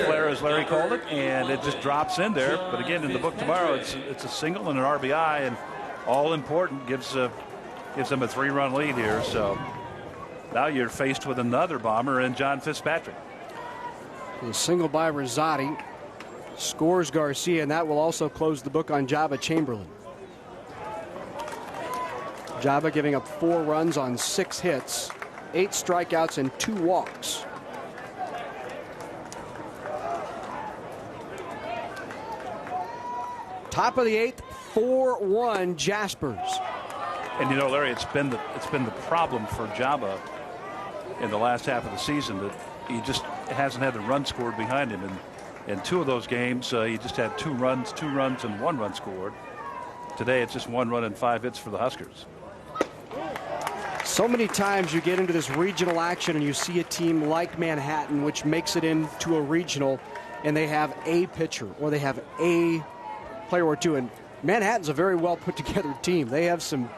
Speaker 2: flare, as Larry called it, and it just drops in there. But again, in the book tomorrow, it's a single and an RBI, and all important, gives them a 3-run lead here. So now you're faced with another bomber in John Fitzpatrick.
Speaker 1: The single by Rizzotti scores Garcia, and that will also close the book on Java Chamberlain. Java giving up 4 runs on 6 hits, 8 strikeouts, and 2 walks. Top of the 8th, 4-1 Jaspers.
Speaker 2: And you know, Larry, it's been the problem for Java in the last half of the season that he just hasn't had the run scored behind him. And in 2 of those games, he just had 2 runs, and 1 run scored. Today, it's just 1 run and 5 hits for the Huskers.
Speaker 1: So many times you get into this regional action and you see a team like Manhattan, which makes it into a regional, and they have a pitcher or they have a player or two. And Manhattan's a very well put together team. They have some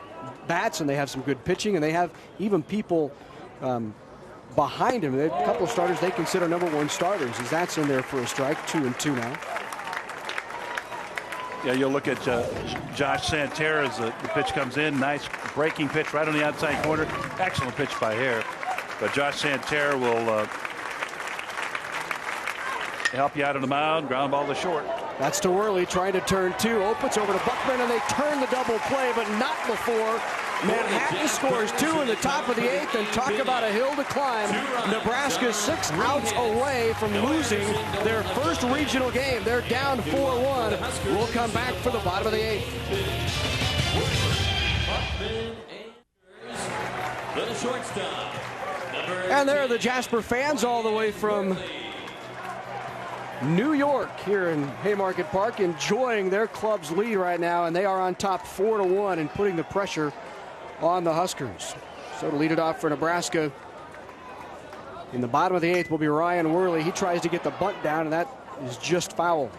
Speaker 1: bats and they have some good pitching, and they have even people behind him. They have a couple of starters they consider #1 starters, as that's in there for a strike. 2-2 now.
Speaker 2: Yeah, you'll look at Josh Santerre as the pitch comes in. Nice breaking pitch right on the outside corner. Excellent pitch by Hare. But Josh Santerre will help you out on the mound. Ground ball to short.
Speaker 1: That's to Worley trying to turn 2. Opens over to Buckman, and they turn the double play, but not before Manhattan scores 2 in the top of the 8th. And talk about a hill to climb. Nebraska's 6 outs away from losing their first regional game. They're down 4-1. We'll come back for the bottom of the 8th.
Speaker 6: The shortstop.
Speaker 1: And there are the Jasper fans all the way from New York here in Haymarket Park, enjoying their club's lead right now, and they are on top 4-1 and putting the pressure on the Huskers. So to lead it off for Nebraska in the bottom of the 8th will be Ryan Worley. He tries to get the bunt down, and that is just foul.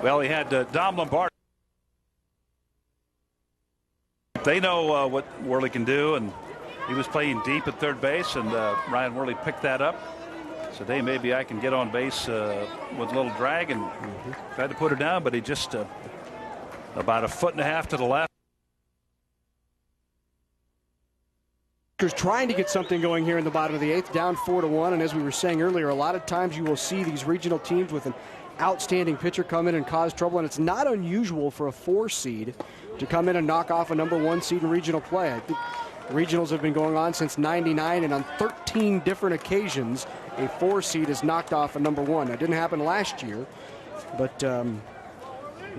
Speaker 2: Well, he had Dom Lombardi. They know what Worley can do, and he was playing deep at third base, and Ryan Worley picked that up. So today maybe I can get on base with a little drag, and tried to put her down, but he just about 1.5 feet to the left.
Speaker 1: Trying to get something going here in the bottom of the 8th, down 4-1, and as we were saying earlier, a lot of times you will see these regional teams with an outstanding pitcher come in and cause trouble, and it's not unusual for a 4 seed to come in and knock off a #1 seed in regional play. I think regionals have been going on since '99, and on 13 different occasions, a 4 seed has knocked off a #1. That didn't happen last year, but the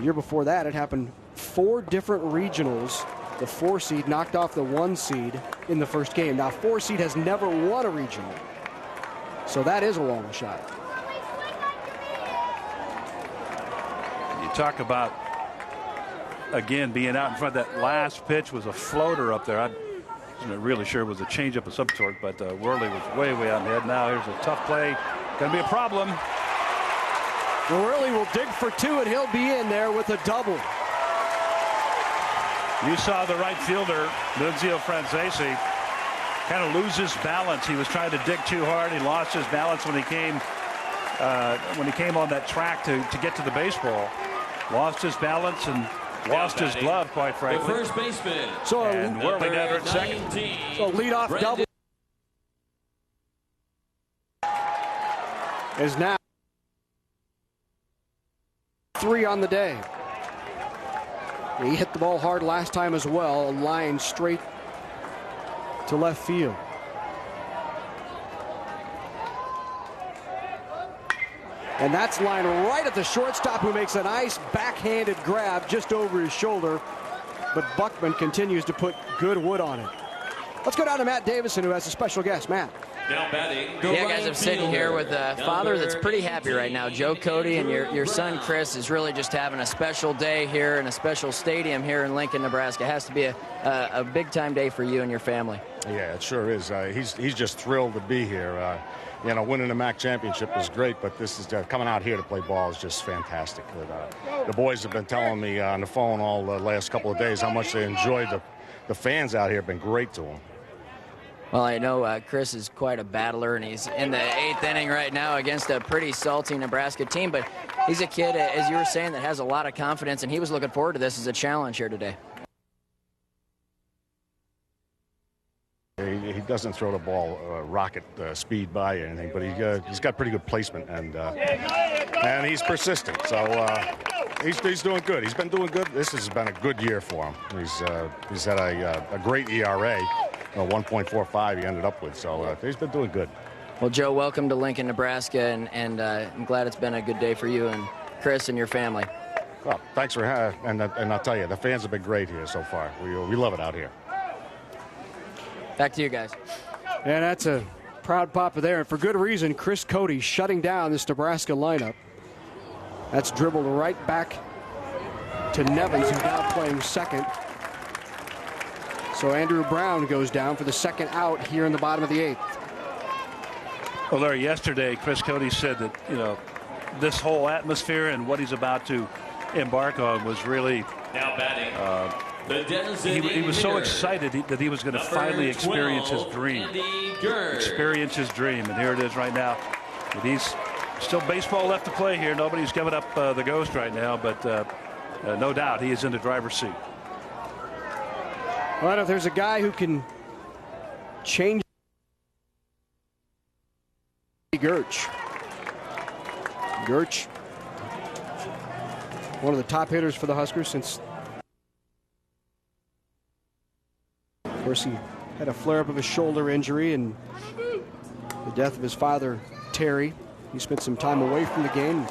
Speaker 1: year before that, it happened 4 different regionals. The 4 seed knocked off the 1 seed in the first game. Now, 4 seed has never won a regional, so that is a long shot.
Speaker 2: You talk about, again, being out in front. That last pitch was a floater up there. I wasn't really sure it was a changeup of some sort, but Worley was way out ahead. Now here's a tough play. Going to be a problem.
Speaker 1: Worley will dig for 2, and he'll be in there with a double.
Speaker 2: You saw the right fielder, Nunzio Francesi, kind of lose his balance. He was trying to dig too hard. He lost his balance when he came on that track to get to the baseball. Lost his balance and lost his glove, quite frankly.
Speaker 6: The first baseman.
Speaker 1: So
Speaker 2: and Worley down at second.
Speaker 1: So leadoff double is now 3 on the day. He hit the ball hard last time as well, a line straight to left field. And that's lined right at the shortstop, who makes a nice backhanded grab just over his shoulder. But Buckman continues to put good wood on it. Let's go down to Matt Davison, who has a special guest. Matt.
Speaker 6: Now batting.
Speaker 3: Yeah, guys, I'm sitting here with a father that's pretty happy right now. Joe Cody, and your son Chris is really just having a special day here in a special stadium here in Lincoln, Nebraska. It has to be a big-time day for you and your family.
Speaker 9: Yeah, it sure is. He's just thrilled to be here. You know, winning the MAC championship is great, but this is coming out here to play ball is just fantastic. The boys have been telling me on the phone all the last couple of days how much they enjoyed the fans out here. Have been great to them.
Speaker 3: Well, I know Chris is quite a battler, and he's in the 8th inning right now against a pretty salty Nebraska team. But he's a kid, as you were saying, that has a lot of confidence, and he was looking forward to this as a challenge here today.
Speaker 9: He doesn't throw the ball rocket speed by or anything, but he's got pretty good placement, and he's persistent. So he's doing good. He's been doing good. This has been a good year for him. He's had a great ERA. 1.45 he ended up with, so he's been doing good.
Speaker 3: Well, Joe, welcome to Lincoln, Nebraska, and I'm glad it's been a good day for you and Chris and your family.
Speaker 9: Well, thanks for having, and I'll tell you, the fans have been great here so far. We love it out here.
Speaker 3: Back to you guys.
Speaker 1: And that's a proud papa there, and for good reason. Chris Cody shutting down this Nebraska lineup. That's dribbled right back to Nevins, who's now playing second. So Andrew Brown goes down for the second out here in the bottom of the 8th.
Speaker 2: Well, Larry, yesterday Chris Cody said that, you know, this whole atmosphere and what he's about to embark on was really
Speaker 6: Now batting.
Speaker 2: he was so excited that he was going to finally experience his dream. Experience his dream, and here it is right now. And he's still baseball left to play here. Nobody's giving up the ghost right now, but no doubt he is in the driver's seat.
Speaker 1: Well, if there's a guy who can change Gertch. Gertch, one of the top hitters for the Huskers since, of course, he had a flare-up of a shoulder injury and the death of his father, Terry. He spent some time away from the game.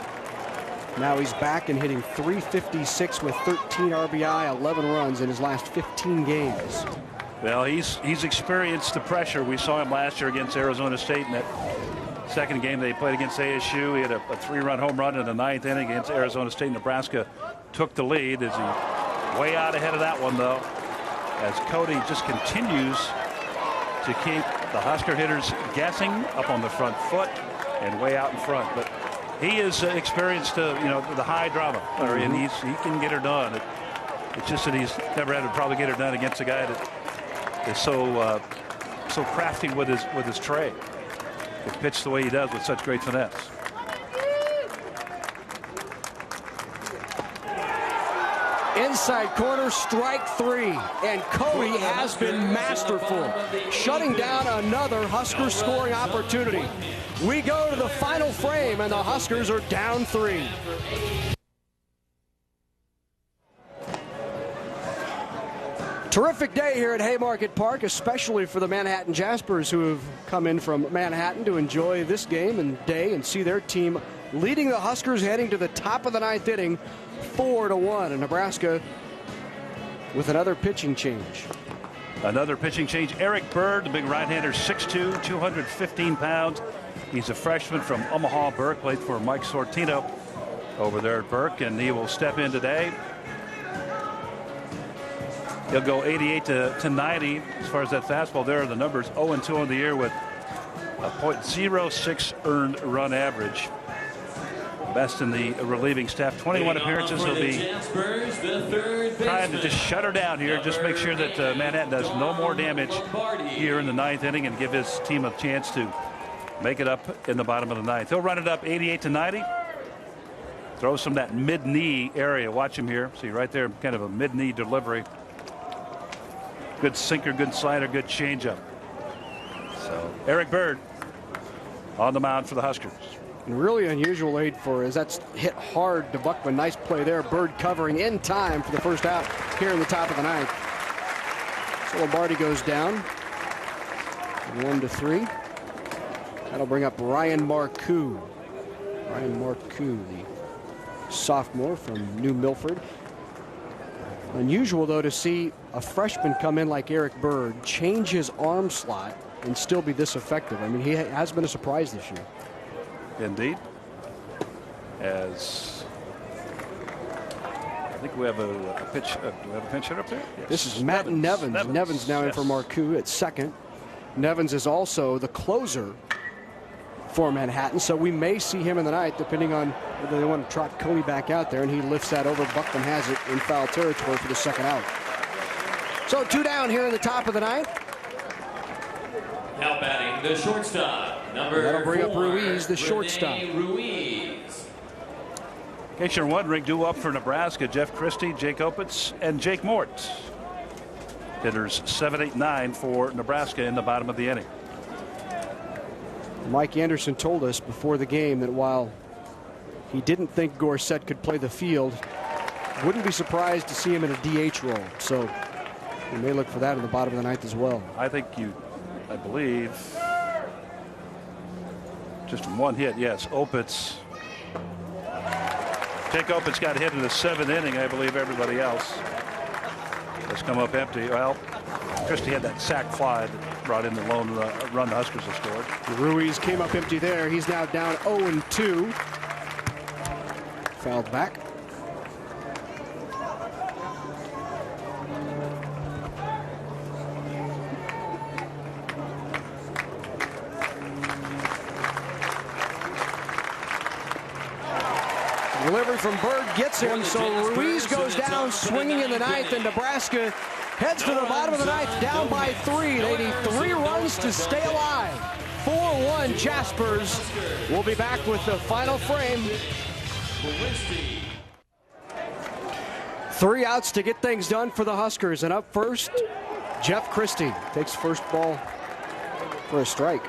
Speaker 1: Now he's back and hitting .356 with 13 RBI, 11 runs in his last 15 games.
Speaker 2: Well, he's experienced the pressure. We saw him last year against Arizona State in that second game they played against ASU. He had a 3-run home run in the 9th inning against Arizona State. Nebraska took the lead. Is he way out ahead of that one, though, as Cody just continues to keep the Husker hitters guessing up on the front foot and way out in front. But he has experienced, you know, the high drama, and he can get her done. It's just that he's never had to probably get her done against a guy that is so crafty with his trade. To pitch the way he does with such great finesse.
Speaker 1: Inside corner, strike 3, and Cody has been masterful, shutting down another Husker scoring opportunity. We go to the final frame, and the Huskers are down 3. Terrific day here at Haymarket Park, especially for the Manhattan Jaspers, who have come in from Manhattan to enjoy this game and day and see their team leading the Huskers heading to the top of the 9th inning, 4-1. And Nebraska with another pitching change.
Speaker 2: Another pitching change. Eric Bird, the big right-hander, 6'2", 215 pounds. He's a freshman from Omaha. Burke played for Mike Sortino over there at Burke, and he will step in today. He'll go 88 to 90 as far as that fastball. There are the numbers. 0-2 on the year with a .06 earned run average. Best in the relieving staff. 21 appearances. He'll be trying to just shut her down here. Just make sure that Manhattan does no more damage here in the 9th inning and give his team a chance to make it up in the bottom of the 9th. He'll run it up 88 to 90. Throws from that mid-knee area. Watch him here. See right there, kind of a mid-knee delivery. Good sinker, good slider, good changeup. So Eric Bird on the mound for the Huskers.
Speaker 1: And really unusual aid for, as that's hit hard to Buckman. Nice play there. Bird covering in time for the first out here in the top of the 9th. So Lombardi goes down. 1-3. That'll bring up Ryan Marcoux. Ryan Marcoux, the sophomore from New Milford. Unusual, though, to see a freshman come in like Eric Bird, change his arm slot, and still be this effective. I mean, he has been a surprise this year.
Speaker 2: Indeed. As I think we have a pitch. Do we have a pinch hitter up there? Yes.
Speaker 1: This is Matt Nevins. Nevins now in for Marcoux at second. Nevins is also the closer for Manhattan, so we may see him in the ninth, depending on whether they want to trot Cody back out there, and he lifts that over. Buckman has it in foul territory for the second out. So 2 down here in the top of the ninth.
Speaker 6: Now batting the shortstop, number
Speaker 1: That'll bring
Speaker 6: 4,
Speaker 1: up Ruiz, the shortstop.
Speaker 6: Ruiz.
Speaker 2: In case you're wondering, due up for Nebraska, Jeff Christie, Jake Opitz, and Jake Mort. Hitters 7, 8, 9 for Nebraska in the bottom of the inning.
Speaker 1: Mike Anderson told us before the game that while he didn't think Gorsett could play the field, wouldn't be surprised to see him in a DH role. So we may look for that in the bottom of the ninth as well.
Speaker 2: I believe, just from one hit, yes, Opitz. Jake Opitz got hit in the 7th inning. I believe everybody else has come up empty. Well, Christie had that sac fly that brought in the lone run the Huskers have scored.
Speaker 1: Ruiz came up empty there. He's now down 0-2. Fouled back. Delivery from Bird gets him, so Ruiz goes down swinging in the ninth, and Nebraska heads to the bottom of the ninth, down by 3. They need 3 runs to stay alive. 4-1 Jaspers. We'll be back with the final frame. 3 outs to get things done for the Huskers, and up first, Jeff Christie takes first ball for a strike.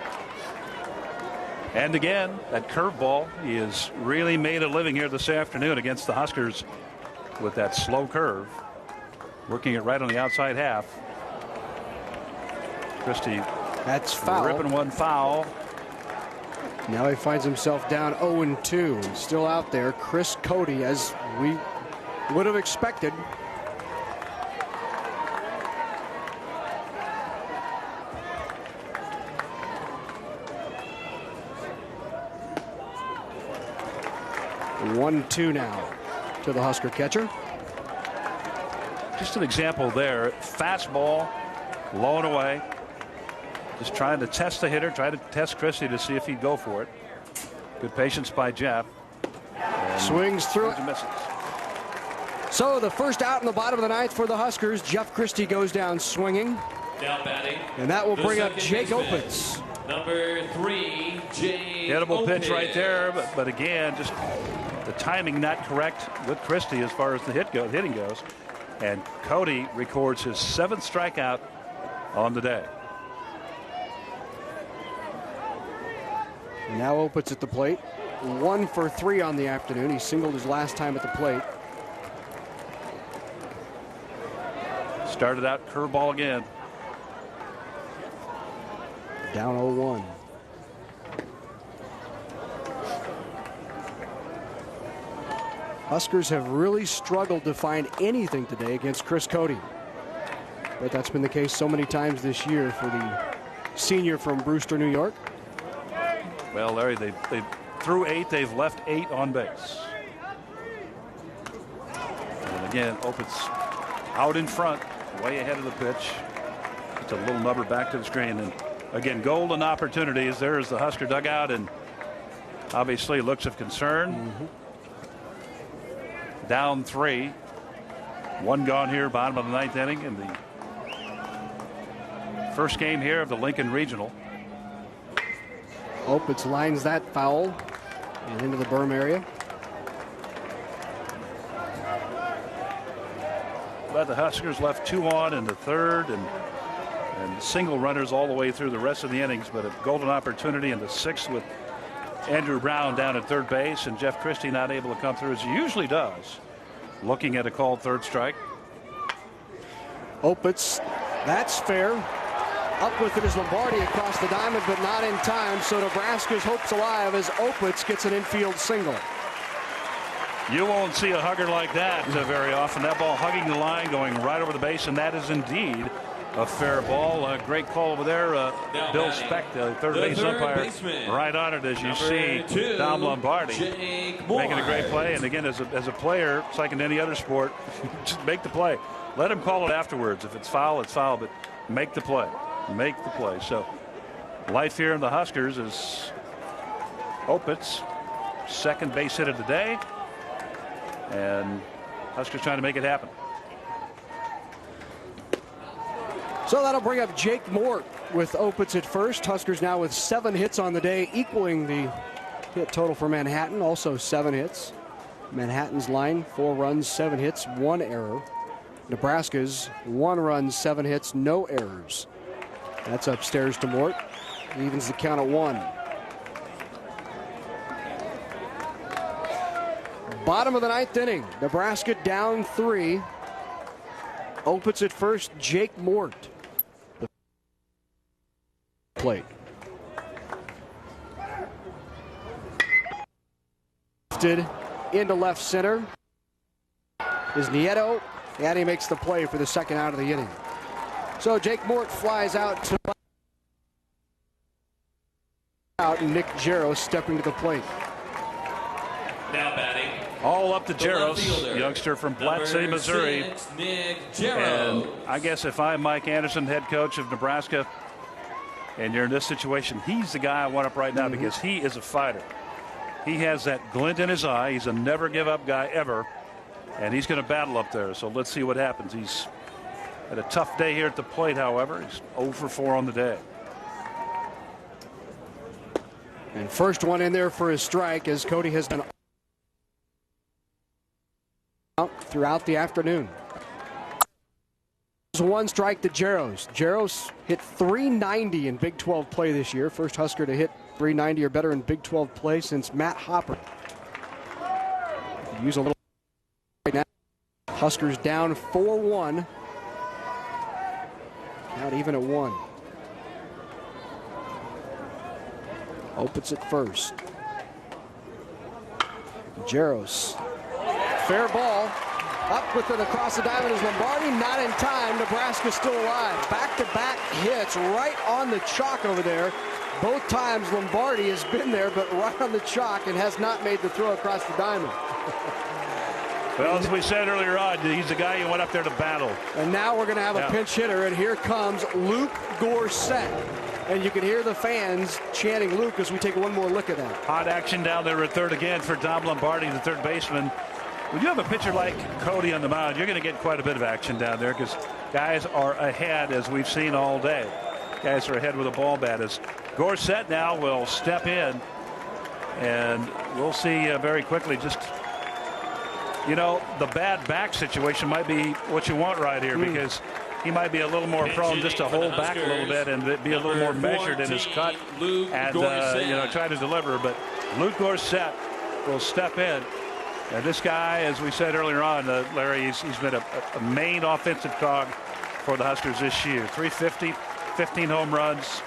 Speaker 2: And again, that curveball, he has really made a living here this afternoon against the Huskers with that slow curve, working it right on the outside half. Christie,
Speaker 1: that's foul.
Speaker 2: Ripping one foul.
Speaker 1: Now he finds himself down 0-2, and still out there. Chris Cody, as we would have expected. And 1-2 now to the Husker catcher.
Speaker 2: Just an example there. Fastball, low and away. Just trying to test the hitter, try to test Christie to see if he'd go for it. Good patience by Jeff. And
Speaker 1: swings through it.
Speaker 2: Misses.
Speaker 1: So the first out in the bottom of the ninth for the Huskers. Jeff Christie goes down swinging.
Speaker 6: Down batting.
Speaker 1: And that will bring up Jake Opitz.
Speaker 6: Number 3, Jake
Speaker 2: Hittable pitch
Speaker 6: Opitz.
Speaker 2: right there, but again, just the timing not correct with Christie as far as the hitting goes. And Cody records his 7th strikeout on the day.
Speaker 1: Now Opitz at the plate. 1 for 3 on the afternoon. He singled his last time at the plate.
Speaker 2: Started out curveball again.
Speaker 1: Down 0-1. Huskers have really struggled to find anything today against Chris Cody. But that's been the case so many times this year for the senior from Brewster, New York.
Speaker 2: Well, Larry, they threw 8. They've left 8 on base. And again, Opitz out in front, way ahead of the pitch. It's a little nubber back to the screen. And again, golden opportunities. There's the Husker dugout, and obviously looks of concern. Down 3. 1 gone here, bottom of the 9th inning in the first game here of the Lincoln Regional.
Speaker 1: Opitz lines that foul and into the berm area.
Speaker 2: But the Huskers left 2 on in the 3rd and single runners all the way through the rest of the innings, but a golden opportunity in the 6th with Andrew Brown down at 3rd base and Jeff Christie not able to come through as he usually does. Looking at a called 3rd strike.
Speaker 1: Opitz, that's fair. Up with it is Lombardi across the diamond, but not in time. So Nebraska's hopes alive as Opitz gets an infield single.
Speaker 2: You won't see a hugger like that very often. That ball hugging the line, going right over the base, and that is indeed a fair ball. A great call over there. Bill Speck, the third base umpire, right on it, as you see Dom Lombardi making a great play. And again, as a player, it's like in any other sport, just make the play. Let him call it afterwards. If it's foul, it's foul, but make the play. Make the play. So life here in the Huskers is Opitz, second base hit of the day. And Huskers trying to make it happen.
Speaker 1: So that'll bring up Jake Mort with Opitz at first. Huskers now with 7 hits on the day, equaling the hit total for Manhattan. Also 7 hits. Manhattan's line, 4 runs, 7 hits, 1 error. Nebraska's 1 run, 7 hits, no errors. That's upstairs to Mort. He evens the count at 1. Bottom of the 9th inning. Nebraska down 3. Opitz at first. Jake Mort. The plate. Lifted into left center is Nieto, and he makes the play for the second out of the inning. So Jake Mort flies out to and Nick Jarros stepping to the plate.
Speaker 6: Now batting.
Speaker 2: All up to Jarros, youngster from Platte City, Missouri.
Speaker 6: 6, Nick Jarros.
Speaker 2: And I guess if I'm Mike Anderson, head coach of Nebraska, and you're in this situation, he's the guy I want up right now because he is a fighter. He has that glint in his eye. He's a never give up guy ever. And he's going to battle up there. So let's see what happens. He's had a tough day here at the plate, however. He's 0 for 4 on the day.
Speaker 1: And first one in there for his strike, as Cody has done throughout the afternoon. There's 1 strike to Jarros. Jarros hit .390 in Big 12 play this year. First Husker to hit .390 or better in Big 12 play since Matt Hopper. Use a little right now. Huskers down 4-1. Not even at 1. Opitz at first. Jarros. Fair ball. Up with it across the diamond is Lombardi. Not in time. Nebraska still alive. Back-to-back hits right on the chalk over there. Both times Lombardi has been there, but right on the chalk and has not made the throw across the diamond.
Speaker 2: Well, as we said earlier on, he's the guy you went up there to battle.
Speaker 1: And now we're going to have a pinch hitter, and here comes Luke Gorsett. And you can hear the fans chanting Luke as we take one more look at that.
Speaker 2: Hot action down there at third again for Dom Lombardi, the third baseman. When you have a pitcher like Cody on the mound, you're going to get quite a bit of action down there because guys are ahead, as we've seen all day. Guys are ahead with a ball bat. As Gorsett now will step in, and we'll see very quickly just, you know, the bad back situation might be what you want right here because he might be a little more prone just to hold back a little bit and be a little more measured in his cut and, you know, try to deliver. But Luke Gorsett will step in. And this guy, as we said earlier on, Larry, he's been a main offensive cog for the Huskers this year. 350, 15 home runs.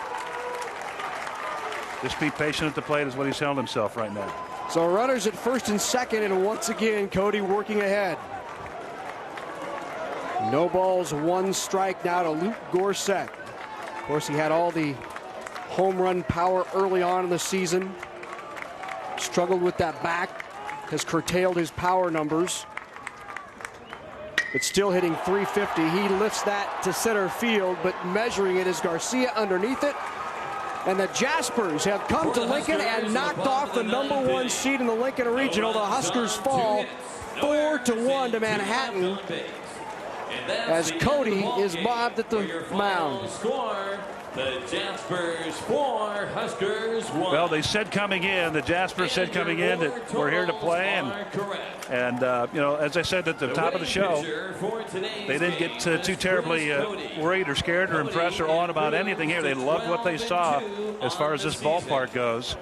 Speaker 2: Just be patient at the plate is what he's telling himself right now.
Speaker 1: So runners at first and second, and once again, Cody working ahead. No balls, 1 strike now to Luke Gorsett. Of course, he had all the home run power early on in the season. Struggled with that back. Has curtailed his power numbers, but still hitting .350. He lifts that to center field, but measuring it is Garcia underneath it. And the Jaspers have come to Lincoln and knocked off the #1 seed in the Lincoln Regional. The Huskers fall 4-1 to Manhattan as Cody is mobbed at the mound.
Speaker 6: The Jaspers 4, Huskers 1.
Speaker 2: Well, they said coming in, the Jaspers said coming in that we're here to play. And you know, as I said at the top of the show, they didn't get too terribly worried or scared or impressed or on about anything here. They loved what they saw as far as this ballpark goes.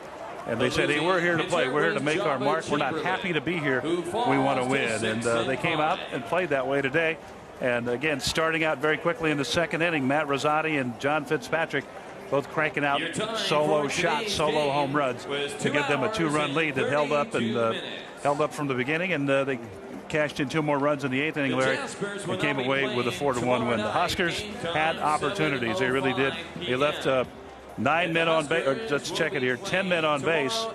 Speaker 2: And they said, hey, we're here to play. We're here to make our mark. We're not happy to be here. We want to win. And they came out and played that way today. And again, starting out very quickly in the second inning, Matt Rizzotti and John Fitzpatrick both cranking out solo shots, solo home runs to give them a 2-run lead that held up and held up from the beginning, and they cashed in 2 more runs in the 8th inning, Larry, and came away with a 4-1 win. The Huskers had opportunities. They really did. They left 9 men on base, or let's check it here, 10 men on base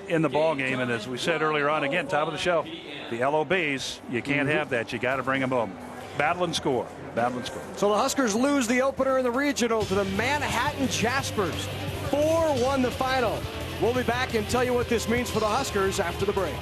Speaker 2: in the ball game. And as we said earlier on, again, top of the show, the LOBs, you can't have that. You got to bring them home. Battle and score. Battle and score.
Speaker 1: So the Huskers lose the opener in the regional to the Manhattan Jaspers. 4-1 the final. We'll be back and tell you what this means for the Huskers after the break.